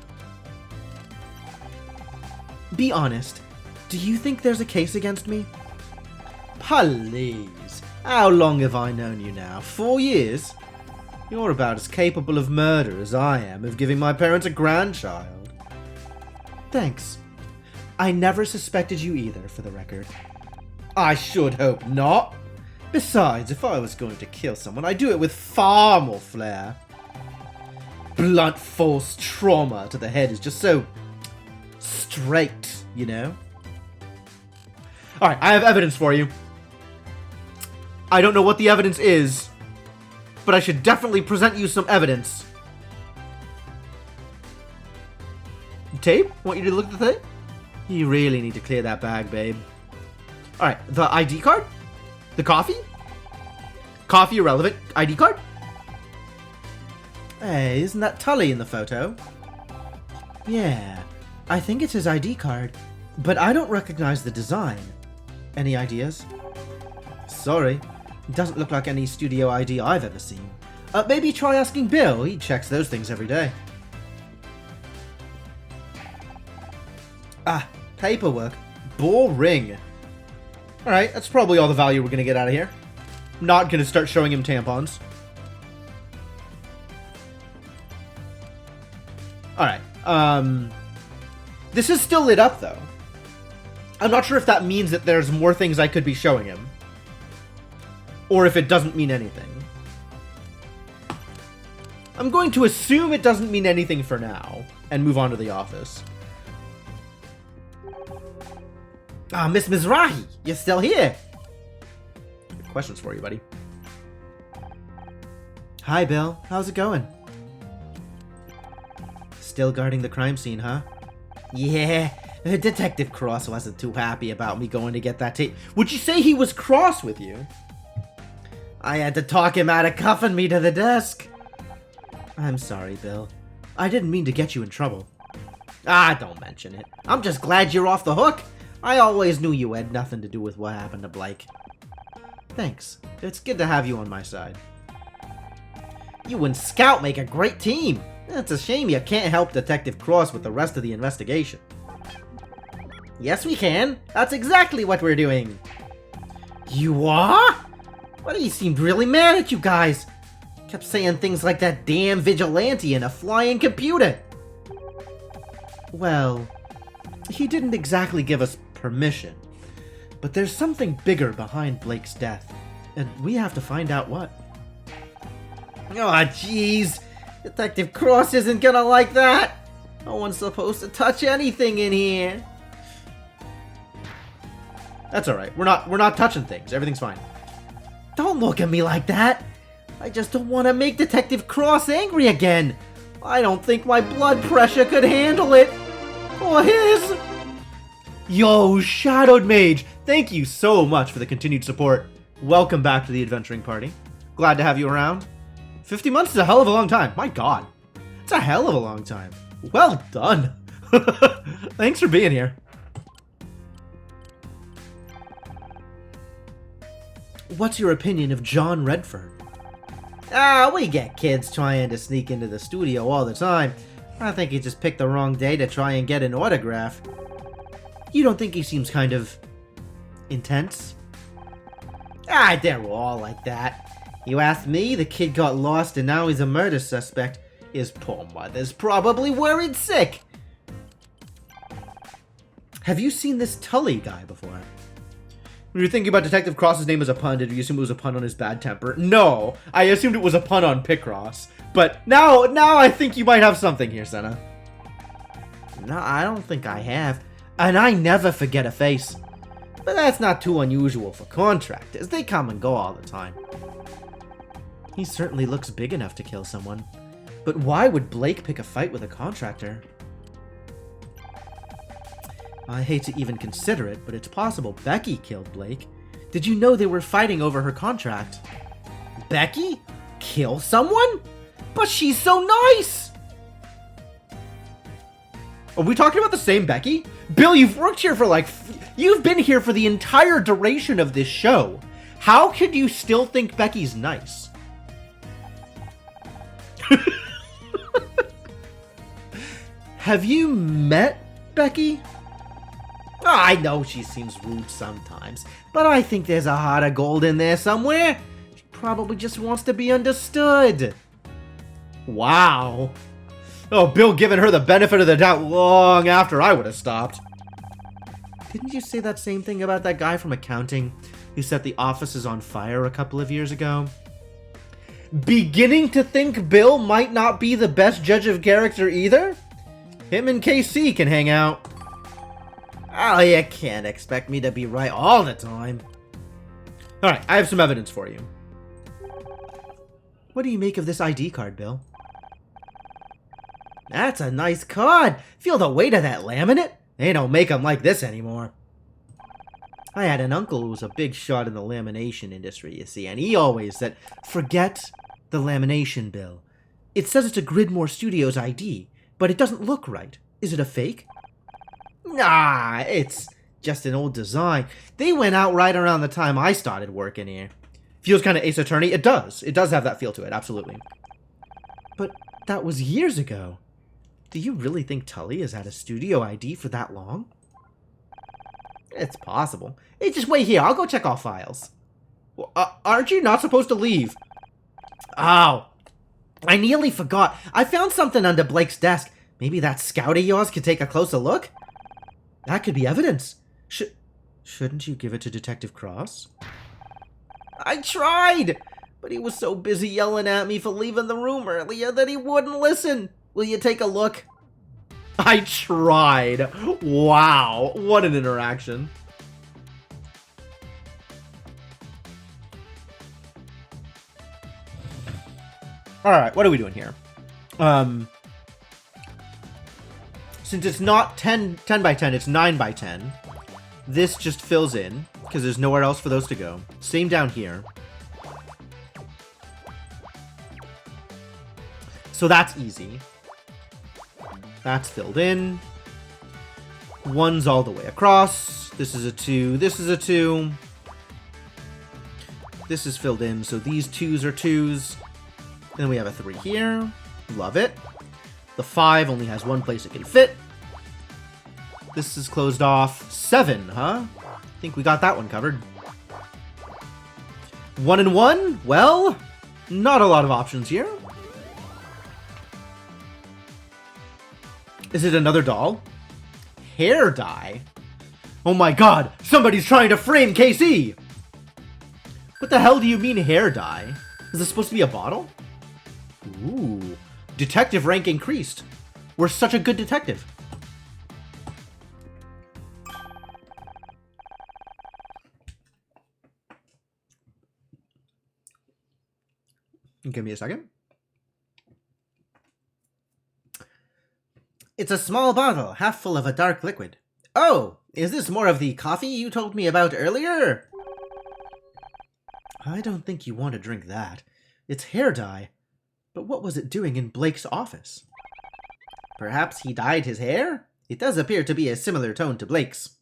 Be honest. Do you think there's a case against me? Please. How long have I known you now? 4 years? You're about as capable of murder as I am of giving my parents a grandchild. Thanks. I never suspected you either, for the record. I should hope not. Besides, if I was going to kill someone, I'd do it with far more flair. Blunt force trauma to the head is just so straight, you know? Alright, I have evidence for you. I don't know what the evidence is, but I should definitely present you some evidence. Tape? Want you to look at the tape? You really need to clear that bag, babe. Alright, the ID card? The coffee? Coffee irrelevant. ID card? Hey, isn't that Tully in the photo? Yeah, I think it's his ID card, but I don't recognize the design. Any ideas? Sorry, it doesn't look like any studio ID I've ever seen. Maybe try asking Bill, he checks those things every day. Ah, paperwork. Boring. Alright, that's probably all the value we're gonna get out of here. I'm not gonna start showing him tampons. Alright, this is still lit up, though. I'm not sure if that means that there's more things I could be showing him. Or if it doesn't mean anything. I'm going to assume it doesn't mean anything for now, and move on to the office. Ah, Miss Mizrahi, you're still here. Questions for you, buddy. Hi, Bill. How's it going? Still guarding the crime scene, huh? Yeah, Detective Cross wasn't too happy about me going to get that tape. Would you say he was cross with you? I had to talk him out of cuffing me to the desk. I'm sorry, Bill. I didn't mean to get you in trouble. Ah, don't mention it. I'm just glad you're off the hook. I always knew you had nothing to do with what happened to Blake. Thanks. It's good to have you on my side. You and Scout make a great team. It's a shame you can't help Detective Cross with the rest of the investigation. Yes, we can. That's exactly what we're doing. You are? Well, he seemed really mad at you guys. Kept saying things like that damn vigilante and a flying computer. Well, he didn't exactly give us permission. But there's something bigger behind Blake's death. And we have to find out what. Aw, jeez. Detective Cross isn't gonna like that. No one's supposed to touch anything in here. That's alright. We're not touching things. Everything's fine. Don't look at me like that. I just don't want to make Detective Cross angry again. I don't think my blood pressure could handle it. Or his. Yo, Shadowed Mage, thank you so much for the continued support. Welcome back to the adventuring party. Glad to have you around. 50 months is a hell of a long time. My god. It's a hell of a long time. Well done. Thanks for being here. What's your opinion of John Redford? We get kids trying to sneak into the studio all the time. I think he just picked the wrong day to try and get an autograph. You don't think he seems kind of intense? They're all like that. You ask me, the kid got lost and now he's a murder suspect. His poor mother's probably worried sick. Have you seen this Tully guy before? When you're thinking about Detective Cross's name as a pun, did you assume it was a pun on his bad temper? No, I assumed it was a pun on Picross. But now I think you might have something here, Senna. No, I don't think I have. And I never forget a face. But that's not too unusual for contractors. They come and go all the time. He certainly looks big enough to kill someone. But why would Blake pick a fight with a contractor? I hate to even consider it, but it's possible Becky killed Blake. Did you know they were fighting over her contract? Becky? Kill someone? But she's so nice! Are we talking about the same Becky? Bill, you've worked here for you've been here for the entire duration of this show. How could you still think Becky's nice? Have you met Becky? I know she seems rude sometimes, but I think there's a heart of gold in there somewhere. She probably just wants to be understood. Wow. Oh, Bill giving her the benefit of the doubt long after I would have stopped. Didn't you say that same thing about that guy from accounting who set the offices on fire a couple of years ago? Beginning to think Bill might not be the best judge of character either? Him and KC can hang out. Oh, you can't expect me to be right all the time. Alright, I have some evidence for you. What do you make of this ID card, Bill? That's a nice card. Feel the weight of that laminate? They don't make them like this anymore. I had an uncle who was a big shot in the lamination industry, you see, and he always said, forget the lamination, Bill. It says it's a Gridmore Studios ID, but it doesn't look right. Is it a fake? Nah, it's just an old design. They went out right around the time I started working here. Feels kind of Ace Attorney. It does. It does have that feel to it, absolutely. But that was years ago. Do you really think Tully has had a studio ID for that long? It's possible. Hey, just wait here. I'll go check our files. Well, aren't you not supposed to leave? Oh, I nearly forgot. I found something under Blake's desk. Maybe that scout of yours could take a closer look? That could be evidence. Shouldn't you give it to Detective Cross? I tried, but he was so busy yelling at me for leaving the room earlier that he wouldn't listen. Will you take a look? I tried. Wow, what an interaction. Alright, what are we doing here? Since it's not 10 by 10, it's 9 by 10. This just fills in, because there's nowhere else for those to go. Same down here. So that's easy. That's filled in. 1's all the way across. This is a 2. This is a 2. This is filled in, so these 2's are 2's. Then we have a 3 here. Love it. The 5 only has one place it can fit. This is closed off. 7, huh? I think we got that one covered. 1 and 1? Well, not a lot of options here. Is it another doll? Hair dye? Oh my god, somebody's trying to frame KC! What the hell do you mean hair dye? Is this supposed to be a bottle? Ooh, detective rank increased. We're such a good detective. Give me a second. It's a small bottle, half full of a dark liquid. Oh, is this more of the coffee you told me about earlier? I don't think you want to drink that. It's hair dye. But what was it doing in Blake's office? Perhaps he dyed his hair? It does appear to be a similar tone to Blake's.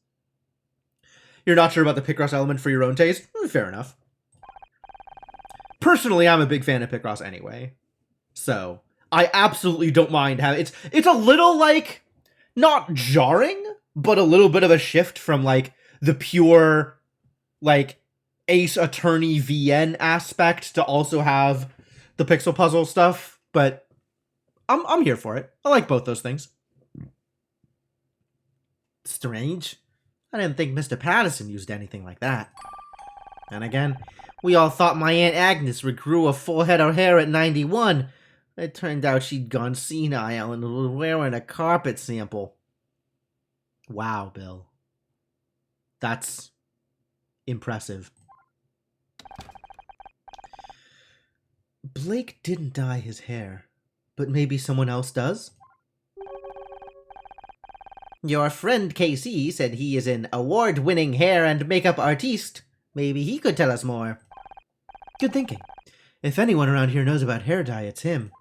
You're not sure about the Picross element for your own taste? Fair enough. Personally, I'm a big fan of Picross anyway. So, I absolutely don't mind having... It's a little, like, not jarring, but a little bit of a shift from, like, the pure, like, Ace Attorney VN aspect to also have the pixel puzzle stuff, but I'm here for it. I like both those things. Strange. I didn't think Mr. Patterson used anything like that. And again, we all thought my Aunt Agnes regrew a full head of hair at 91. It turned out she'd gone senile and was wearing a carpet sample. Wow, Bill. That's impressive. Blake didn't dye his hair, but maybe someone else does? Your friend KC said he is an award-winning hair and makeup artiste. Maybe he could tell us more. Good thinking. If anyone around here knows about hair dye, it's him.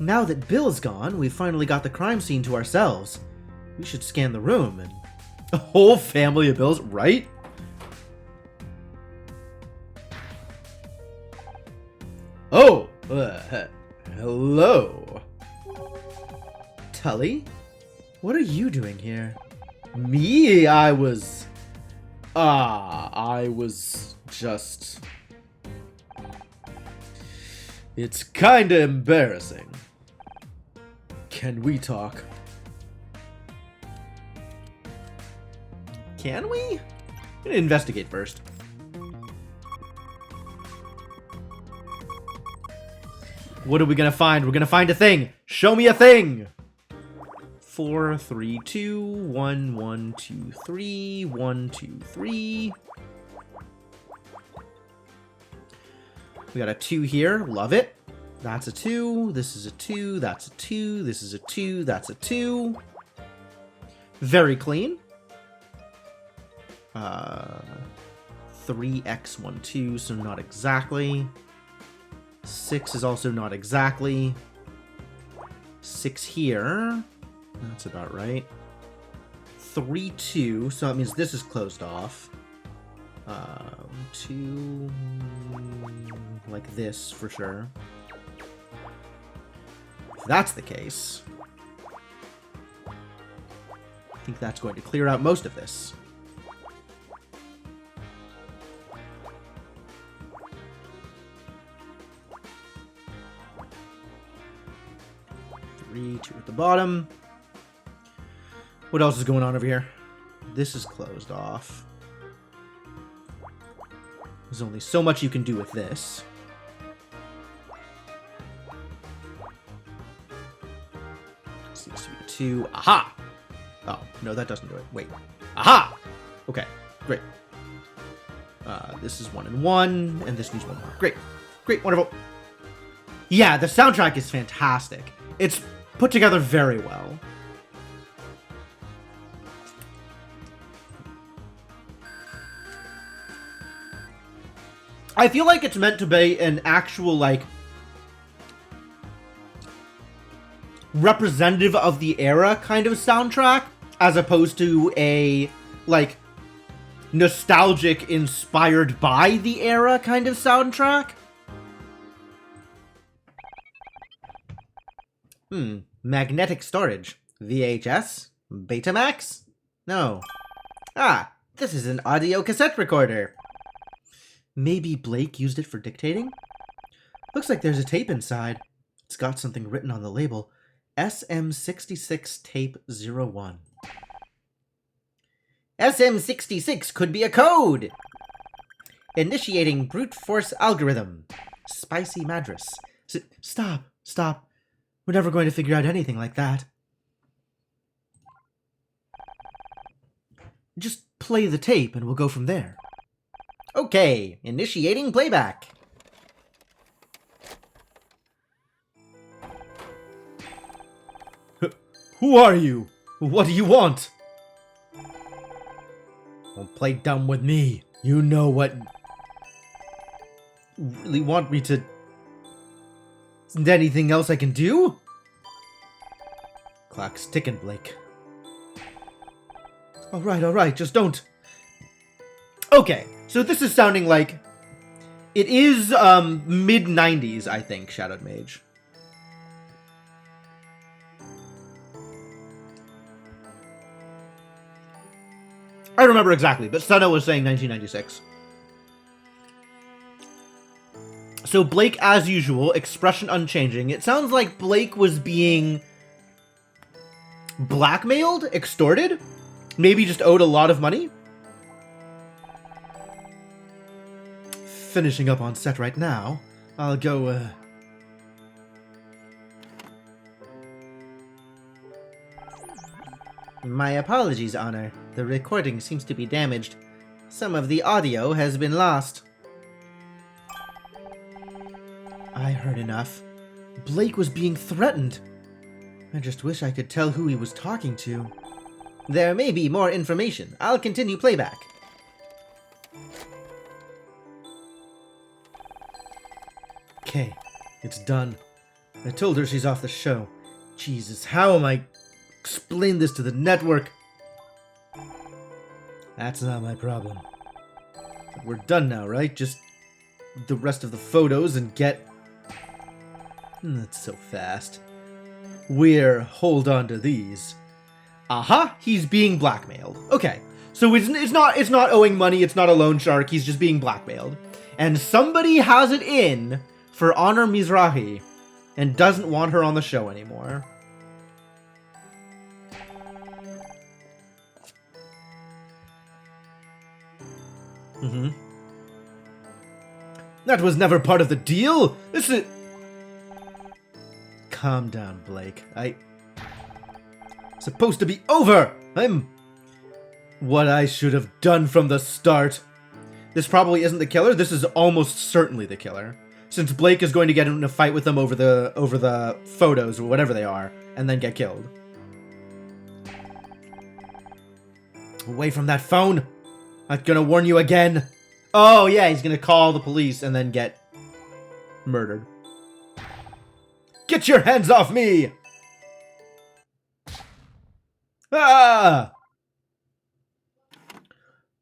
Now that Bill's gone, we've finally got the crime scene to ourselves. We should scan the room and... A whole family of Bills, right? Oh! Hello. Tully? What are you doing here? Me? I was just... It's kinda embarrassing. Can we talk? Can we? I'm gonna investigate first. What are we gonna find? We're gonna find a thing. Show me a thing. 4, 3, 2, 1, 1, 2, 3, 1, 2, 3. We got a 2 here. Love it. That's a 2. This is a 2. That's a 2. This is a 2. That's a 2. Very clean. 3x12, so not exactly. 6 is also not exactly. 6 here. That's about right. 3, 2, so that means this is closed off. 2, like this for sure. If that's the case, I think that's going to clear out most of this. Three, 2 at the bottom. What else is going on over here? This is closed off. There's only so much you can do with this. Seems to be 2. Aha! Oh, no, that doesn't do it. Wait. Aha! Okay, great. This is 1 and 1, and this needs 1 more. Great. Great, wonderful. Yeah, the soundtrack is fantastic. It's put together very well. I feel like it's meant to be an actual, like, representative of the era kind of soundtrack, as opposed to a, like, nostalgic inspired by the era kind of soundtrack. Magnetic storage. VHS? Betamax? No. Ah, this is an audio cassette recorder. Maybe Blake used it for dictating? Looks like there's a tape inside. It's got something written on the label. SM66 Tape 01. SM66 could be a code! Initiating brute force algorithm. Spicy Madras. Stop. Stop. We're never going to figure out anything like that. Just play the tape and we'll go from there. Okay, initiating playback. Who are you? What do you want? Don't play dumb with me. You know what... Really want me to... Isn't there anything else I can do? Clock's ticking, Blake. Alright, just don't... Okay, so this is sounding like... It is, mid-90s, I think, Shadowed Mage. I remember exactly, but Sano was saying 1996. So Blake, as usual, expression unchanging. It sounds like Blake was being blackmailed, extorted, maybe just owed a lot of money. Finishing up on set right now. I'll go, My apologies, Honor. The recording seems to be damaged. Some of the audio has been lost. I heard enough. Blake was being threatened. I just wish I could tell who he was talking to. There may be more information. I'll continue playback. Okay, it's done. I told her she's off the show. Jesus, how am I explain this to the network? That's not my problem. But we're done now, right? Just the rest of the photos and get... That's so fast. Hold on to these. Aha, he's being blackmailed. Okay, so it's not owing money, it's not a loan shark, he's just being blackmailed. And somebody has it in for Honor Mizrahi and doesn't want her on the show anymore. That was never part of the deal. This is... Calm down, Blake. Supposed to be over. I'm... What I should have done from the start. This probably isn't the killer. This is almost certainly the killer. Since Blake is going to get in a fight with them over the photos or whatever they are, and then get killed. Away from that phone. I'm gonna warn you again. Oh yeah, he's gonna call the police and then get murdered. Get your hands off me! Ah!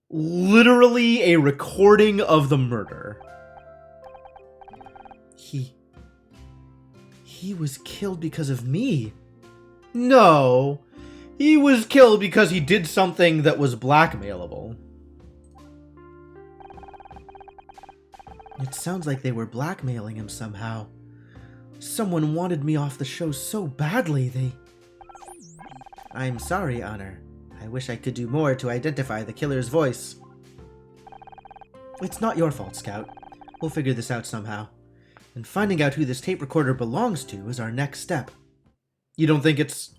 Literally a recording of the murder. He was killed because of me. No. He was killed because he did something that was blackmailable. It sounds like they were blackmailing him somehow. Someone wanted me off the show so badly, I'm sorry, Honor. I wish I could do more to identify the killer's voice. It's not your fault, Scout. We'll figure this out somehow. And finding out who this tape recorder belongs to is our next step. You don't think it's...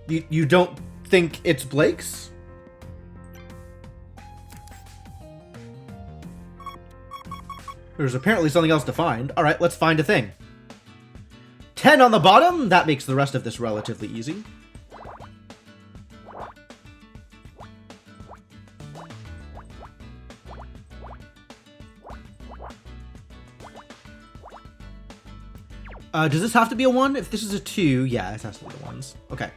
You don't think it's Blake's? There's apparently something else to find. Alright, let's find a thing. 10 on the bottom! That makes the rest of this relatively easy. Does this have to be a 1? If this is a 2, yeah, it has to be the 1s. Okay.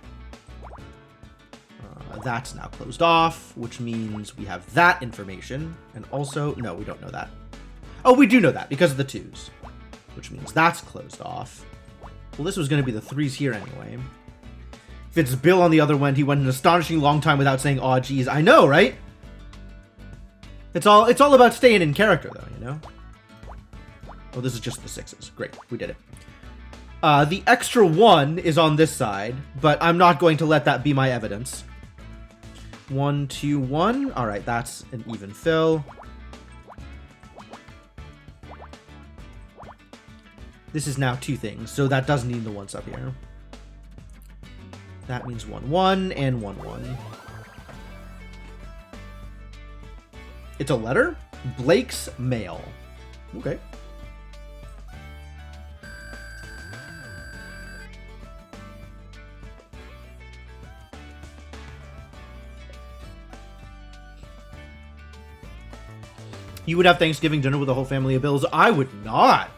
That's now closed off, which means we have that information. And also, no, we don't know that. Oh, we do know that because of the 2s. Which means that's closed off. Well, this was going to be the 3s here anyway. If it's Bill on the other end, he went an astonishing long time without saying, "Aw, geez." I know, right? It's all about staying in character, though, you know? Oh, this is just the 6s. Great, we did it. The extra 1 is on this side, but I'm not going to let that be my evidence. 1, 2, 1. All right, that's an even fill. This is now 2 things, so that doesn't mean the 1's up here. That means 1, 1, and 1, 1. It's a letter? Blake's mail. Okay. You would have Thanksgiving dinner with a whole family of Bills. I would not.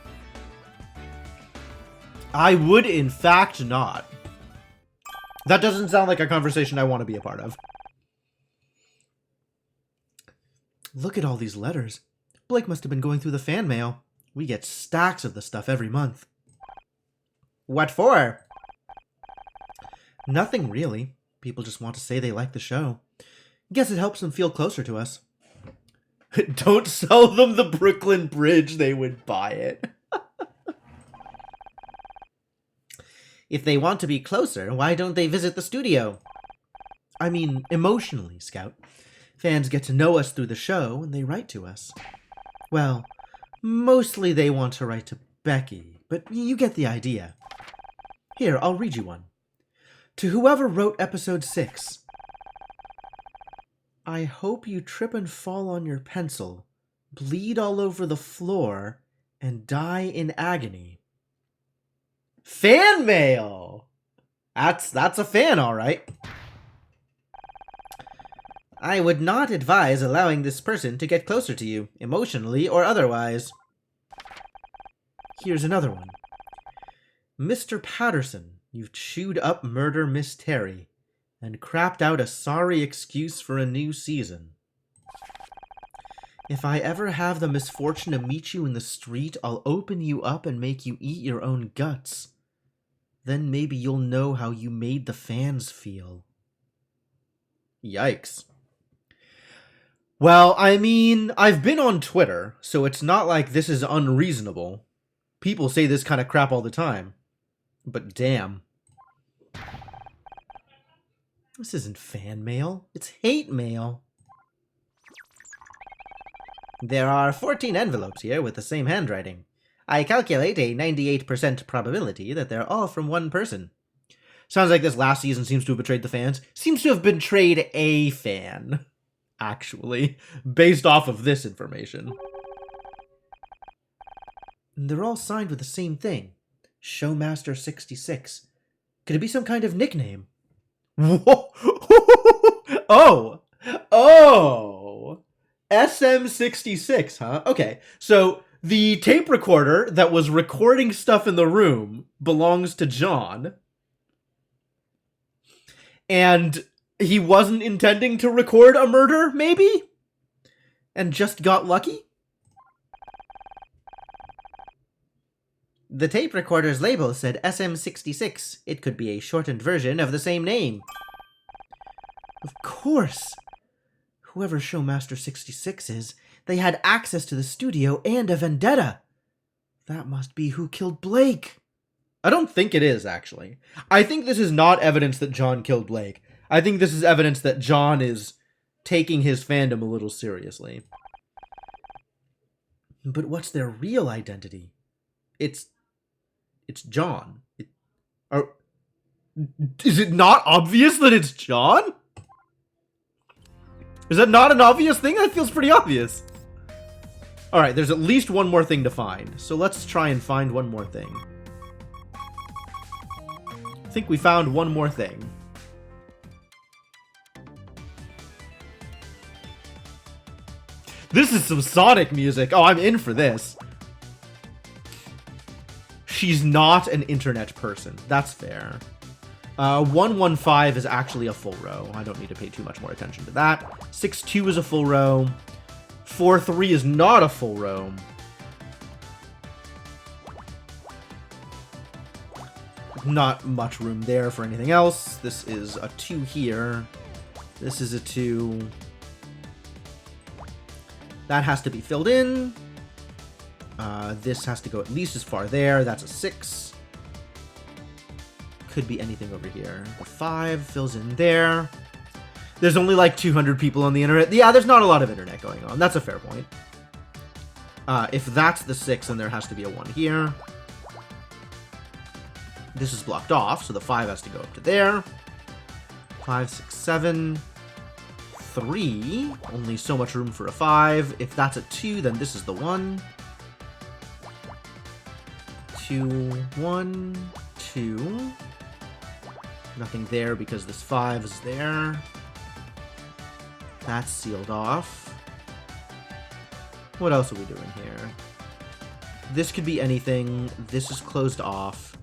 I would, in fact, not. That doesn't sound like a conversation I want to be a part of. Look at all these letters. Blake must have been going through the fan mail. We get stacks of the stuff every month. What for? Nothing really. People just want to say they like the show. Guess it helps them feel closer to us. Don't sell them the Brooklyn Bridge, they would buy it. If they want to be closer, why don't they visit the studio? I mean, emotionally, Scout. Fans get to know us through the show, and they write to us. Well, mostly they want to write to Becky, but you get the idea. Here, I'll read you one. To whoever wrote episode 6. I hope you trip and fall on your pencil, bleed all over the floor, and die in agony. Fan mail! That's a fan, all right. I would not advise allowing this person to get closer to you, emotionally or otherwise. Here's another one. Mr. Patterson, you've chewed up Murder Miss Terry and crapped out a sorry excuse for a new season. If I ever have the misfortune to meet you in the street, I'll open you up and make you eat your own guts. Then maybe you'll know how you made the fans feel. Yikes. Well, I mean, I've been on Twitter, so it's not like this is unreasonable. People say this kind of crap all the time. But damn. This isn't fan mail. It's hate mail. There are 14 envelopes here with the same handwriting. I calculate a 98% probability that they're all from one person. Sounds like this last season seems to have betrayed the fans. Seems to have betrayed a fan, actually, based off of this information. They're all signed with the same thing. Showmaster 66. Could it be some kind of nickname? Whoa. Oh! SM66, huh? Okay, so the tape recorder that was recording stuff in the room belongs to John. And he wasn't intending to record a murder, maybe? And just got lucky? The tape recorder's label said SM66. It could be a shortened version of the same name. Of course. Whoever Showmaster 66 is, they had access to the studio and a vendetta. That must be who killed Blake. I don't think it is, actually. I think this is not evidence that John killed Blake. I think this is evidence that John is taking his fandom a little seriously. But what's their real identity? It's John. Is it not obvious that it's John? Is that not an obvious thing? That feels pretty obvious. Alright, there's at least one more thing to find. So let's try and find one more thing. I think we found one more thing. This is some Sonic music. Oh, I'm in for this. She's not an internet person. That's fair. 115 is actually a full row. I don't need to pay too much more attention to that. 62 is a full row. 43 is not a full row. Not much room there for anything else. This is a 2 here. This is a 2. That has to be filled in. This has to go at least as far there. That's a 6. Could be anything over here. The 5 fills in there. There's only like 200 people on the internet. Yeah, there's not a lot of internet going on. That's a fair point. If that's the 6, then there has to be a 1 here. This is blocked off, so the 5 has to go up to there. 5, 6, 7. 3. Only so much room for a 5. If that's a 2, then this is the 1. 2, 1, 2. Nothing there because this 5 is there. That's sealed off. What else are we doing here? This could be anything. This is closed off.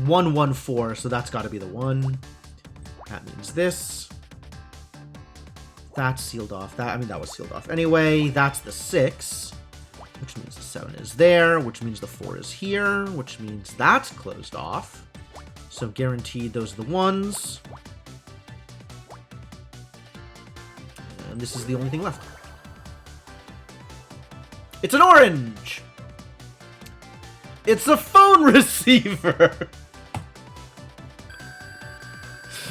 114, so that's got to be the 1. That means this. That's sealed off. That was sealed off. Anyway, that's the 6, which means the 7 is there, which means the 4 is here, which means that's closed off. So guaranteed those are the 1s. And this is the only thing left. It's an orange! It's a phone receiver!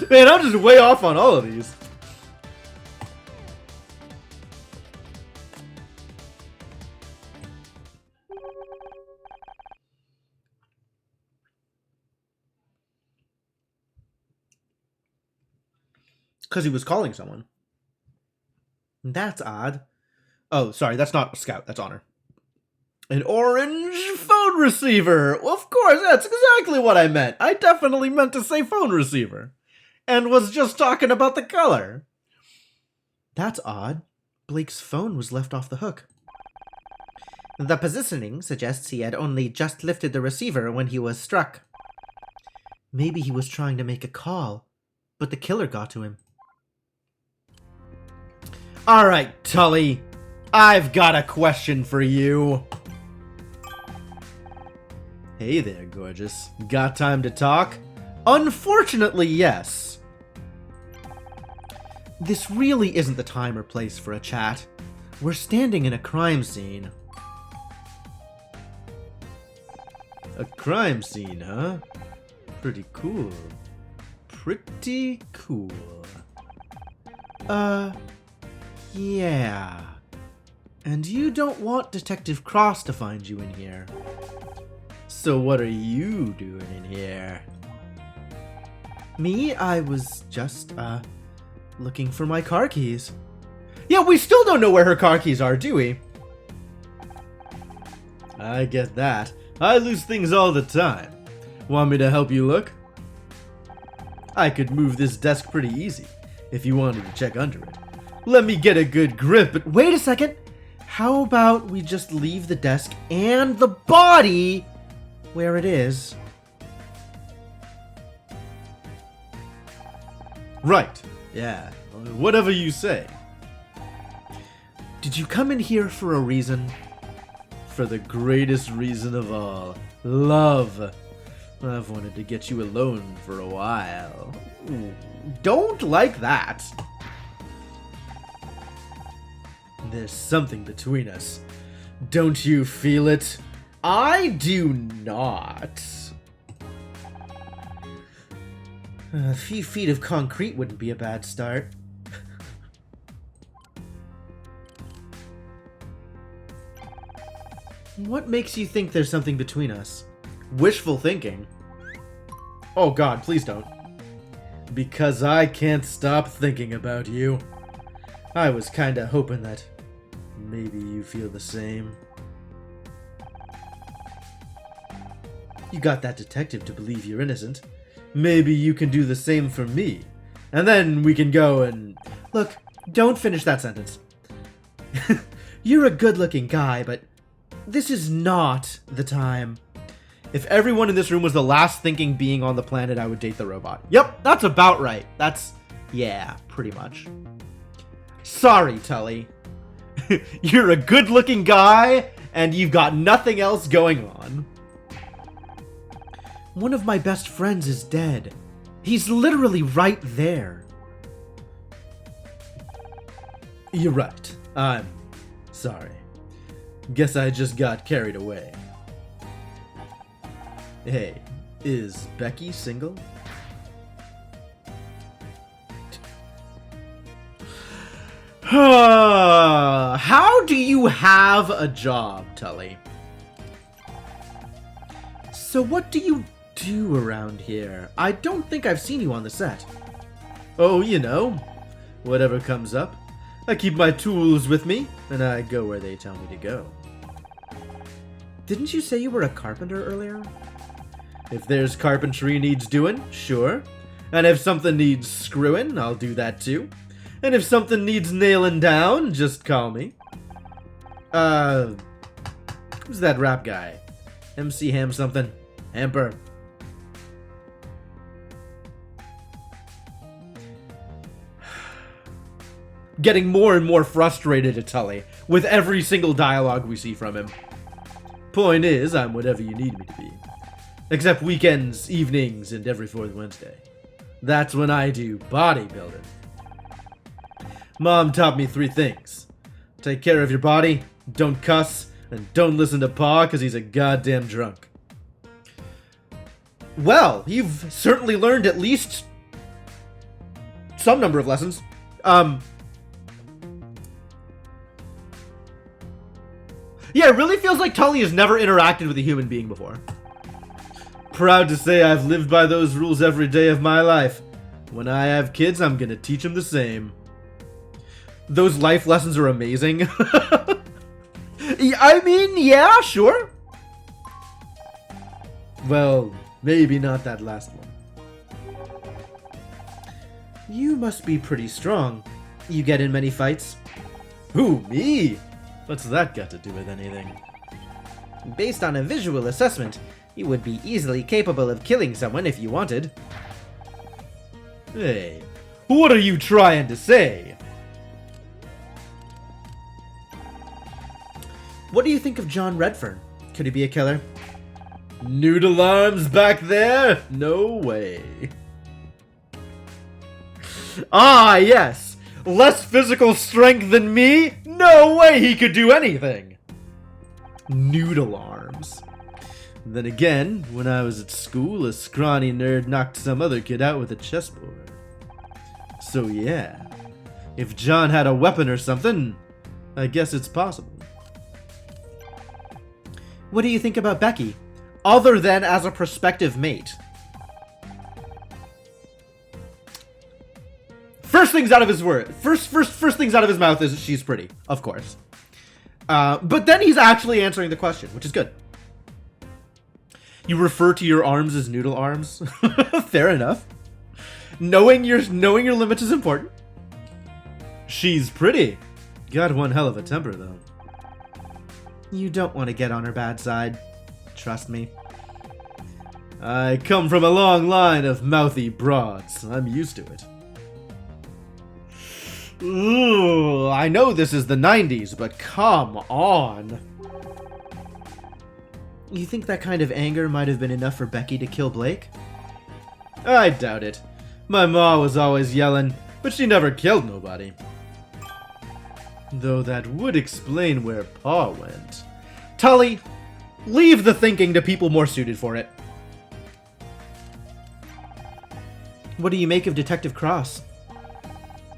Man, I'm just way off on all of these. Because he was calling someone. That's odd. Oh, sorry, that's not Scout, that's Honor. An orange phone receiver! Well, of course, that's exactly what I meant. I definitely meant to say phone receiver. And was just talking about the color. That's odd. Blake's phone was left off the hook. The positioning suggests he had only just lifted the receiver when he was struck. Maybe he was trying to make a call, but the killer got to him. Alright, Tully. I've got a question for you. Hey there, gorgeous. Got time to talk? Unfortunately, yes. This really isn't the time or place for a chat. We're standing in a crime scene. A crime scene, huh? Pretty cool. Pretty cool. Yeah. And you don't want Detective Cross to find you in here. So what are you doing in here? Me? I was just, looking for my car keys. Yeah, we still don't know where her car keys are, do we? I get that. I lose things all the time. Want me to help you look? I could move this desk pretty easy, if you wanted to check under it. Let me get a good grip, but wait a second! How about we just leave the desk and the body where it is? Right, yeah, whatever you say. Did you come in here for a reason? For the greatest reason of all, love. I've wanted to get you alone for a while. Ooh, don't like that. There's something between us. Don't you feel it? I do not. A few feet of concrete wouldn't be a bad start. What makes you think there's something between us? Wishful thinking. Oh god, please don't. Because I can't stop thinking about you. I was kinda hoping that maybe you feel the same. You got that detective to believe you're innocent. Maybe you can do the same for me. And then we can go and... Look, don't finish that sentence. You're a good-looking guy, but this is not the time. If everyone in this room was the last thinking being on the planet, I would date the robot. Yep, that's about right. That's... yeah, pretty much. Sorry, Tully. You're a good-looking guy, and you've got nothing else going on. One of my best friends is dead. He's literally right there. You're right. I'm sorry. Guess I just got carried away. Hey, is Becky single? How do you have a job, Tully? So what do you do around here? I don't think I've seen you on the set. Oh, you know, whatever comes up. I keep my tools with me, and I go where they tell me to go. Didn't you say you were a carpenter earlier? If there's carpentry needs doing, sure. And if something needs screwing, I'll do that too. And if something needs nailing down, just call me. Who's that rap guy? MC Ham something? Hamper. Getting more and more frustrated at Tully with every single dialogue we see from him. Point is, I'm whatever you need me to be. Except weekends, evenings, and every fourth Wednesday. That's when I do bodybuilding. Mom taught me 3 things. Take care of your body, don't cuss, and don't listen to Pa because he's a goddamn drunk. Well, you've certainly learned at least some number of lessons. Yeah, it really feels like Tully has never interacted with a human being before. Proud to say I've lived by those rules every day of my life. When I have kids, I'm gonna teach them the same. Those life lessons are amazing. I mean, yeah, sure. Well, maybe not that last one. You must be pretty strong. You get in many fights? Who, me? What's that got to do with anything? Based on a visual assessment, you would be easily capable of killing someone if you wanted. Hey, what are you trying to say? What do you think of John Redfern? Could he be a killer? Noodle arms back there? No way. Ah, yes. Less physical strength than me? No way he could do anything. Noodle arms. Then again, when I was at school, a scrawny nerd knocked some other kid out with a chessboard. So yeah, if John had a weapon or something, I guess it's possible. What do you think about Becky, other than as a prospective mate? First things out of his word. First things out of his mouth is she's pretty, of course. But then he's actually answering the question, which is good. You refer to your arms as noodle arms. Fair enough. Knowing your limits is important. She's pretty. Got one hell of a temper, though. You don't want to get on her bad side. Trust me. I come from a long line of mouthy broads. I'm used to it. Ooh, I know this is the 90s, but come on. You think that kind of anger might have been enough for Becky to kill Blake? I doubt it. My ma was always yelling, but she never killed nobody. Though that would explain where Pa went. Tully, leave the thinking to people more suited for it. What do you make of Detective Cross?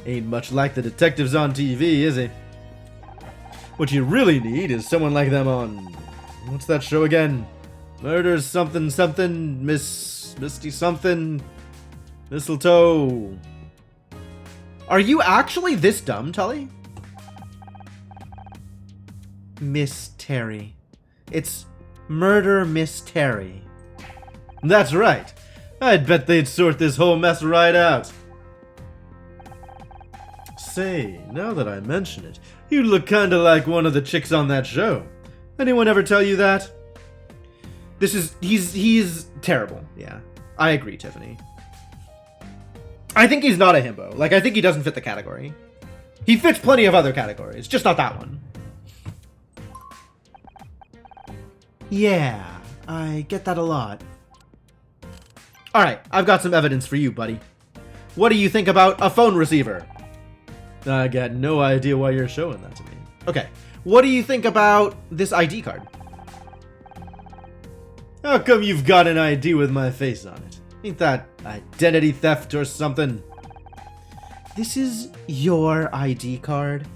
Ain't much like the detectives on TV, is he? What you really need is someone like them on... What's that show again? Murders something something, Misty something... Mistletoe... Are you actually this dumb, Tully? Miss Terry. It's Murder Miss Terry. That's right. I'd bet they'd sort this whole mess right out. Say, now that I mention it, you look kinda like one of the chicks on that show. Anyone ever tell you that? He's terrible. Yeah. I agree, Tiffany. I think he's not a himbo. Like, I think he doesn't fit the category. He fits plenty of other categories, just not that one. Yeah, I get that a lot. Alright, I've got some evidence for you, buddy. What do you think about a phone receiver? I got no idea why you're showing that to me. Okay, what do you think about this ID card? How come you've got an ID with my face on it? Ain't that identity theft or something? This is your ID card.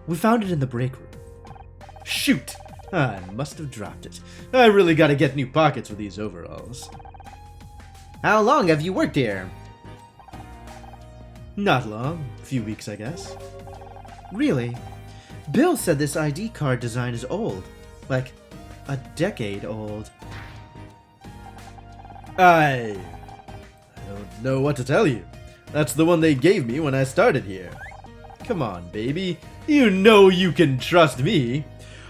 We found it in the break room. Shoot! I must have dropped it. I really gotta get new pockets for these overalls. How long have you worked here? Not long. A few weeks, I guess. Really? Bill said this ID card design is old. Like, a decade old. I don't know what to tell you. That's the one they gave me when I started here. Come on, baby. You know you can trust me.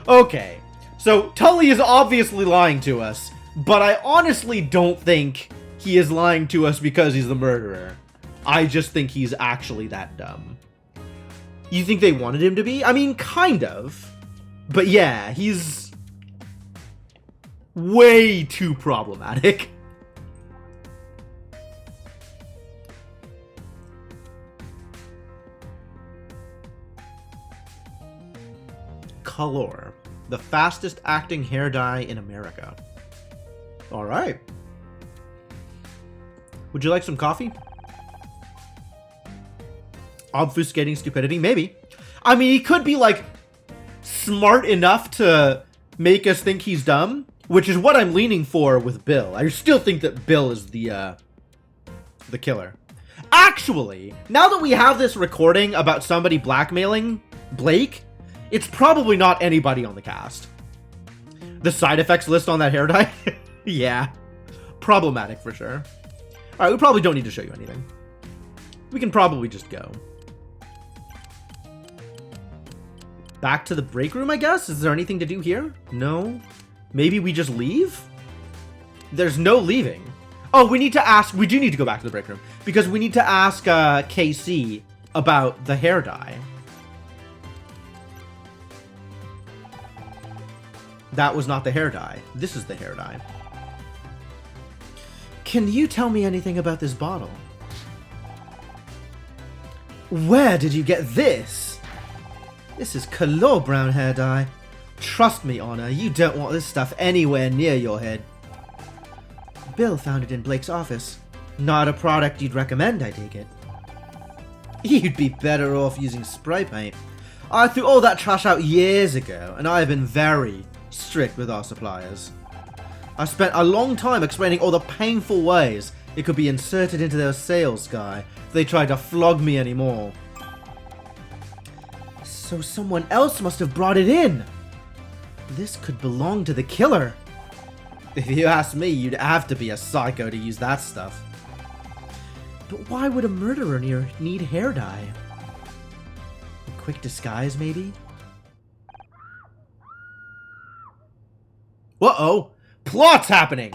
Okay, so Tully is obviously lying to us, but I honestly don't think he is lying to us because he's the murderer. I just think he's actually that dumb. You think they wanted him to be? I mean, kind of. But yeah, he's way too problematic. Color, the fastest acting hair dye in America. All right. Would you like some coffee? Obfuscating stupidity? Maybe. I mean, he could be, like, smart enough to make us think he's dumb, which is what I'm leaning for with Bill. I still think that Bill is the killer. Actually, now that we have this recording about somebody blackmailing Blake, it's probably not anybody on the cast. The side effects list on that hair dye? Yeah. Problematic for sure. Alright, we probably don't need to show you anything. We can probably just go. Back to the break room, I guess? Is there anything to do here? No? Maybe we just leave? There's no leaving. Oh, we need to ask... We do need to go back to the break room. Because we need to ask KC about the hair dye. That was not the hair dye. This is the hair dye. Can you tell me anything about this bottle? Where did you get this? This is color brown hair dye. Trust me, Honor, you don't want this stuff anywhere near your head. Bill found it in Blake's office. Not a product you'd recommend, I take it. You'd be better off using spray paint. I threw all that trash out years ago, and I have been very strict with our suppliers. I spent a long time explaining all the painful ways it could be inserted into their sales guy if they tried to flog me anymore. So someone else must have brought it in. This could belong to the killer. If you ask me, you'd have to be a psycho to use that stuff. But why would a murderer need hair dye? A quick disguise, maybe? Uh-oh! Plot's happening!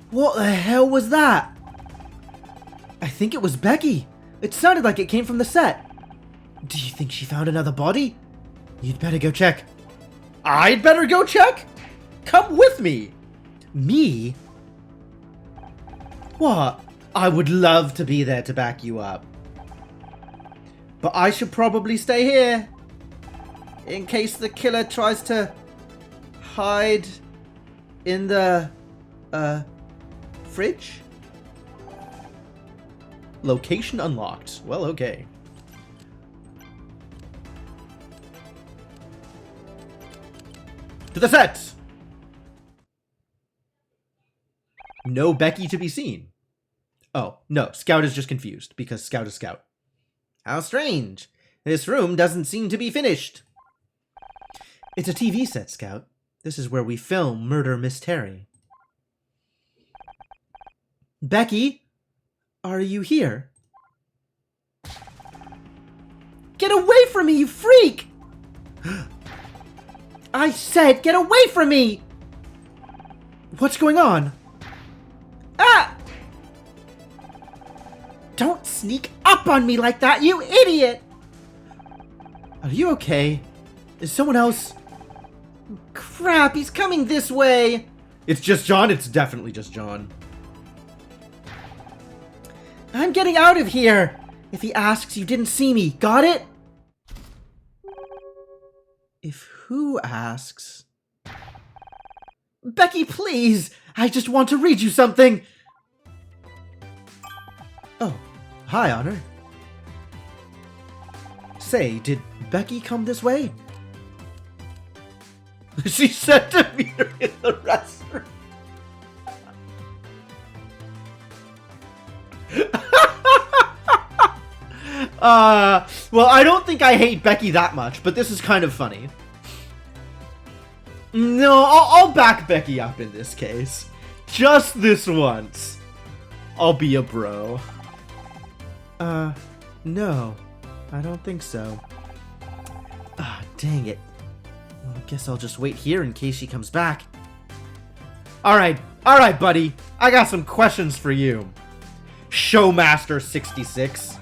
What the hell was that? I think it was Becky. It sounded like it came from the set. Do you think she found another body? You'd better go check. I'd better go check? Come with me! Me? What? I would love to be there to back you up. But I should probably stay here. In case the killer tries to hide in the, fridge? Location unlocked. Well, okay. To the set! No Becky to be seen. Oh, no, Scout is just confused, because Scout is Scout. How strange. This room doesn't seem to be finished. It's a TV set, Scout. This is where we film Murder Miss Terry. Becky? Are you here? Get away from me, you freak! I said, get away from me! What's going on? Ah! Don't sneak up on me like that, you idiot! Are you okay? Is someone else? Crap, he's coming this way! It's just John? It's definitely just John. I'm getting out of here! If he asks, you didn't see me. Got it? If who asks? Becky, please! I just want to read you something! Oh, hi, Honor. Say, did Becky come this way? She said to meet her in the restroom. Well, I don't think I hate Becky that much, but this is kind of funny. No, I'll back Becky up in this case. Just this once. I'll be a bro. No, I don't think so. Ah, dang it. Well, I guess I'll just wait here in case she comes back. Alright, buddy. I got some questions for you. Showmaster66.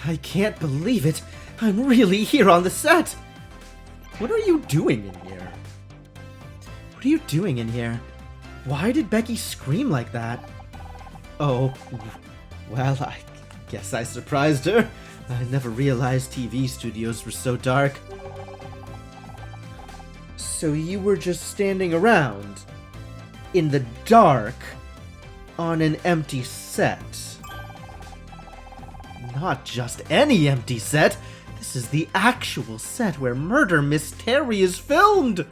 I can't believe it. I'm really here on the set. What are you doing in here? What are you doing in here? Why did Becky scream like that? Oh, well, I guess I surprised her. I never realized TV studios were so dark. So you were just standing around in the dark on an empty set. Not just any empty set. This is the actual set where Murder Mystery is filmed.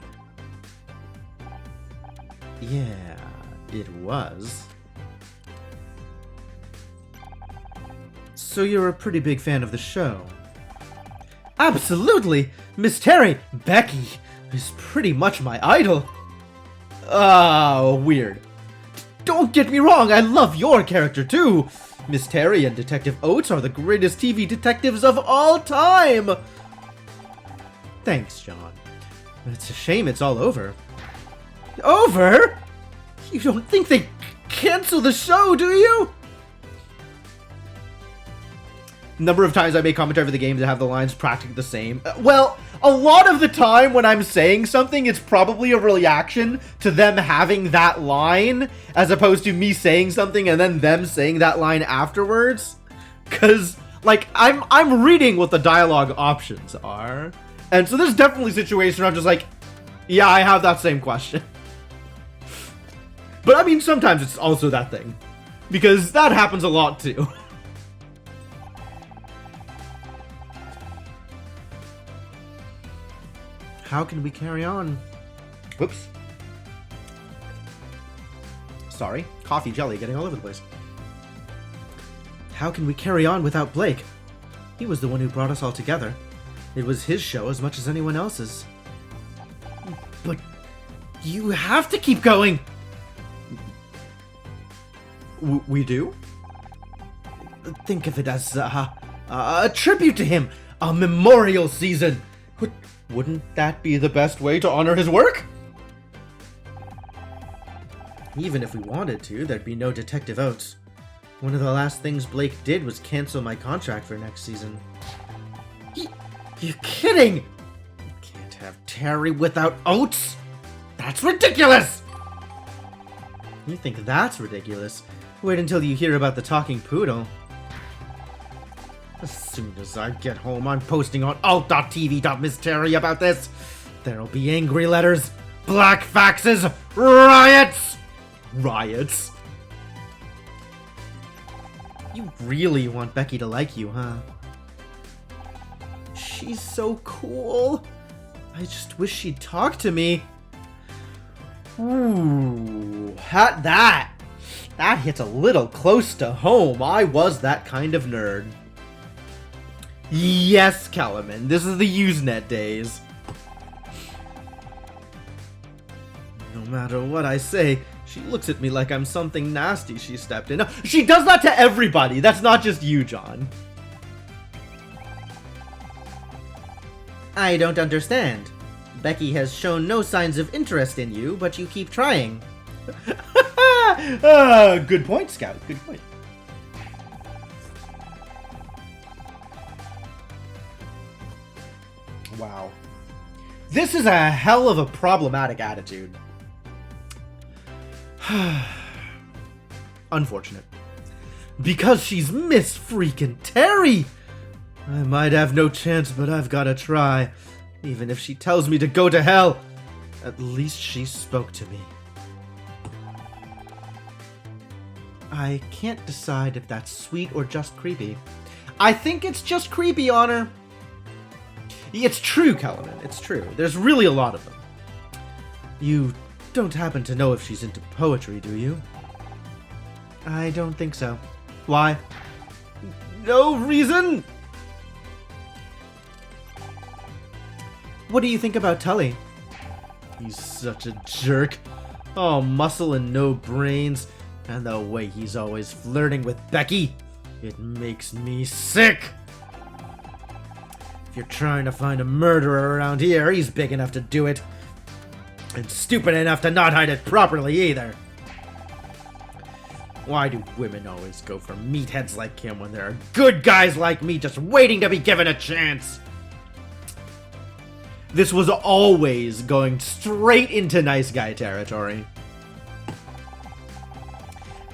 Yeah, it was. So you're a pretty big fan of the show? Absolutely! Mystery, Becky, is pretty much my idol. Oh, weird. Don't get me wrong, I love your character too. Mystery and Detective Oates are the greatest TV detectives of all time. Thanks, John. It's a shame it's all over. Over? You don't think they cancel the show, do you? Number of times I make commentary for the game that have the lines practically the same. Well, a lot of the time when I'm saying something, it's probably a reaction to them having that line, as opposed to me saying something and then them saying that line afterwards. Cause, like, I'm reading what the dialogue options are. And so there's definitely a situation where I'm just like, yeah, I have that same question. But I mean, sometimes it's also that thing. Because that happens a lot too. How can we carry on? Whoops. Sorry. Coffee jelly getting all over the place. How can we carry on without Blake? He was the one who brought us all together. It was his show as much as anyone else's. But you have to keep going! We do? Think of it as a tribute to him! A memorial season! Wouldn't that be the best way to honor his work? Even if we wanted to, there'd be no Detective Oates. One of the last things Blake did was cancel my contract for next season. You're kidding! You can't have Terry without Oates? That's ridiculous! You think that's ridiculous? Wait until you hear about the talking poodle. As soon as I get home, I'm posting on alt.tv.mystery about this. There'll be angry letters, black faxes, riots! Riots? You really want Becky to like you, huh? She's so cool. I just wish she'd talk to me. Ooh, that hits a little close to home. I was that kind of nerd. Yes, Kellerman, this is the Usenet days. No matter what I say, she looks at me like I'm something nasty she stepped in. She does that to everybody. That's not just you, John. I don't understand. Becky has shown no signs of interest in you, but you keep trying. Good point, Scout. Good point. Wow. This is a hell of a problematic attitude. Unfortunate. Because she's Miss freaking Terry! I might have no chance, but I've gotta try. Even if she tells me to go to hell, at least she spoke to me. I can't decide if that's sweet or just creepy. I think it's just creepy on her. It's true, Kellerman. It's true. There's really a lot of them. You don't happen to know if she's into poetry, do you? I don't think so. Why? No reason! What do you think about Tully? He's such a jerk. All muscle and no brains. And the way he's always flirting with Becky. It makes me sick. If you're trying to find a murderer around here, he's big enough to do it. And stupid enough to not hide it properly either. Why do women always go for meatheads like him when there are good guys like me just waiting to be given a chance? This was always going straight into nice guy territory.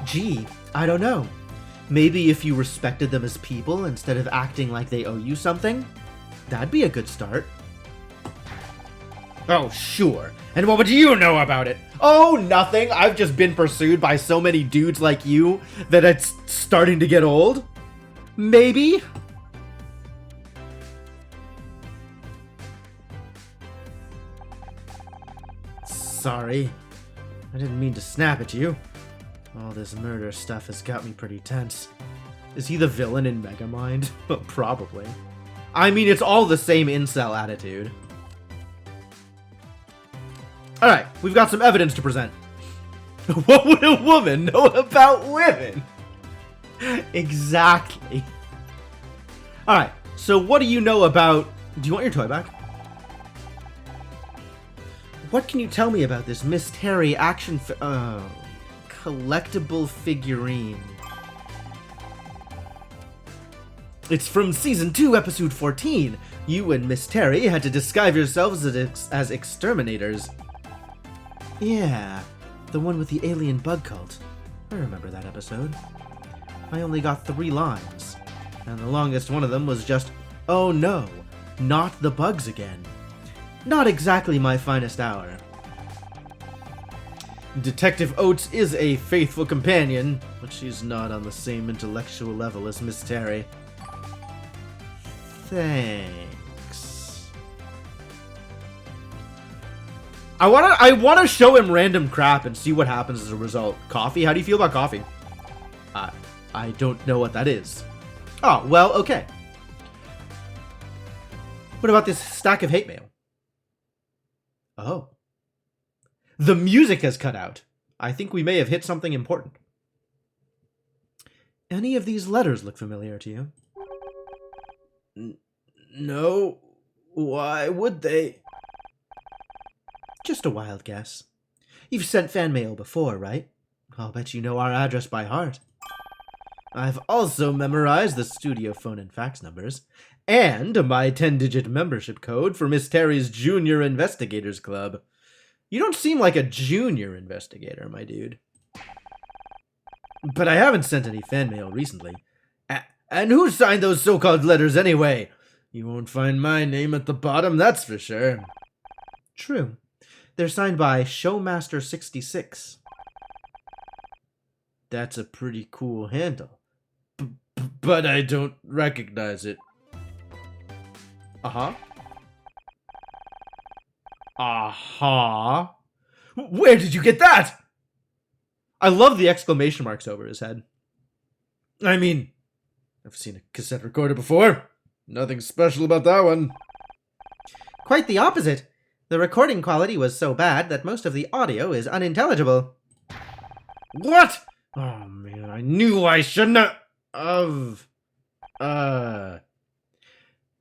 Gee, I don't know. Maybe if you respected them as people instead of acting like they owe you something, that'd be a good start. Oh, sure. And what would you know about it? Oh, nothing. I've just been pursued by so many dudes like you that it's starting to get old. Maybe. Sorry. I didn't mean to snap at you. All this murder stuff has got me pretty tense. Is he the villain in Megamind? Probably. I mean, it's all the same incel attitude. Alright, we've got some evidence to present. What would a woman know about women? Exactly. Alright, so what do you know about... Do you want your toy back? What can you tell me about this Miss Terry action collectible figurine? It's from Season 2, Episode 14. You and Miss Terry had to disguise yourselves as exterminators. Yeah, the one with the alien bug cult. I remember that episode. I only got 3 lines, and the longest one of them was just, "Oh no, not the bugs again." Not exactly my finest hour. Detective Oates is a faithful companion, but she's not on the same intellectual level as Miss Terry. Thanks. I wanna show him random crap and see what happens as a result. Coffee? How do you feel about coffee? I don't know what that is. Oh, well, okay. What about this stack of hate mail? Oh. The music has cut out. I think we may have hit something important. Any of these letters look familiar to you? No. Why would they? Just a wild guess. You've sent fan mail before, right? I'll bet you know our address by heart. I've also memorized the studio phone and fax numbers, and my 10-digit membership code for Miss Terry's Junior Investigators Club. You don't seem like a junior investigator, my dude. But I haven't sent any fan mail recently. And who signed those so-called letters anyway? You won't find my name at the bottom, that's for sure. True. They're signed by Showmaster66. That's a pretty cool handle. But I don't recognize it. Uh-huh. Uh-huh. Where did you get that? I love the exclamation marks over his head. I mean, I've seen a cassette recorder before. Nothing special about that one. Quite the opposite. The recording quality was so bad that most of the audio is unintelligible. What? Oh man, I knew I shouldn't have...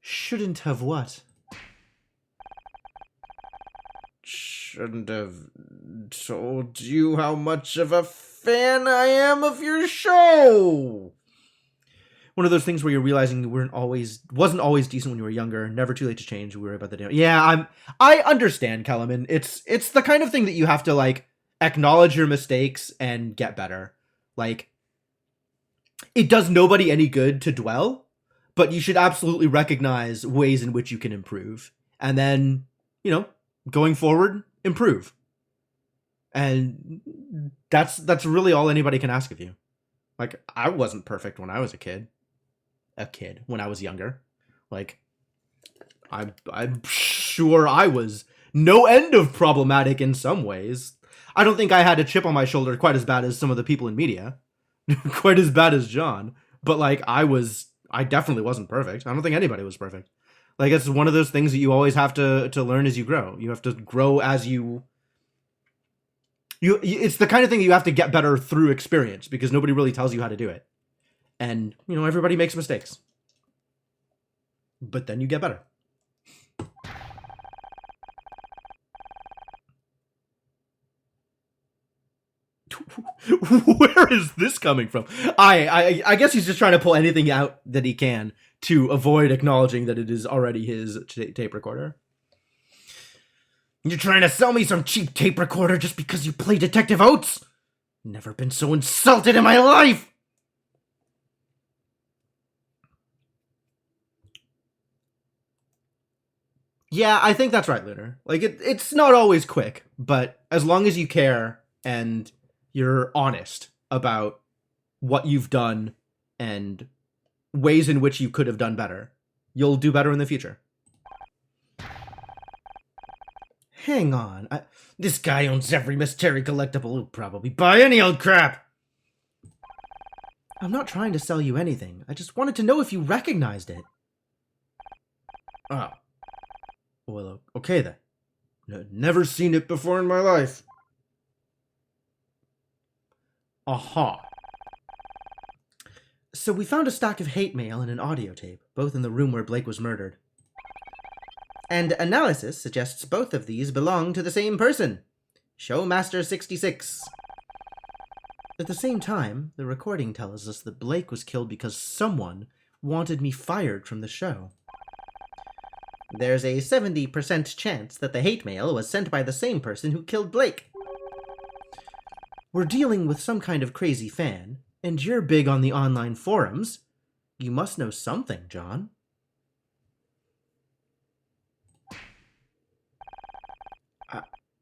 Shouldn't have what? Shouldn't have told you how much of a fan I am of your show. One of those things where you're realizing you wasn't always decent when you were younger. Never too late to change. Worry about the day. Yeah, I understand, Kellerman. It's the kind of thing that you have to like acknowledge your mistakes and get better. Like, it does nobody any good to dwell, but you should absolutely recognize ways in which you can improve, and then going forward, improve. And that's really all anybody can ask of you. Like, I wasn't perfect when I was a kid when I was younger. Like, I'm sure I was no end of problematic in some ways. I don't think I had a chip on my shoulder quite as bad as some of the people in media. Quite as bad as John. But like, I definitely wasn't perfect. I don't think anybody was perfect. Like, it's one of those things that you always have to learn as you grow. You have to grow as you it's the kind of thing you have to get better through experience, because nobody really tells you how to do it. And, you know, everybody makes mistakes. But then you get better. Where is this coming from? I guess he's just trying to pull anything out that he can to avoid acknowledging that it is already his tape recorder. You're trying to sell me some cheap tape recorder just because you play Detective Oates? Never been so insulted in my life! Yeah, I think that's right, Lunar. Like, it's not always quick, but as long as you care and you're honest about what you've done and ways in which you could have done better, you'll do better in the future. Hang on. This guy owns every Miss Terry collectible. He'll probably buy any old crap. I'm not trying to sell you anything. I just wanted to know if you recognized it. Oh. Well, okay then. Never seen it before in my life. Aha. So we found a stack of hate mail and an audio tape, both in the room where Blake was murdered. And analysis suggests both of these belong to the same person, Showmaster 66. At the same time, the recording tells us that Blake was killed because someone wanted me fired from the show. There's a 70% chance that the hate mail was sent by the same person who killed Blake. We're dealing with some kind of crazy fan, and you're big on the online forums. You must know something, John.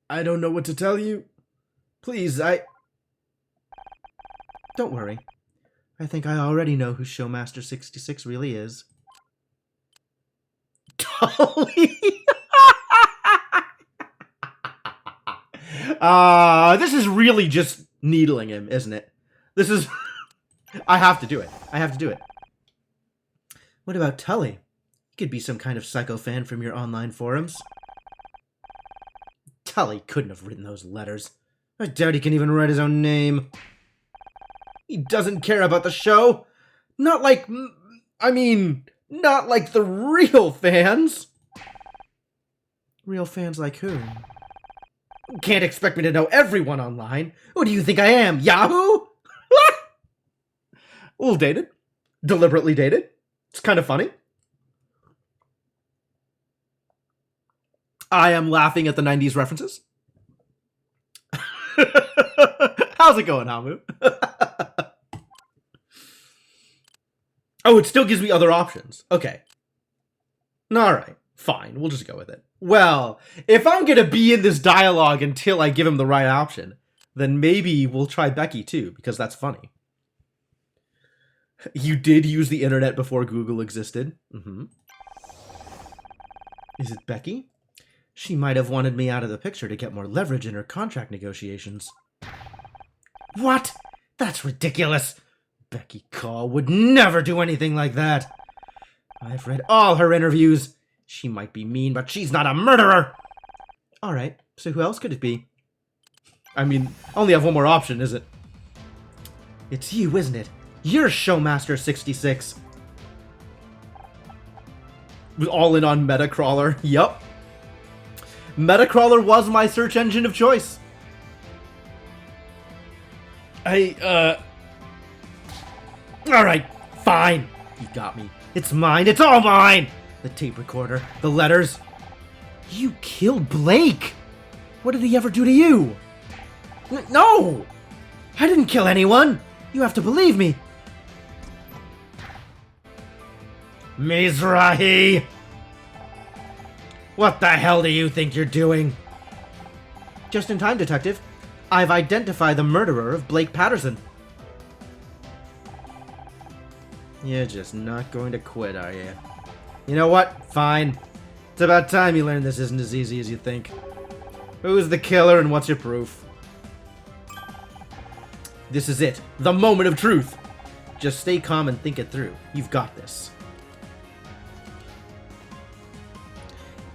I don't know what to tell you. Please, Don't worry. I think I already know who Showmaster 66 really is. Tully! This is really just needling him, isn't it? This is... I have to do it. I have to do it. What about Tully? He could be some kind of psycho fan from your online forums. Tully couldn't have written those letters. I doubt he can even write his own name. He doesn't care about the show. Not like... not like the real fans. Real fans like who? Can't expect me to know everyone online. Who do you think I am, Yahoo? A little dated. Deliberately dated. It's kind of funny. I am laughing at the 90s references. How's it going, Hamu? Oh, it still gives me other options. Okay. Alright, fine. We'll just go with it. Well, if I'm gonna be in this dialogue until I give him the right option, then maybe we'll try Becky too, because that's funny. You did use the internet before Google existed. Mm-hmm. Is it Becky? She might have wanted me out of the picture to get more leverage in her contract negotiations. What? That's ridiculous. Becky Call would never do anything like that. I've read all her interviews. She might be mean, but she's not a murderer. All right, so who else could it be? I mean, I only have one more option, is it? It's you, isn't it? You're Showmaster 66. All in on Metacrawler. Yup. Metacrawler was my search engine of choice. Alright, fine. You got me. It's mine. It's all mine. The tape recorder, the letters. You killed Blake. What did he ever do to you? No! I didn't kill anyone. You have to believe me. Mizrahi! What the hell do you think you're doing? Just in time, Detective. I've identified the murderer of Blake Patterson. You're just not going to quit, are you? You know what? Fine. It's about time you learn this isn't as easy as you think. Who's the killer and what's your proof? This is it. The moment of truth. Just stay calm and think it through. You've got this.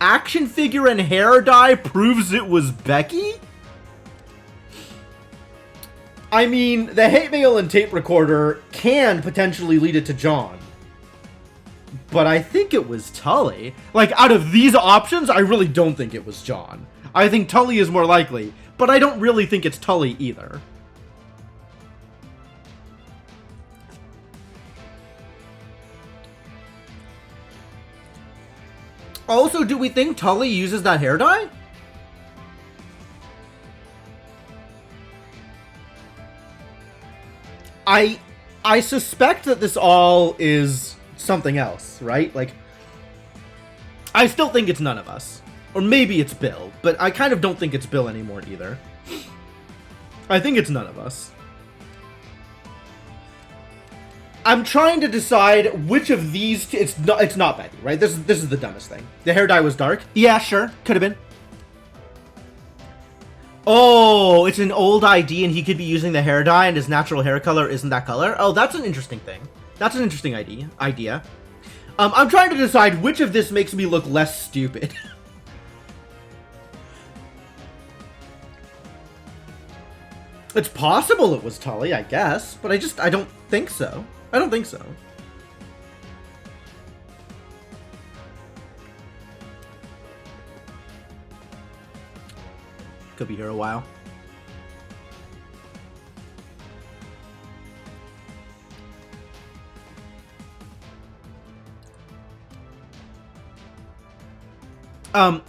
Action figure and hair dye proves it was Becky? I mean, the hate mail and tape recorder can potentially lead it to John. But I think it was Tully. Like, out of these options, I really don't think it was John. I think Tully is more likely, but I don't really think it's Tully either. Also, do we think Tully uses that hair dye? I suspect that this all is something else, right? Like, I still think it's none of us. Or maybe it's Bill, but I kind of don't think it's Bill anymore either. I think it's none of us. I'm trying to decide which of these it's not Betty, right? This is the dumbest thing. The hair dye was dark? Yeah, sure. Could have been. Oh, it's an old ID and he could be using the hair dye and his natural hair color isn't that color? Oh, that's an interesting thing. That's an interesting idea. I'm trying to decide which of this makes me look less stupid. It's possible it was Tully, I guess, but I don't think so. I don't think so. Could be here a while.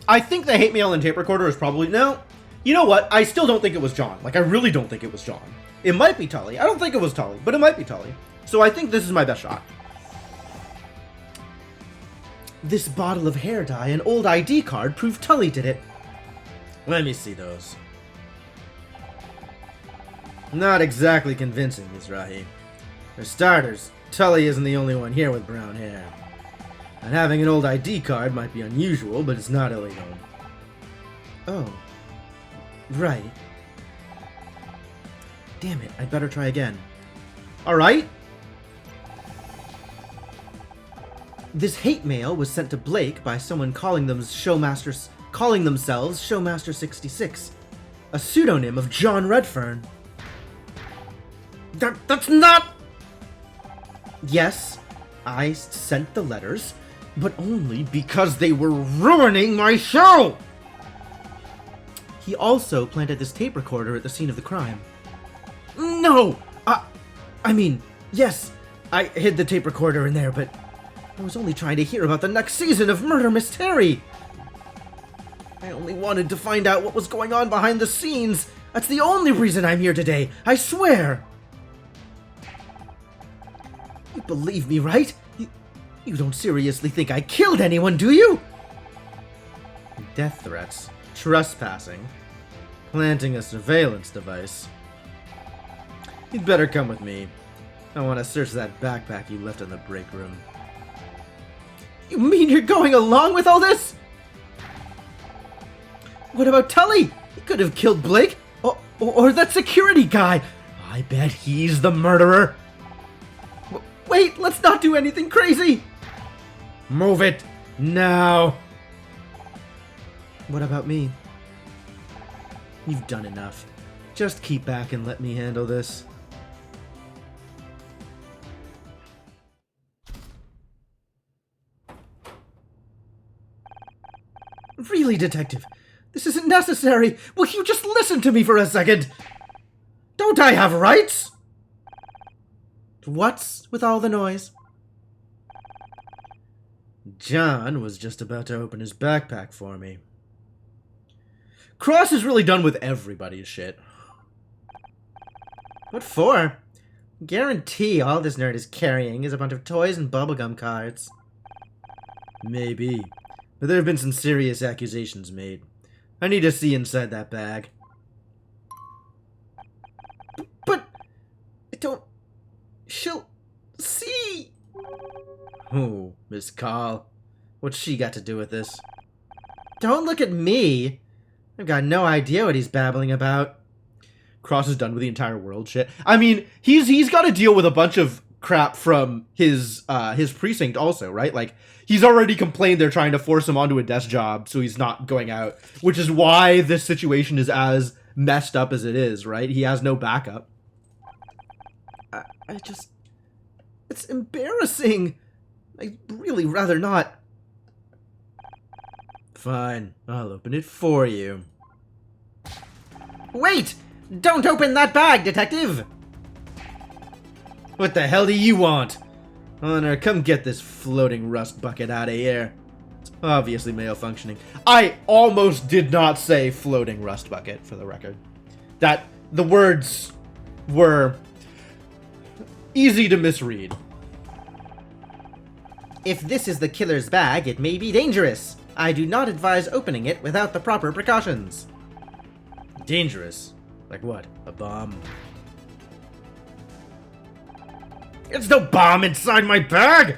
I think the hate mail and tape recorder is probably... No. You know what? I still don't think it was John. Like, I really don't think it was John. It might be Tully. I don't think it was Tully, but it might be Tully. So I think this is my best shot. This bottle of hair dye and old ID card prove Tully did it. Let me see those. Not exactly convincing, Mizrahi. For starters, Tully isn't the only one here with brown hair. And having an old ID card might be unusual, but it's not illegal. Oh. Right. Damn it, I'd better try again. Alright. This hate mail was sent to Blake by someone calling themselves Showmaster 66, a pseudonym of John Redfern. That's not... Yes, I sent the letters, but only because they were ruining my show! He also planted this tape recorder at the scene of the crime. No! I mean, yes, I hid the tape recorder in there, but I was only trying to hear about the next season of Murder Mystery! I only wanted to find out what was going on behind the scenes. That's the only reason I'm here today, I swear! You believe me, right? You don't seriously think I killed anyone, do you? Death threats, trespassing, planting a surveillance device. You'd better come with me. I want to search that backpack you left in the break room. You mean you're going along with all this? What about Tully? He could have killed Blake. Or that security guy. I bet he's the murderer. Wait, let's not do anything crazy. Move it now. What about me? You've done enough. Just keep back and let me handle this. Really, Detective? This isn't necessary. Will you just listen to me for a second? Don't I have rights? What's with all the noise? John was just about to open his backpack for me. Cross is really done with everybody's shit. What for? Guarantee all this nerd is carrying is a bunch of toys and bubblegum cards. Maybe. But there have been some serious accusations made. I need to see inside that bag. But I don't... She'll see. Oh, Miss Call. What's she got to do with this? Don't look at me. I've got no idea what he's babbling about. Cross is done with the entire world shit. I mean, he's got to deal with a bunch of crap from his precinct also, right? Like, he's already complained they're trying to force him onto a desk job, so he's not going out, which is why this situation is as messed up as it is, right? He has no backup. It's embarrassing. I'd really rather not. Fine, I'll open it for you. Wait! Don't open that bag, detective! What the hell do you want? Honor, come get this floating rust bucket out of here. It's obviously malfunctioning. I almost did not say floating rust bucket, for the record. That the words were easy to misread. If this is the killer's bag, it may be dangerous. I do not advise opening it without the proper precautions. Dangerous? Like what? A bomb? There's no bomb inside my bag!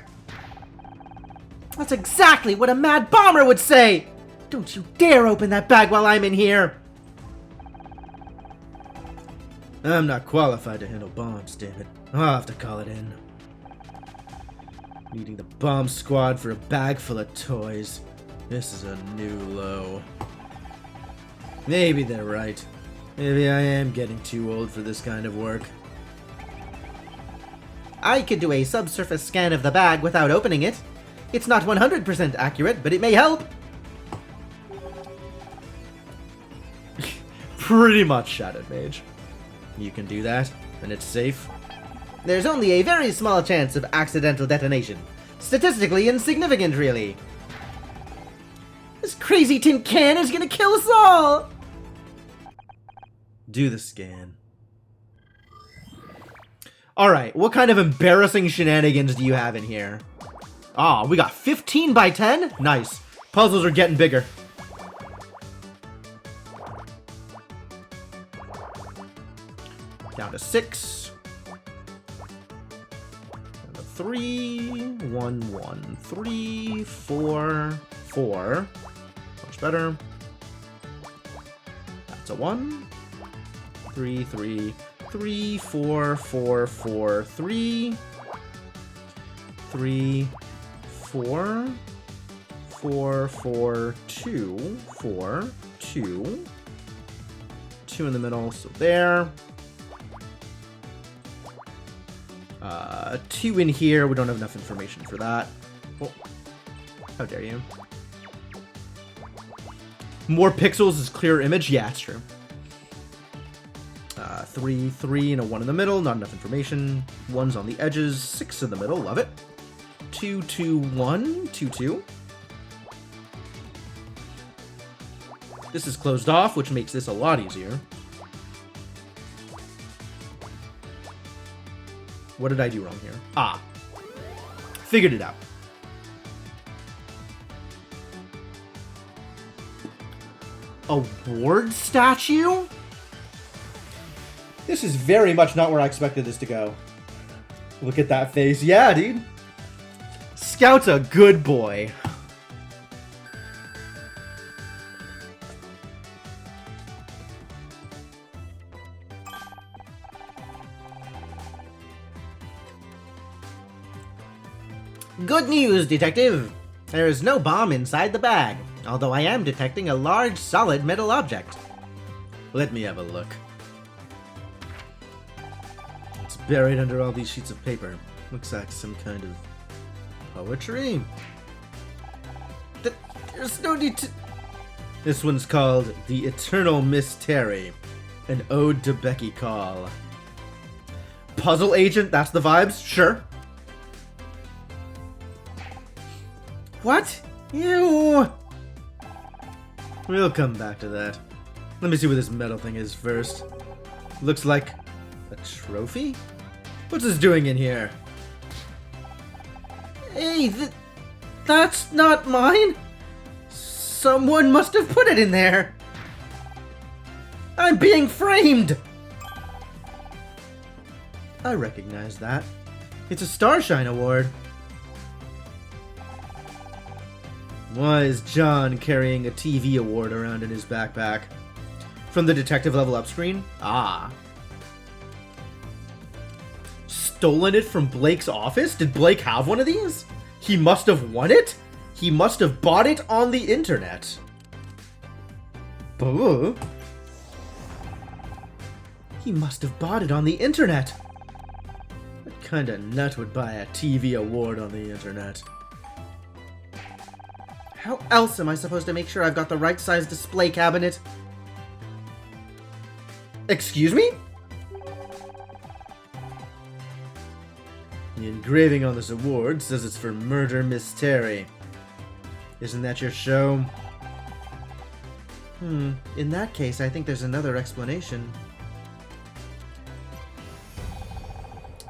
That's exactly what a mad bomber would say! Don't you dare open that bag while I'm in here! I'm not qualified to handle bombs, damn it. I'll have to call it in. Needing the bomb squad for a bag full of toys. This is a new low. Maybe they're right. Maybe I am getting too old for this kind of work. I could do a subsurface scan of the bag without opening it. It's not 100% accurate, but it may help. Pretty much, Shadow Mage. You can do that, and it's safe. There's only a very small chance of accidental detonation. Statistically insignificant, really. This crazy tin can is gonna kill us all! Do the scan. Alright, what kind of embarrassing shenanigans do you have in here? Ah, we got 15 by 10? Nice. Puzzles are getting bigger. Down to 6. Down to 3. 1, 1. 3, 4, 4. Much better. That's a 1. 3, 3. 3, 4, 4, 4, 3. 3, 4. 4, 4, 2. 4, 2. 2 in the middle, so there. 2 in here. We don't have enough information for that. Oh, how dare you. More pixels is clearer image? Yeah, it's true. 3, 3, and a 1 in the middle. Not enough information. 1's on the edges. 6 in the middle. Love it. 2, 2, 1. 2, 2. This is closed off, which makes this a lot easier. What did I do wrong here? Ah. Figured it out. A ward statue? This is very much not where I expected this to go. Look at that face. Yeah, dude. Scout's a good boy. Good news, detective! There is no bomb inside the bag, although I am detecting a large, solid metal object. Let me have a look. It's buried under all these sheets of paper. Looks like some kind of poetry. There's no need to... This one's called The Eternal Miss Terry, an ode to Becky Call. Puzzle agent, that's the vibes? Sure. What? Ew! We'll come back to that. Let me see what this metal thing is first. Looks like a trophy? What's this doing in here? Hey, that's not mine! Someone must have put it in there! I'm being framed! I recognize that. It's a Starshine Award. Why is John carrying a TV award around in his backpack? From the detective level up screen? Ah. Stolen it from Blake's office? Did Blake have one of these? He must have won it? He must have bought it on the internet. Boo. He must have bought it on the internet. kinda nut would buy a TV award on the internet? How else am I supposed to make sure I've got the right size display cabinet? Excuse me? The engraving on this award says it's for Murder Mystery. Isn't that your show? In that case, I think there's another explanation.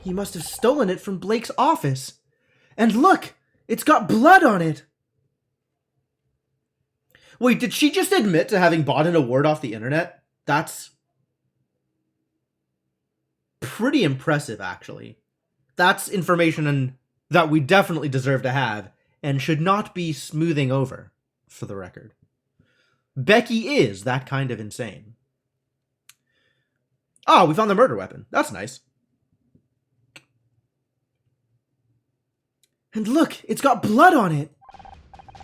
He must have stolen it from Blake's office. And look! It's got blood on it! Wait, did she just admit to having bought an award off the internet? That's pretty impressive, actually. That's information that we definitely deserve to have, and should not be smoothing over, for the record. Becky is that kind of insane. Oh, we found the murder weapon. That's nice. And look, it's got blood on it!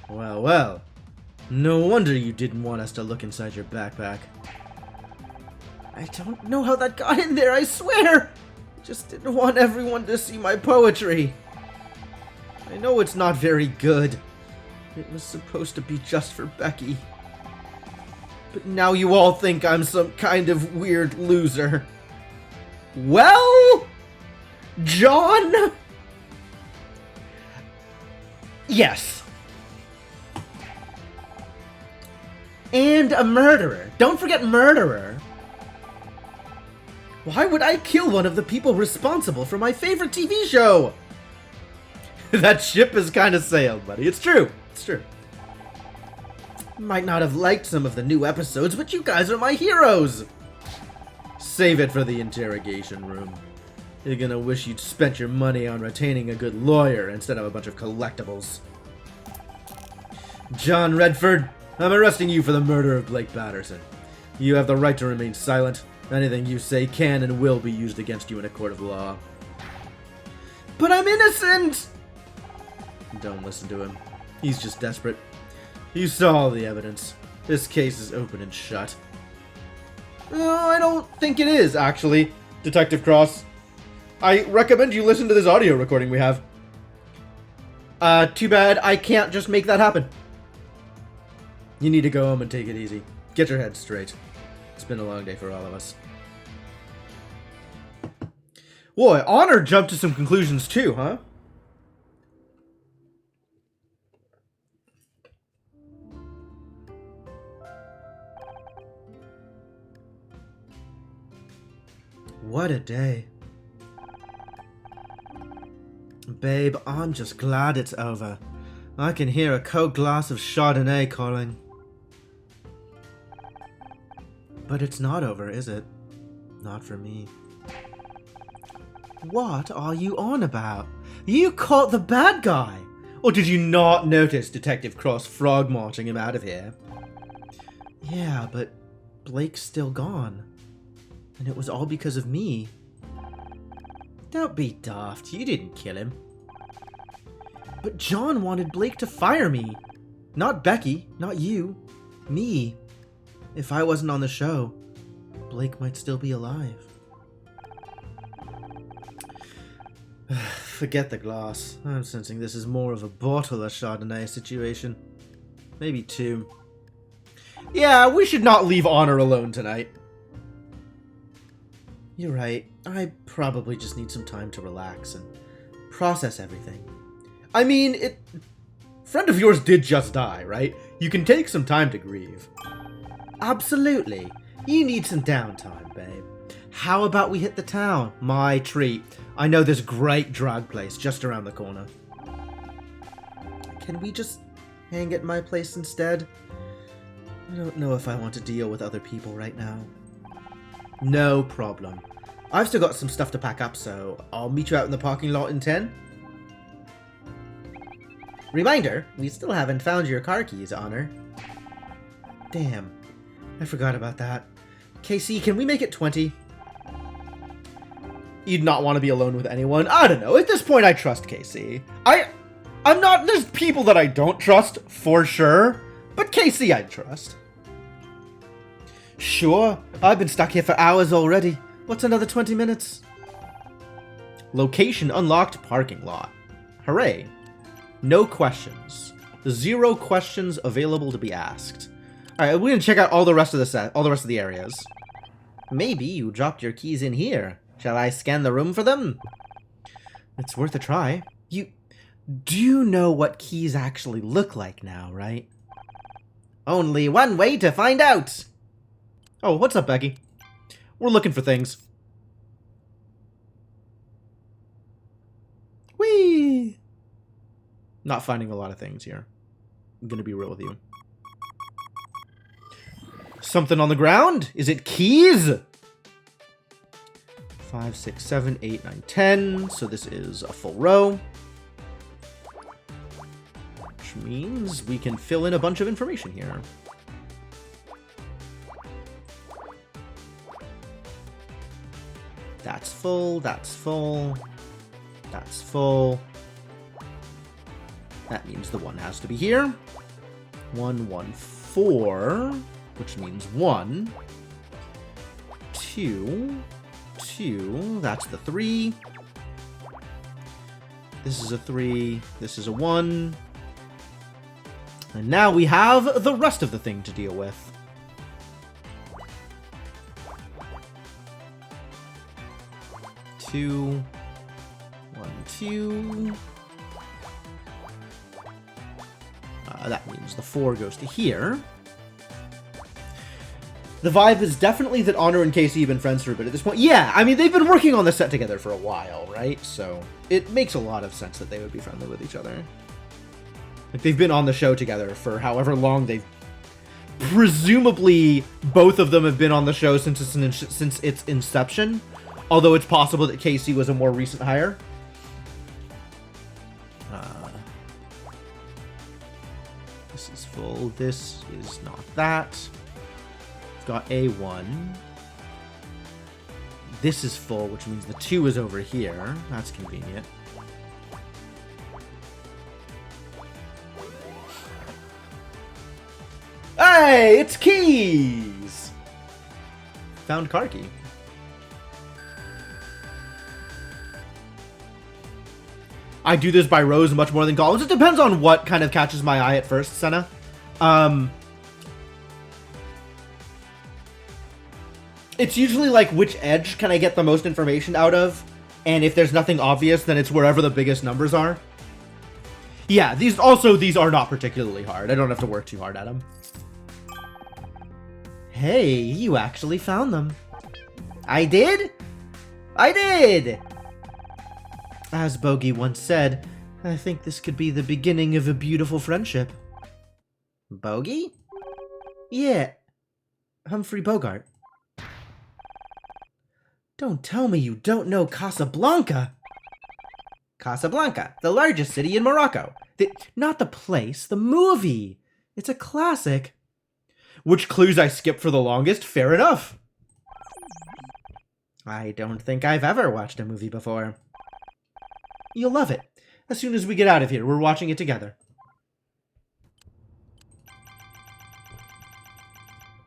Well, well. No wonder you didn't want us to look inside your backpack. I don't know how that got in there, I swear! Just didn't want everyone to see my poetry. I know it's not very good. It was supposed to be just for Becky. But now you all think I'm some kind of weird loser. Well, John? Yes. And a murderer. Don't forget murderer. Why would I kill one of the people responsible for my favorite TV show? That ship has kind of sailed, buddy. It's true. It's true. Might not have liked some of the new episodes, but you guys are my heroes. Save it for the interrogation room. You're gonna wish you'd spent your money on retaining a good lawyer instead of a bunch of collectibles. John Redford, I'm arresting you for the murder of Blake Patterson. You have the right to remain silent. Anything you say can and will be used against you in a court of law. But I'm innocent! Don't listen to him. He's just desperate. You saw all the evidence. This case is open and shut. I don't think it is, actually, Detective Cross. I recommend you listen to this audio recording we have. Too bad I can't just make that happen. You need to go home and take it easy. Get your head straight. It's been a long day for all of us. Boy, Honor jumped to some conclusions too, huh? What a day. Babe, I'm just glad it's over. I can hear a cold glass of Chardonnay calling. But it's not over, is it? Not for me. What are you on about? You caught the bad guy! Or did you not notice Detective Cross frog marching him out of here? Yeah, but Blake's still gone. And it was all because of me. Don't be daft, you didn't kill him. But John wanted Blake to fire me. Not Becky, not you. Me. If I wasn't on the show, Blake might still be alive. Forget the glass. I'm sensing this is more of a bottle of Chardonnay situation. Maybe two. Yeah, we should not leave Honor alone tonight. You're right. I probably just need some time to relax and process everything. I mean, friend of yours did just die, right? You can take some time to grieve. Absolutely. You need some downtime, babe. How about we hit the town? My treat. I know this great drug place just around the corner. Can we just hang at my place instead? I don't know if I want to deal with other people right now. No problem. I've still got some stuff to pack up, so I'll meet you out in the parking lot in 10. Reminder, we still haven't found your car keys, Honor. Damn. I forgot about that. KC, can we make it 20? You'd not want to be alone with anyone. I don't know. At this point, I trust KC. I'm not... There's people that I don't trust, for sure. But KC I trust. Sure. I've been stuck here for hours already. What's another 20 minutes? Location unlocked parking lot. Hooray. No questions. 0 questions available to be asked. Alright, we're gonna check out all the rest of the set, all the rest of the areas. Maybe you dropped your keys in here. Shall I scan the room for them? It's worth a try. You do know what keys actually look like now, right? Only one way to find out! Oh, what's up, Becky? We're looking for things. Whee! Not finding a lot of things here. I'm gonna be real with you. Something on the ground? Is it keys? 5, 6, 7, 8, 9, 10. So this is a full row. Which means we can fill in a bunch of information here. That's full, that's full, that's full. That means the 1 has to be here. 1, 1, 4, which means 1. 2, 2, that's the 3. This is a 3, this is a 1. And now we have the rest of the thing to deal with. Two, 1, 2. That means the 4 goes to here. The vibe is definitely that Honor and Casey have been friends for a bit at this point. Yeah, I mean, they've been working on the set together for a while, right? So it makes a lot of sense that they would be friendly with each other. Like, they've been on the show together for however long they've... Presumably, both of them have been on the show since its inception. Although it's possible that Casey was a more recent hire. This is full. This is not that. We've got A1. This is full, which means the 2 is over here. That's convenient. Hey, it's keys! Found car key. I do this by rows much more than columns. It depends on what kind of catches my eye at first, Senna. It's usually like, which edge can I get the most information out of? And if there's nothing obvious, then it's wherever the biggest numbers are. Yeah, these are not particularly hard. I don't have to work too hard at them. Hey, you actually found them. I did? I did! As Bogey once said, I think this could be the beginning of a beautiful friendship. Bogey? Yeah, Humphrey Bogart. Don't tell me you don't know Casablanca! Casablanca, the largest city in Morocco. Not the place, the movie. It's a classic. Which clues I skipped for the longest? Fair enough. I don't think I've ever watched a movie before. You'll love it. As soon as we get out of here, we're watching it together.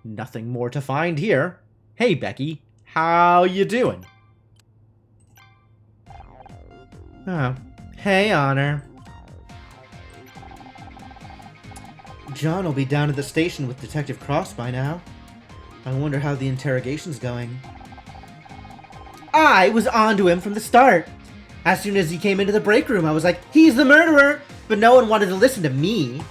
Nothing more to find here. Hey, Becky. How you doing? Oh. Hey, Honor. John will be down at the station with Detective Cross by now. I wonder how the interrogation's going. I was onto him from the start. As soon as he came into the break room, I was like, he's the murderer! But no one wanted to listen to me.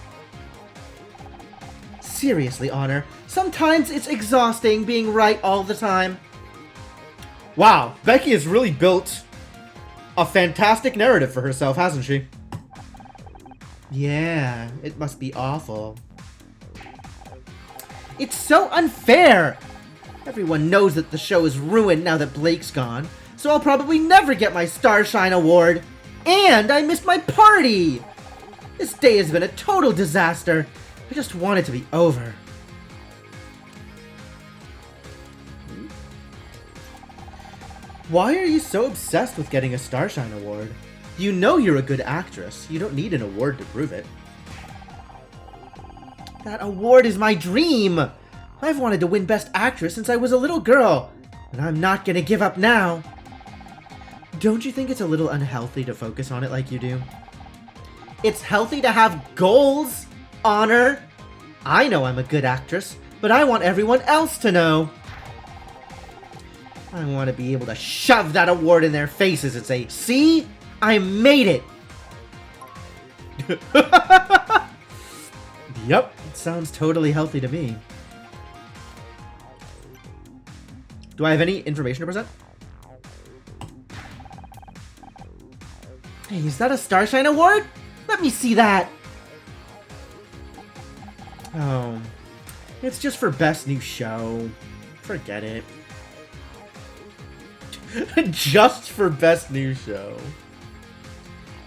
Seriously, Honor, sometimes it's exhausting being right all the time. Wow, Becky has really built a fantastic narrative for herself, hasn't she? Yeah, it must be awful. It's so unfair! Everyone knows that the show is ruined now that Blake's gone. So I'll probably never get my Starshine award. And I missed my party! This day has been a total disaster. I just want it to be over. Why are you so obsessed with getting a Starshine award? You know you're a good actress. You don't need an award to prove it. That award is my dream! I've wanted to win Best Actress since I was a little girl. And I'm not gonna give up now. Don't you think it's a little unhealthy to focus on it like you do? It's healthy to have goals, Honor. I know I'm a good actress, but I want everyone else to know. I want to be able to shove that award in their faces and say, see? I made it! Yep, it sounds totally healthy to me. Do I have any information to present? Hey, is that a Starshine Award? Let me see that! Oh, it's just for Best New Show. Forget it. Just for Best New Show.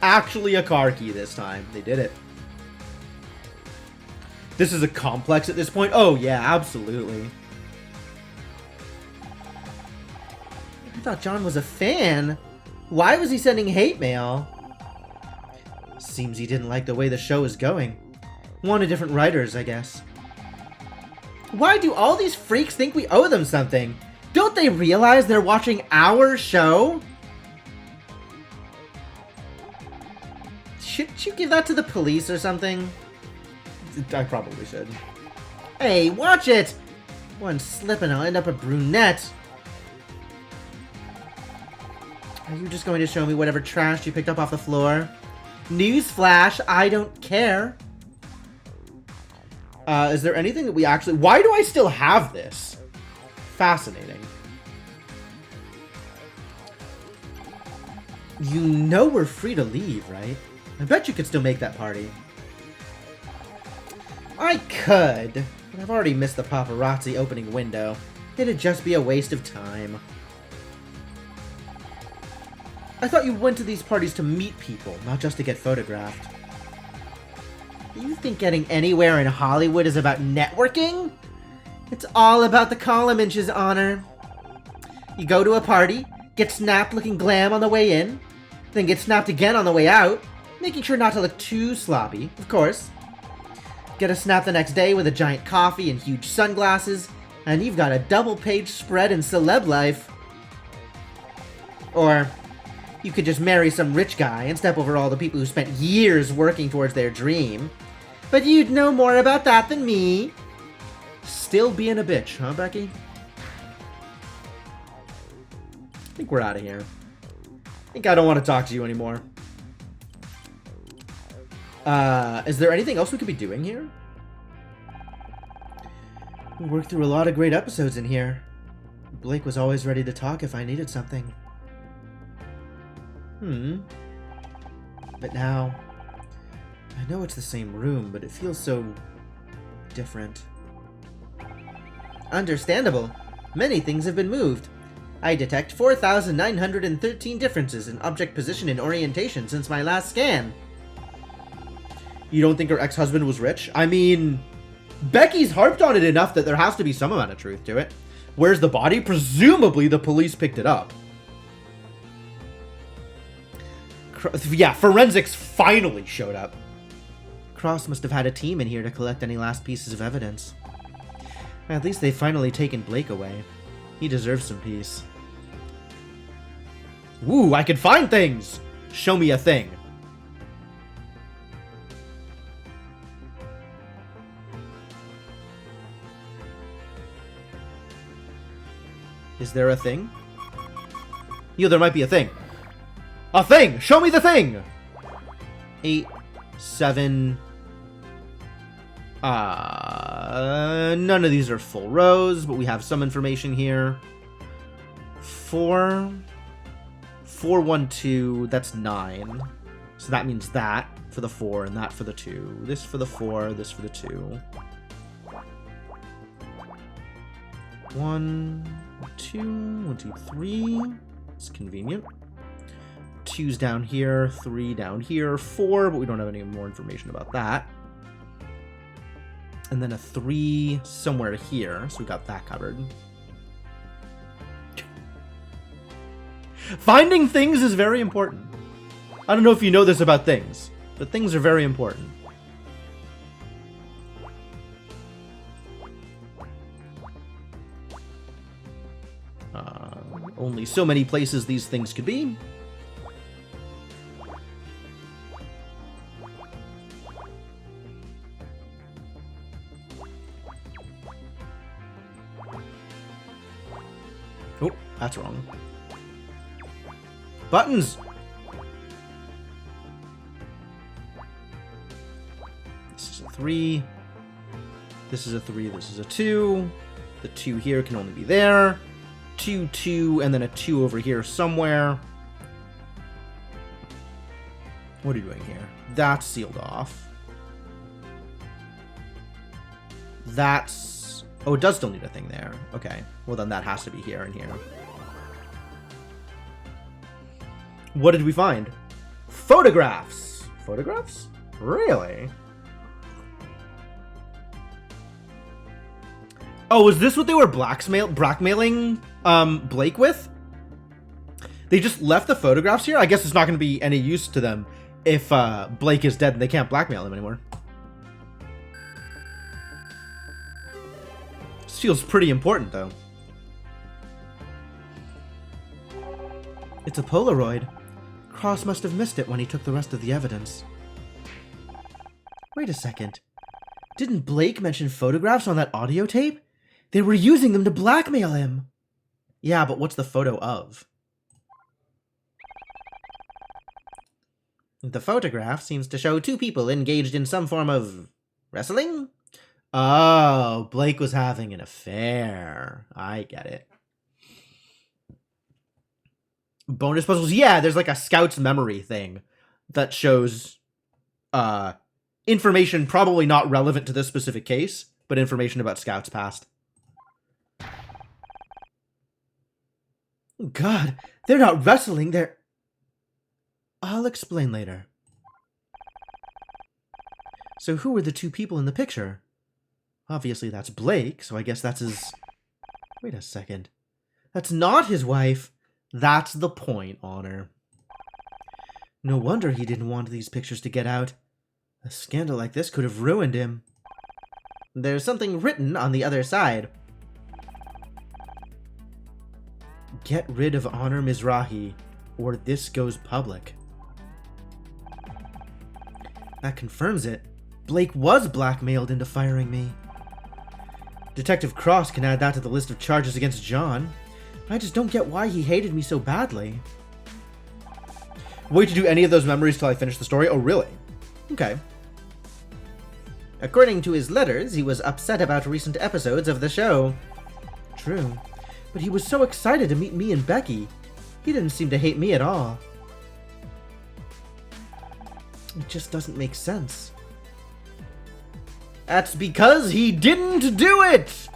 Actually a car key this time. They did it. This is a complex at this point? Oh yeah, absolutely. I thought John was a fan. Why was he sending hate mail? Seems he didn't like the way the show is going. Wanted different writers, I guess. Why do all these freaks think we owe them something? Don't they realize they're watching our show? Shouldn't you give that to the police or something? I probably should. Hey, watch it! One slip and I'll end up a brunette. Are you just going to show me whatever trash you picked up off the floor? Newsflash, I don't care. Is there anything that we actually... Why do I still have this? Fascinating. You know we're free to leave, right? I bet you could still make that party. I could, but I've already missed the paparazzi opening window. It'd just be a waste of time. I thought you went to these parties to meet people, not just to get photographed. You think getting anywhere in Hollywood is about networking? It's all about the column inches, Honor. You go to a party, get snapped looking glam on the way in, then get snapped again on the way out, making sure not to look too sloppy, of course. Get a snap the next day with a giant coffee and huge sunglasses, and you've got a double-page spread in celeb life. Or you could just marry some rich guy and step over all the people who spent years working towards their dream. But you'd know more about that than me. Still being a bitch, huh, Becky? I think we're out of here. I think I don't want to talk to you anymore. Is there anything else we could be doing here? We worked through a lot of great episodes in here. Blake was always ready to talk if I needed something. But now... I know it's the same room, but it feels so... different. Understandable. Many things have been moved. I detect 4,913 differences in object position and orientation since my last scan. You don't think her ex-husband was rich? I mean, Becky's harped on it enough that there has to be some amount of truth to it. Where's the body? Presumably the police picked it up. Yeah, forensics finally showed up. Cross must have had a team in here to collect any last pieces of evidence. At least they've finally taken Blake away. He deserves some peace. Ooh, I can find things! Show me a thing. Is there a thing? Yo, there might be a thing. A thing! Show me the thing! 8, 7... none of these are full rows, but we have some information here. 4... 4, 1, 2, that's 9. So that means that for the 4 and that for the 2. This for the 4, this for the 2. 1, 2, 1, 2, 3. It's convenient. 2's down here, 3 down here, 4, but we don't have any more information about that. And then a 3 somewhere here, so we got that covered. Finding things is very important. I don't know if you know this about things, but things are very important. Only so many places these things could be. That's wrong. Buttons! This is a 3. This is a 3, this is a 2. The 2 here can only be there. 2, 2, and then a 2 over here somewhere. What are you doing here? That's sealed off. That's... Oh, it does still need a thing there. Okay. Well, then that has to be here and here. What did we find? Photographs! Photographs? Really? Oh, is this what they were blackmailing Blake with? They just left the photographs here? I guess it's not going to be any use to them if Blake is dead and they can't blackmail him anymore. This feels pretty important, though. It's a Polaroid. Cross must have missed it when he took the rest of the evidence. Wait a second. Didn't Blake mention photographs on that audio tape? They were using them to blackmail him. Yeah, but what's the photo of? The photograph seems to show 2 people engaged in some form of wrestling? Oh, Blake was having an affair. I get it. Bonus puzzles? Yeah, there's like a Scout's memory thing that shows information probably not relevant to this specific case, but information about Scout's past. God, they're not wrestling, they're... I'll explain later. So who were the 2 people in the picture? Obviously that's Blake, so I guess that's his... Wait a second. That's not his wife. That's the point, Honor. No wonder he didn't want these pictures to get out. A scandal like this could have ruined him. There's something written on the other side. Get rid of Honor Mizrahi, or this goes public. That confirms it. Blake was blackmailed into firing me. Detective Cross can add that to the list of charges against John. I just don't get why he hated me so badly. Wait to do any of those memories till I finish the story? Oh, really? Okay. According to his letters, he was upset about recent episodes of the show. True. But he was so excited to meet me and Becky. He didn't seem to hate me at all. It just doesn't make sense. That's because he didn't do it!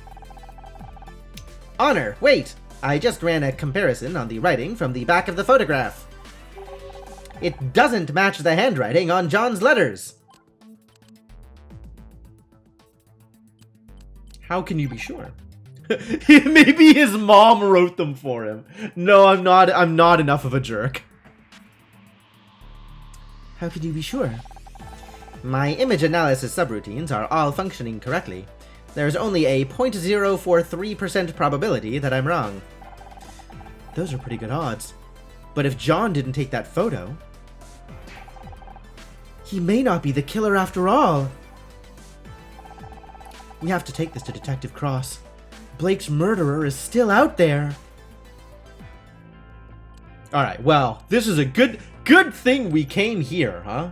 Honor, wait! I just ran a comparison on the writing from the back of the photograph. It doesn't match the handwriting on John's letters. How can you be sure? Maybe his mom wrote them for him. No, I'm not enough of a jerk. How could you be sure? My image analysis subroutines are all functioning correctly. There's only a 0.043% probability that I'm wrong. Those are pretty good odds. But if John didn't take that photo, he may not be the killer after all. We have to take this to Detective Cross. Blake's murderer is still out there. Alright, well, this is a good thing we came here, huh?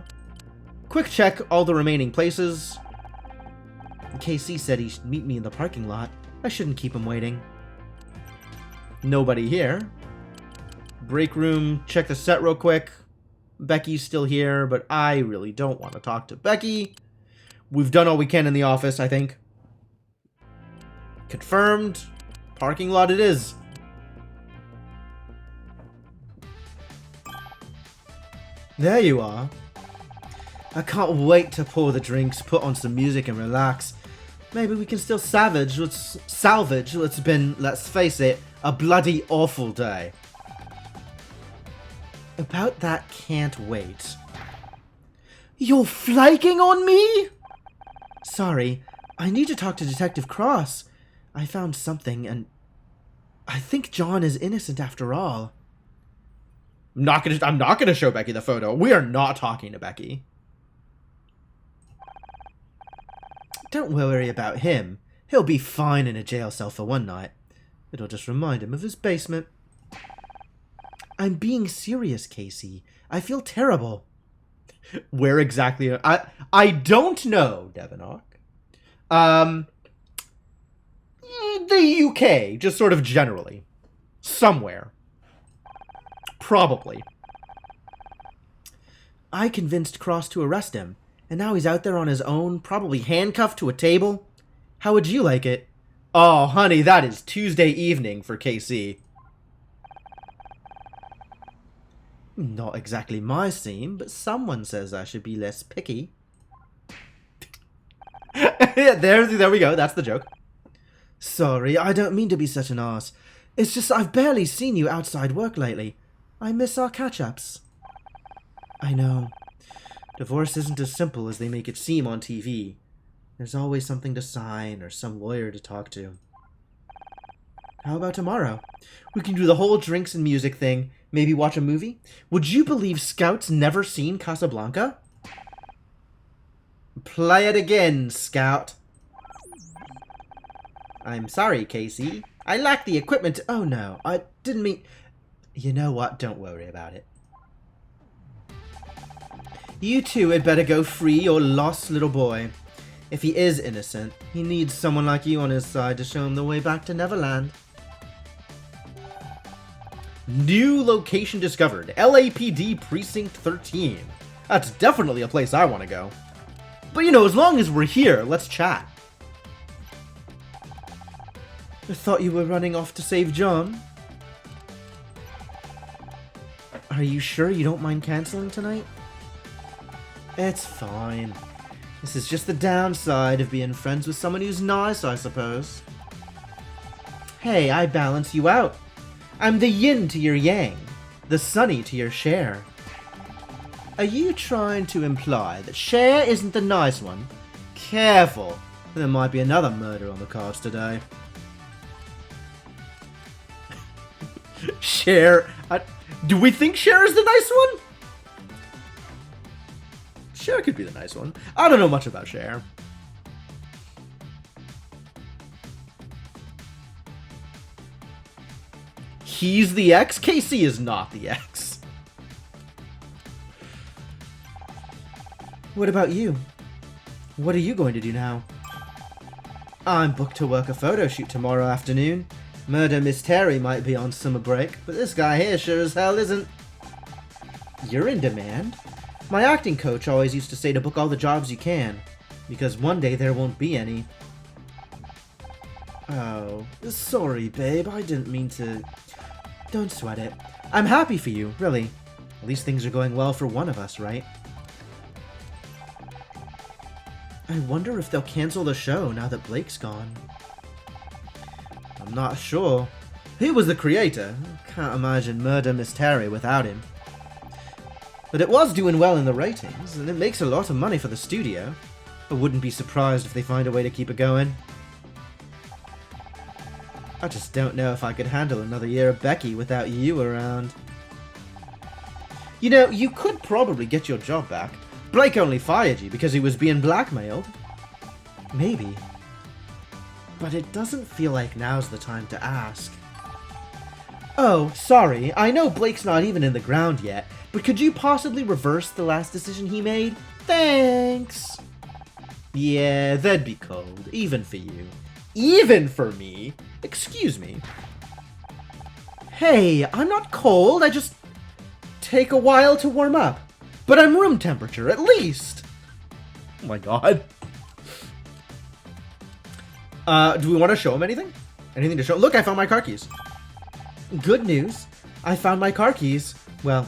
Quick check all the remaining places. KC said he'd meet me in the parking lot. I shouldn't keep him waiting. Nobody here. Break room, check the set real quick. Becky's still here, but I really don't want to talk to Becky. We've done all we can in the office, I think. Confirmed. Parking lot it is. There you are. I can't wait to pour the drinks, put on some music and relax. Maybe we can still salvage what's been, let's face it, a bloody awful day. About that, can't wait. You're flaking on me? Sorry, I need to talk to Detective Cross. I found something, and I think John is innocent after all. I'm not gonna show Becky the photo. We are not talking to Becky. Don't worry about him. He'll be fine in a jail cell for one night. It'll just remind him of his basement. I'm being serious, Casey. I feel terrible. Where exactly? I don't know, Devinok. The UK, just sort of generally. Somewhere. Probably. I convinced Cross to arrest him, and now he's out there on his own, probably handcuffed to a table. How would you like it? Oh, honey, that is Tuesday evening for KC. Not exactly my scene, but someone says I should be less picky. there we go. That's the joke. Sorry, I don't mean to be such an arse. It's just I've barely seen you outside work lately. I miss our catch-ups. I know. Divorce isn't as simple as they make it seem on TV. There's always something to sign or some lawyer to talk to. How about tomorrow? We can do the whole drinks and music thing, maybe watch a movie. Would you believe Scout's never seen Casablanca? Play it again, Scout. I'm sorry, Casey. I lack the equipment. Oh no, I didn't mean... You know what? Don't worry about it. You two had better go free your lost little boy. If he is innocent, he needs someone like you on his side to show him the way back to Neverland. New location discovered. LAPD Precinct 13. That's definitely a place I want to go. But you know, as long as we're here, let's chat. I thought you were running off to save John. Are you sure you don't mind canceling tonight? It's fine. This is just the downside of being friends with someone who's nice, I suppose. Hey, I balance you out. I'm the yin to your yang, the sunny to your Cher. Are you trying to imply that Cher isn't the nice one? Careful, there might be another murder on the cards today. Cher. Do we think Cher is the nice one? Cher could be the nice one. I don't know much about Cher. He's the ex? Casey is not the ex. What about you? What are you going to do now? I'm booked to work a photo shoot tomorrow afternoon. Murder Mystery might be on summer break, but this guy here sure as hell isn't. You're in demand. My acting coach always used to say to book all the jobs you can, because one day there won't be any. Oh, sorry, babe. I didn't mean to... Don't sweat it. I'm happy for you, really. At least things are going well for one of us, right? I wonder if they'll cancel the show now that Blake's gone. I'm not sure. He was the creator. Can't imagine Murder Mystery without him. But it was doing well in the ratings, and it makes a lot of money for the studio. I wouldn't be surprised if they find a way to keep it going. I just don't know if I could handle another year of Becky without you around. You know, you could probably get your job back. Blake only fired you because he was being blackmailed. Maybe. But it doesn't feel like now's the time to ask. Oh, sorry. I know Blake's not even in the ground yet, but could you possibly reverse the last decision he made? Thanks! Yeah, that'd be cold, even for you. Even for me? Excuse me. Hey, I'm not cold, I just take a while to warm up. But I'm room temperature, at least! Oh my god. Do we want to show him anything? Anything to show? Look, I found my car keys. Good news. I found my car keys. Well,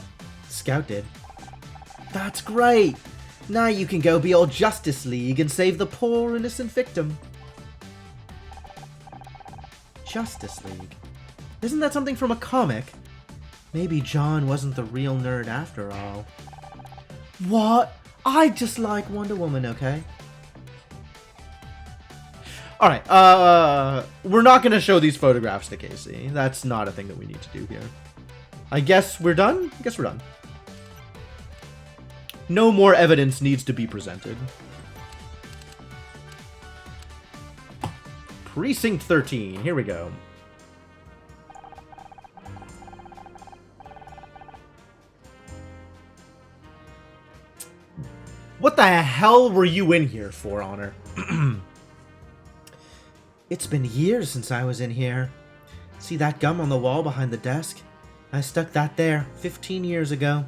Scout did. That's great. Now you can go be all Justice League and save the poor innocent victim. Justice League? Isn't that something from a comic? Maybe John wasn't the real nerd after all. What? I just like Wonder Woman, okay? Alright, we're not gonna show these photographs to Casey. That's not a thing that we need to do here. I guess we're done? I guess we're done. No more evidence needs to be presented. Precinct 13, here we go. What the hell were you in here for, Honor? It's been years since I was in here. See that gum on the wall behind the desk? I stuck that there 15 years ago.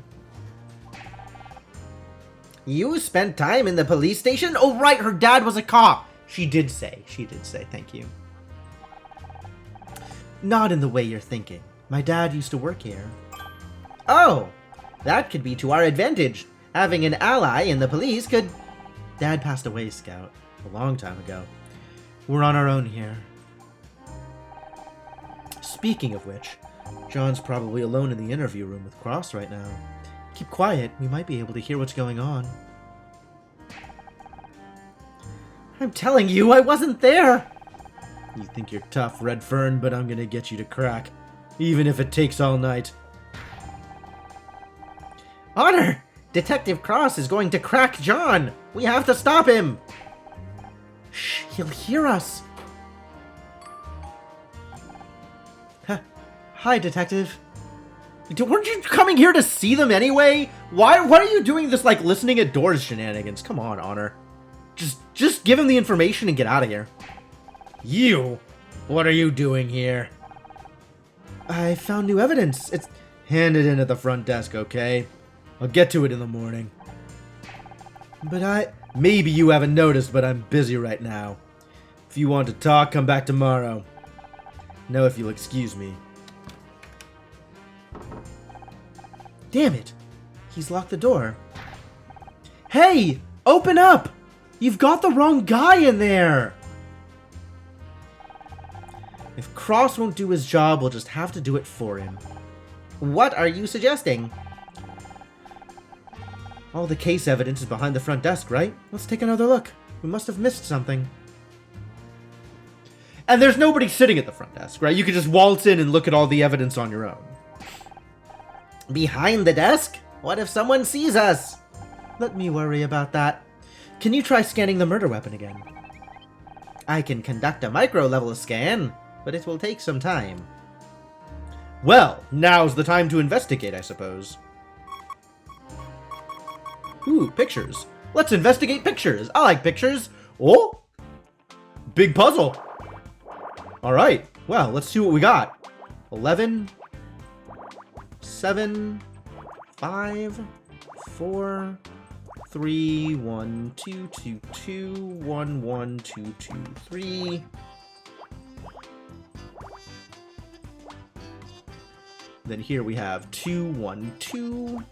You spent time in the police station? Oh, right, her dad was a cop. She did say, thank you. Not in the way you're thinking. My dad used to work here. Oh, that could be to our advantage. Having an ally in the police could... Dad passed away, Scout, a long time ago. We're on our own here. Speaking of which, John's probably alone in the interview room with Cross right now. Keep quiet, we might be able to hear what's going on. I'm telling you, I wasn't there! You think you're tough, Redfern, but I'm gonna get you to crack. Even if it takes all night. Honor! Detective Cross is going to crack John! We have to stop him! Shh, he'll hear us! Hi, Detective. Weren't you coming here to see them anyway? Why are you doing this, like, listening at doors shenanigans? Come on, Honor. Just give him the information and get out of here. You? What are you doing here? I found new evidence. It's... Hand it in at the front desk, okay? I'll get to it in the morning. But Maybe you haven't noticed, but I'm busy right now. If you want to talk, come back tomorrow. Know if you'll excuse me. Damn it. He's locked the door. Hey! Open up! You've got the wrong guy in there! If Cross won't do his job, we'll just have to do it for him. What are you suggesting? All the case evidence is behind the front desk, right? Let's take another look. We must have missed something. And there's nobody sitting at the front desk, right? You can just waltz in and look at all the evidence on your own. Behind the desk? What if someone sees us? Let me worry about that. Can you try scanning the murder weapon again? I can conduct a micro-level scan, but it will take some time. Well, now's the time to investigate, I suppose. Ooh, pictures. Let's investigate pictures. I like pictures. Oh! Big puzzle. Alright, well, let's see what we got. 11, 7, 5, 4, 3, 1, 2, 2, 2, 1, 1, 2, 2, 3. Then here we have 2, 1, 2,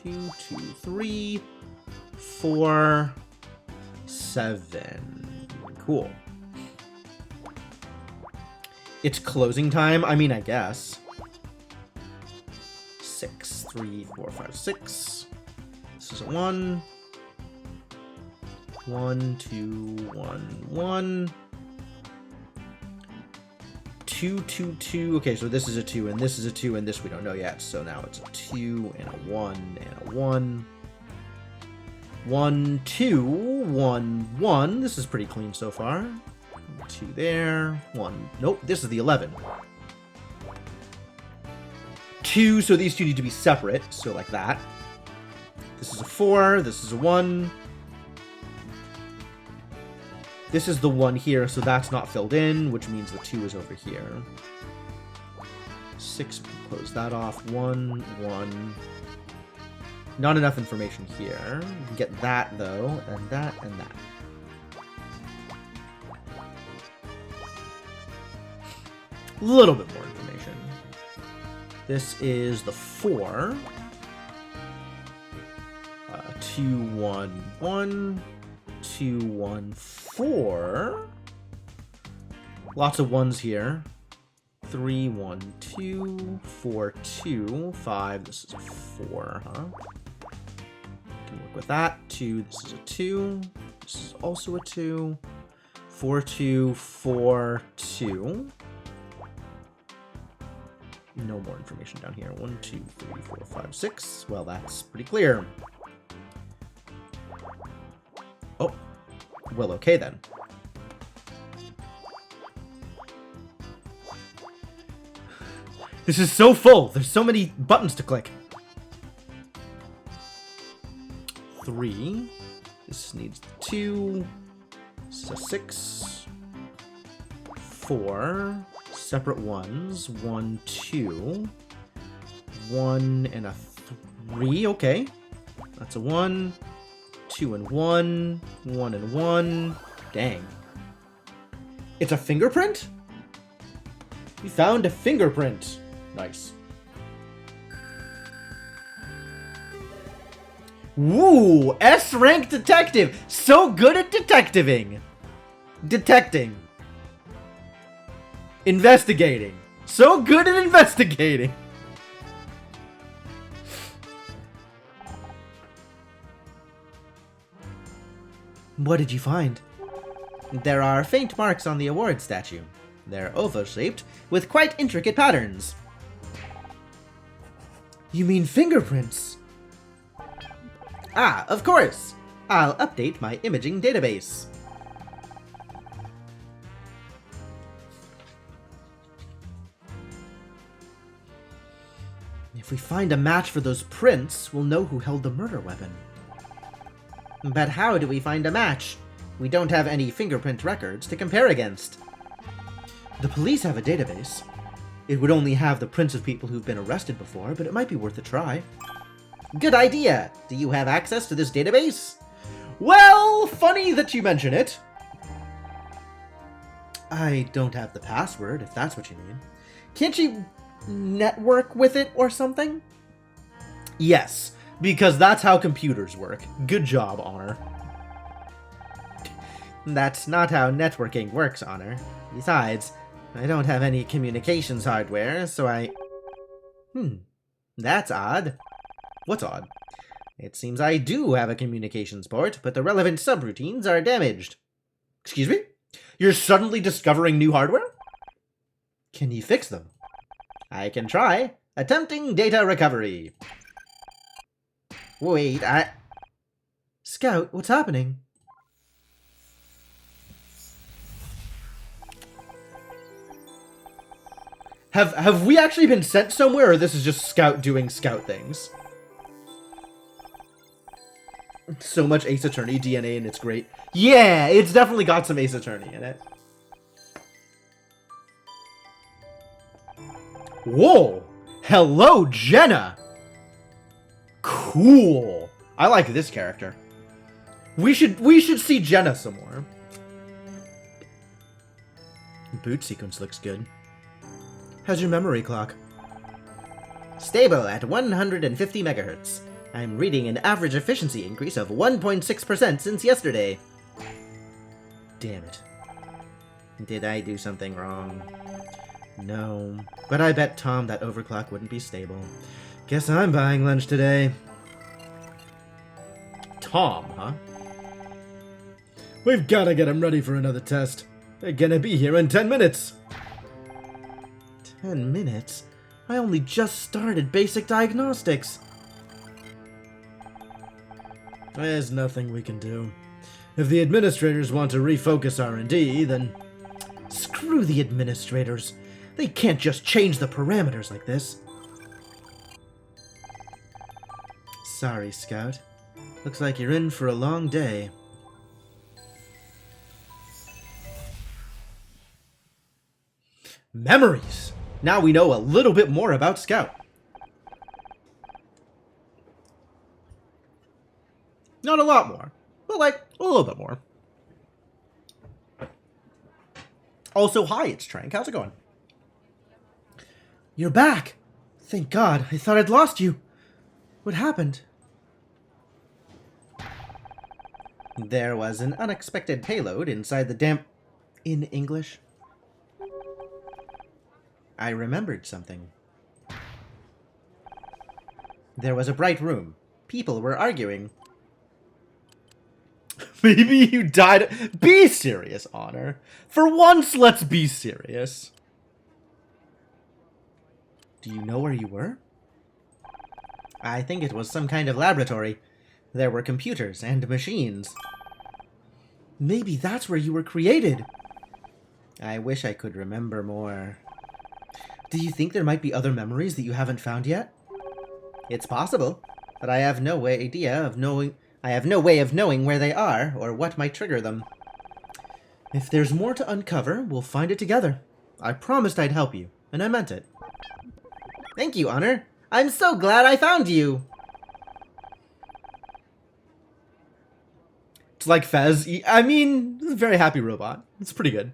2, 2, 3, 4, 7. Cool. It's closing time? I mean, I guess. 6, 3, 4, 5, 6. This is a 1. 1, 2, 1, 1. 2, 2, 2. Okay, so this is a 2, and this is a 2, and this we don't know yet. So now it's a 2, and a 1, and a 1. 1, 2, 1, 1. This is pretty clean so far. 2 there. 1. Nope, this is the 11. 2, so these two need to be separate. So like that. This is a 4. This is a 1. This is the 1 here, so that's not filled in, which means the 2 is over here. 6, we can close that off. 1, 1. Not enough information here. We can get that, though, and that, and that. A little bit more information. This is the 4. 2, 1, 1. 2, 1, 4. Lots of 1s here. 3, 1, 2. 4, 2. 5. This is a 4, huh? Can work with that. 2. This is a 2. This is also a 2. 4, 2. 4, 2. No more information down here. 1, 2, 3, 4, 5, 6. Well, that's pretty clear. Oh, well, okay then. This is so full. There's so many buttons to click. 3, 3. This needs 2. So 6. 4. Separate ones. 1, 2. 1 and a 3. Okay. That's a 1. 2 and 1. 1 and 1. Dang. It's a fingerprint? We found a fingerprint. Nice. Woo! S-rank detective! So good at detectiving! Detecting. Investigating. So good at investigating! What did you find? There are faint marks on the award statue. They're oval-shaped, with quite intricate patterns. You mean fingerprints? Ah, of course! I'll update my imaging database. If we find a match for those prints, we'll know who held the murder weapon. But how do we find a match? We don't have any fingerprint records to compare against. The police have a database. It would only have the prints of people who've been arrested before, but it might be worth a try. Good idea! Do you have access to this database? Well, funny that you mention it. I don't have the password, if that's what you mean. Can't you network with it or something? Yes, because that's how computers work. Good job, Honor. That's not how networking works, Honor. Besides, I don't have any communications hardware, so that's odd. What's odd? It seems I do have a communications port, but the relevant subroutines are damaged. Excuse me? You're suddenly discovering new hardware? Can you fix them? I can try. Attempting data recovery. Wait, Scout, what's happening? Have we actually been sent somewhere, or this is just Scout doing Scout things? So much Ace Attorney DNA, and it's great. Yeah, it's definitely got some Ace Attorney in it. Whoa! Hello, Jenna! Cool! I like this character. We should see Jenna some more. Boot sequence looks good. How's your memory clock? Stable at 150 megahertz. I'm reading an average efficiency increase of 1.6% since yesterday. Damn it. Did I do something wrong? No, but I bet Tom that overclock wouldn't be stable. Guess I'm buying lunch today. Tom, huh? We've gotta get him ready for another test. They're gonna be here in 10 minutes. 10 minutes? I only just started basic diagnostics. There's nothing we can do. If the administrators want to refocus R&D, then... Screw the administrators. They can't just change the parameters like this. Sorry, Scout. Looks like you're in for a long day. Memories! Now we know a little bit more about Scout. Not a lot more, but like a little bit more. Also, hi, it's Trank. How's it going? You're back! Thank God, I thought I'd lost you. What happened? There was an unexpected payload inside the damp... In English? I remembered something. There was a bright room. People were arguing. Maybe you died... Be serious, Honor. For once, let's be serious. Do you know where you were? I think it was some kind of laboratory. There were computers and machines. Maybe that's where you were created. I wish I could remember more. Do you think there might be other memories that you haven't found yet? It's possible, but I have no idea of knowing I have no way of knowing where they are or what might trigger them. If there's more to uncover, we'll find it together. I promised I'd help you, and I meant it. Thank you, Honor. I'm so glad I found you. It's like Fez. I mean, he's a very happy robot. It's pretty good.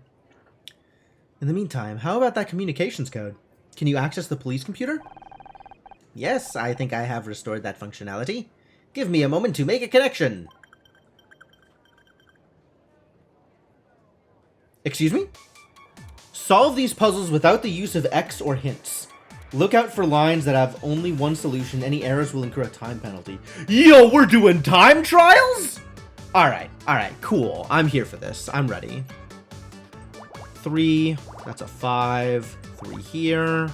In the meantime, how about that communications code? Can you access the police computer? Yes, I think I have restored that functionality. Give me a moment to make a connection. Excuse me? Solve these puzzles without the use of X or hints. Look out for lines that have only one solution. Any errors will incur a time penalty. Yo, we're doing time trials? Alright, cool. I'm here for this. I'm ready. 3, that's a 5. 3 here.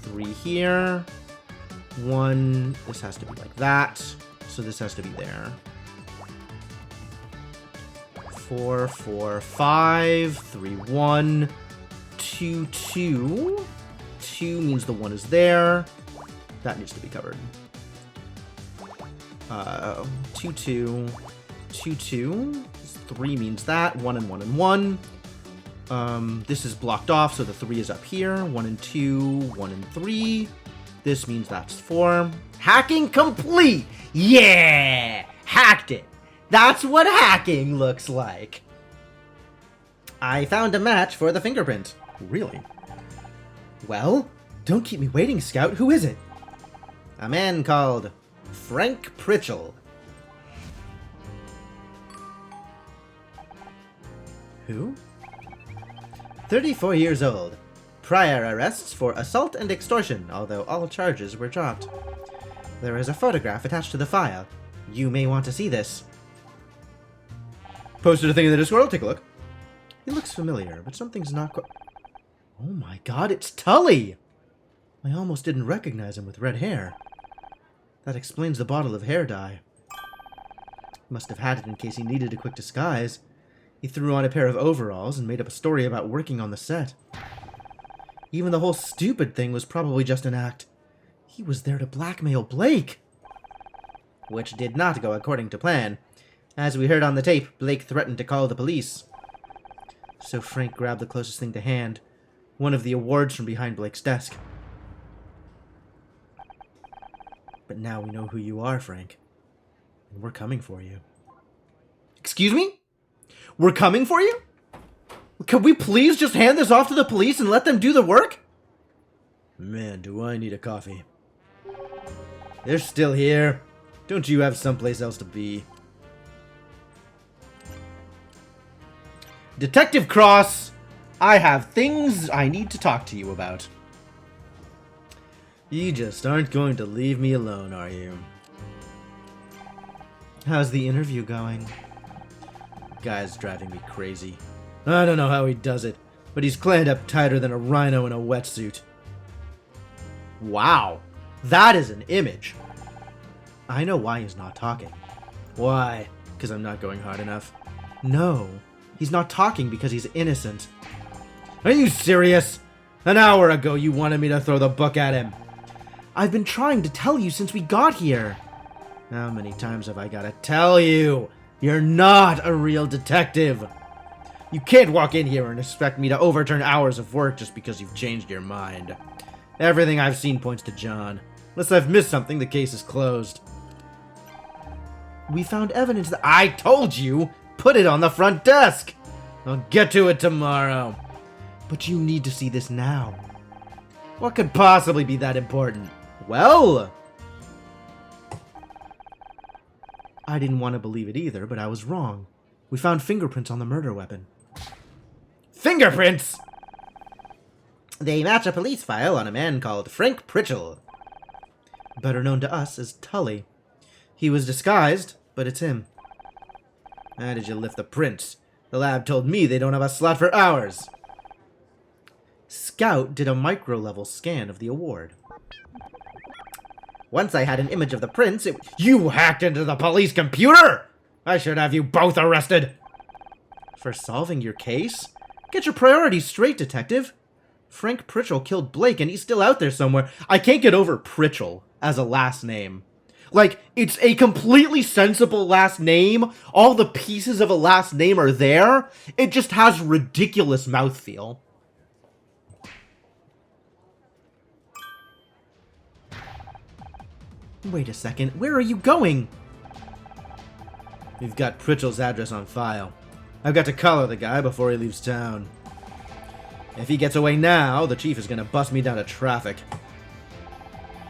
3 here. 1, this has to be like that. So this has to be there. 4, 4, 5. 3, 1. 2, 2. 2 means the 1 is there. That needs to be covered. 2, 2. 2, 2. 3 means that. 1 and 1 and 1. This is blocked off, so the 3 is up here. 1 and 2. 1 and 3. This means that's 4. Hacking complete! Yeah! Hacked it! That's what hacking looks like! I found a match for the fingerprint. Really? Well, don't keep me waiting, Scout. Who is it? A man called Frank Pritchell. Who? 34 years old. Prior arrests for assault and extortion, although all charges were dropped. There is a photograph attached to the file. You may want to see this. Posted a thing in the Discord. I'll take a look. He looks familiar, but something's not quite... Oh my god, it's Tully! I almost didn't recognize him with red hair. That explains the bottle of hair dye. Must have had it in case he needed a quick disguise. He threw on a pair of overalls and made up a story about working on the set. Even the whole stupid thing was probably just an act. He was there to blackmail Blake. Which did not go according to plan. As we heard on the tape, Blake threatened to call the police. So Frank grabbed the closest thing to hand. One of the awards from behind Blake's desk. But now we know who you are, Frank. And we're coming for you. Excuse me? We're coming for you? Could we please just hand this off to the police and let them do the work? Man, do I need a coffee. They're still here. Don't you have someplace else to be? Detective Cross, I have things I need to talk to you about. You just aren't going to leave me alone, are you? How's the interview going? Guy's driving me crazy. I don't know how he does it, but he's clammed up tighter than a rhino in a wetsuit. Wow, that is an image. I know why he's not talking. Why? Because I'm not going hard enough? No, he's not talking because he's innocent. Are you serious? An hour ago you wanted me to throw the book at him. I've been trying to tell you since we got here. How many times have I got to tell you? You're not a real detective. You can't walk in here and expect me to overturn hours of work just because you've changed your mind. Everything I've seen points to John. Unless I've missed something, the case is closed. We found evidence that... I told you! Put it on the front desk! I'll get to it tomorrow. But you need to see this now. What could possibly be that important? Well... I didn't want to believe it either, but I was wrong. We found fingerprints on the murder weapon. Fingerprints?! They match a police file on a man called Frank Pritchell. Better known to us as Tully. He was disguised, but it's him. How did you lift the prints? The lab told me they don't have a slot for hours. Scout did a micro-level scan of the award. Once I had an image of the prints, it... You hacked into the police computer?! I should have you both arrested! For solving your case? Get your priorities straight, detective. Frank Pritchell killed Blake and he's still out there somewhere. I can't get over Pritchell as a last name. Like, it's a completely sensible last name. All the pieces of a last name are there. It just has ridiculous mouthfeel. Wait a second, where are you going? We've got Pritchell's address on file. I've got to collar the guy before he leaves town. If he gets away now, the chief is gonna bust me down to traffic.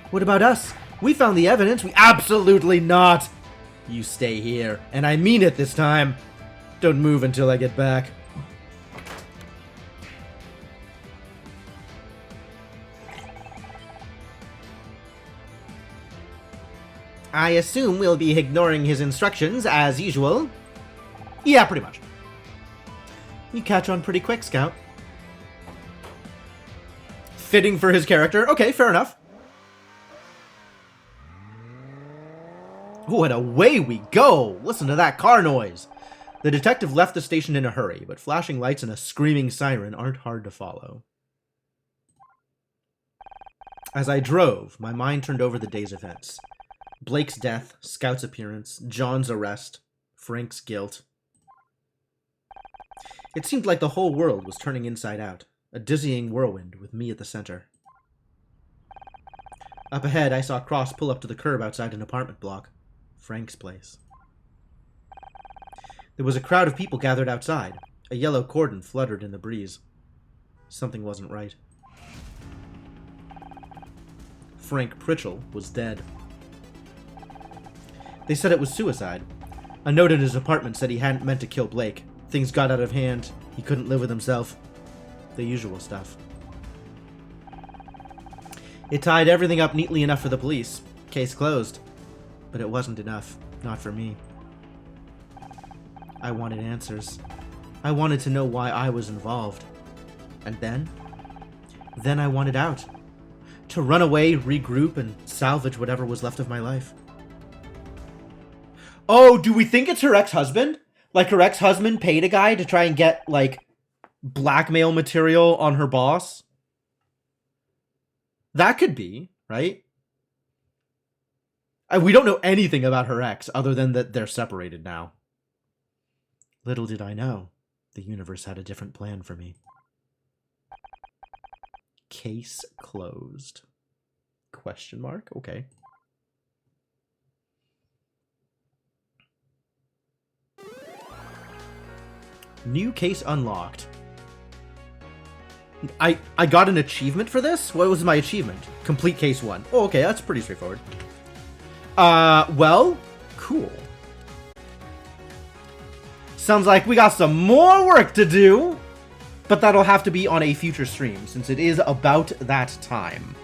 What about us? We found the evidence. Absolutely not! You stay here, and I mean it this time. Don't move until I get back. I assume we'll be ignoring his instructions as usual. Yeah, pretty much. You catch on pretty quick, Scout. Fitting for his character. Okay, fair enough. Oh, and away we go! Listen to that car noise! The detective left the station in a hurry, but flashing lights and a screaming siren aren't hard to follow. As I drove, my mind turned over the day's events. Blake's death, Scout's appearance, John's arrest, Frank's guilt. It seemed like the whole world was turning inside out, a dizzying whirlwind with me at the center. Up ahead, I saw Cross pull up to the curb outside an apartment block. Frank's place. There was a crowd of people gathered outside. A yellow cordon fluttered in the breeze. Something wasn't right. Frank Pritchell was dead. They said it was suicide. A note in his apartment said he hadn't meant to kill Blake. Things got out of hand. He couldn't live with himself. The usual stuff. It tied everything up neatly enough for the police. Case closed. But it wasn't enough. Not for me. I wanted answers. I wanted to know why I was involved. And then? Then I wanted out. To run away, regroup, and salvage whatever was left of my life. Oh, do we think it's her ex-husband? Like, her ex-husband paid a guy to try and get, like, blackmail material on her boss? That could be, right? We don't know anything about her ex, other than that they're separated now. Little did I know, the universe had a different plan for me. Case closed. Question mark? Okay. New case unlocked. I got an achievement for this? What was my achievement? Complete case 1. Oh, okay, that's pretty straightforward. Well, cool. Sounds like we got some more work to do, but that'll have to be on a future stream, since it is about that time.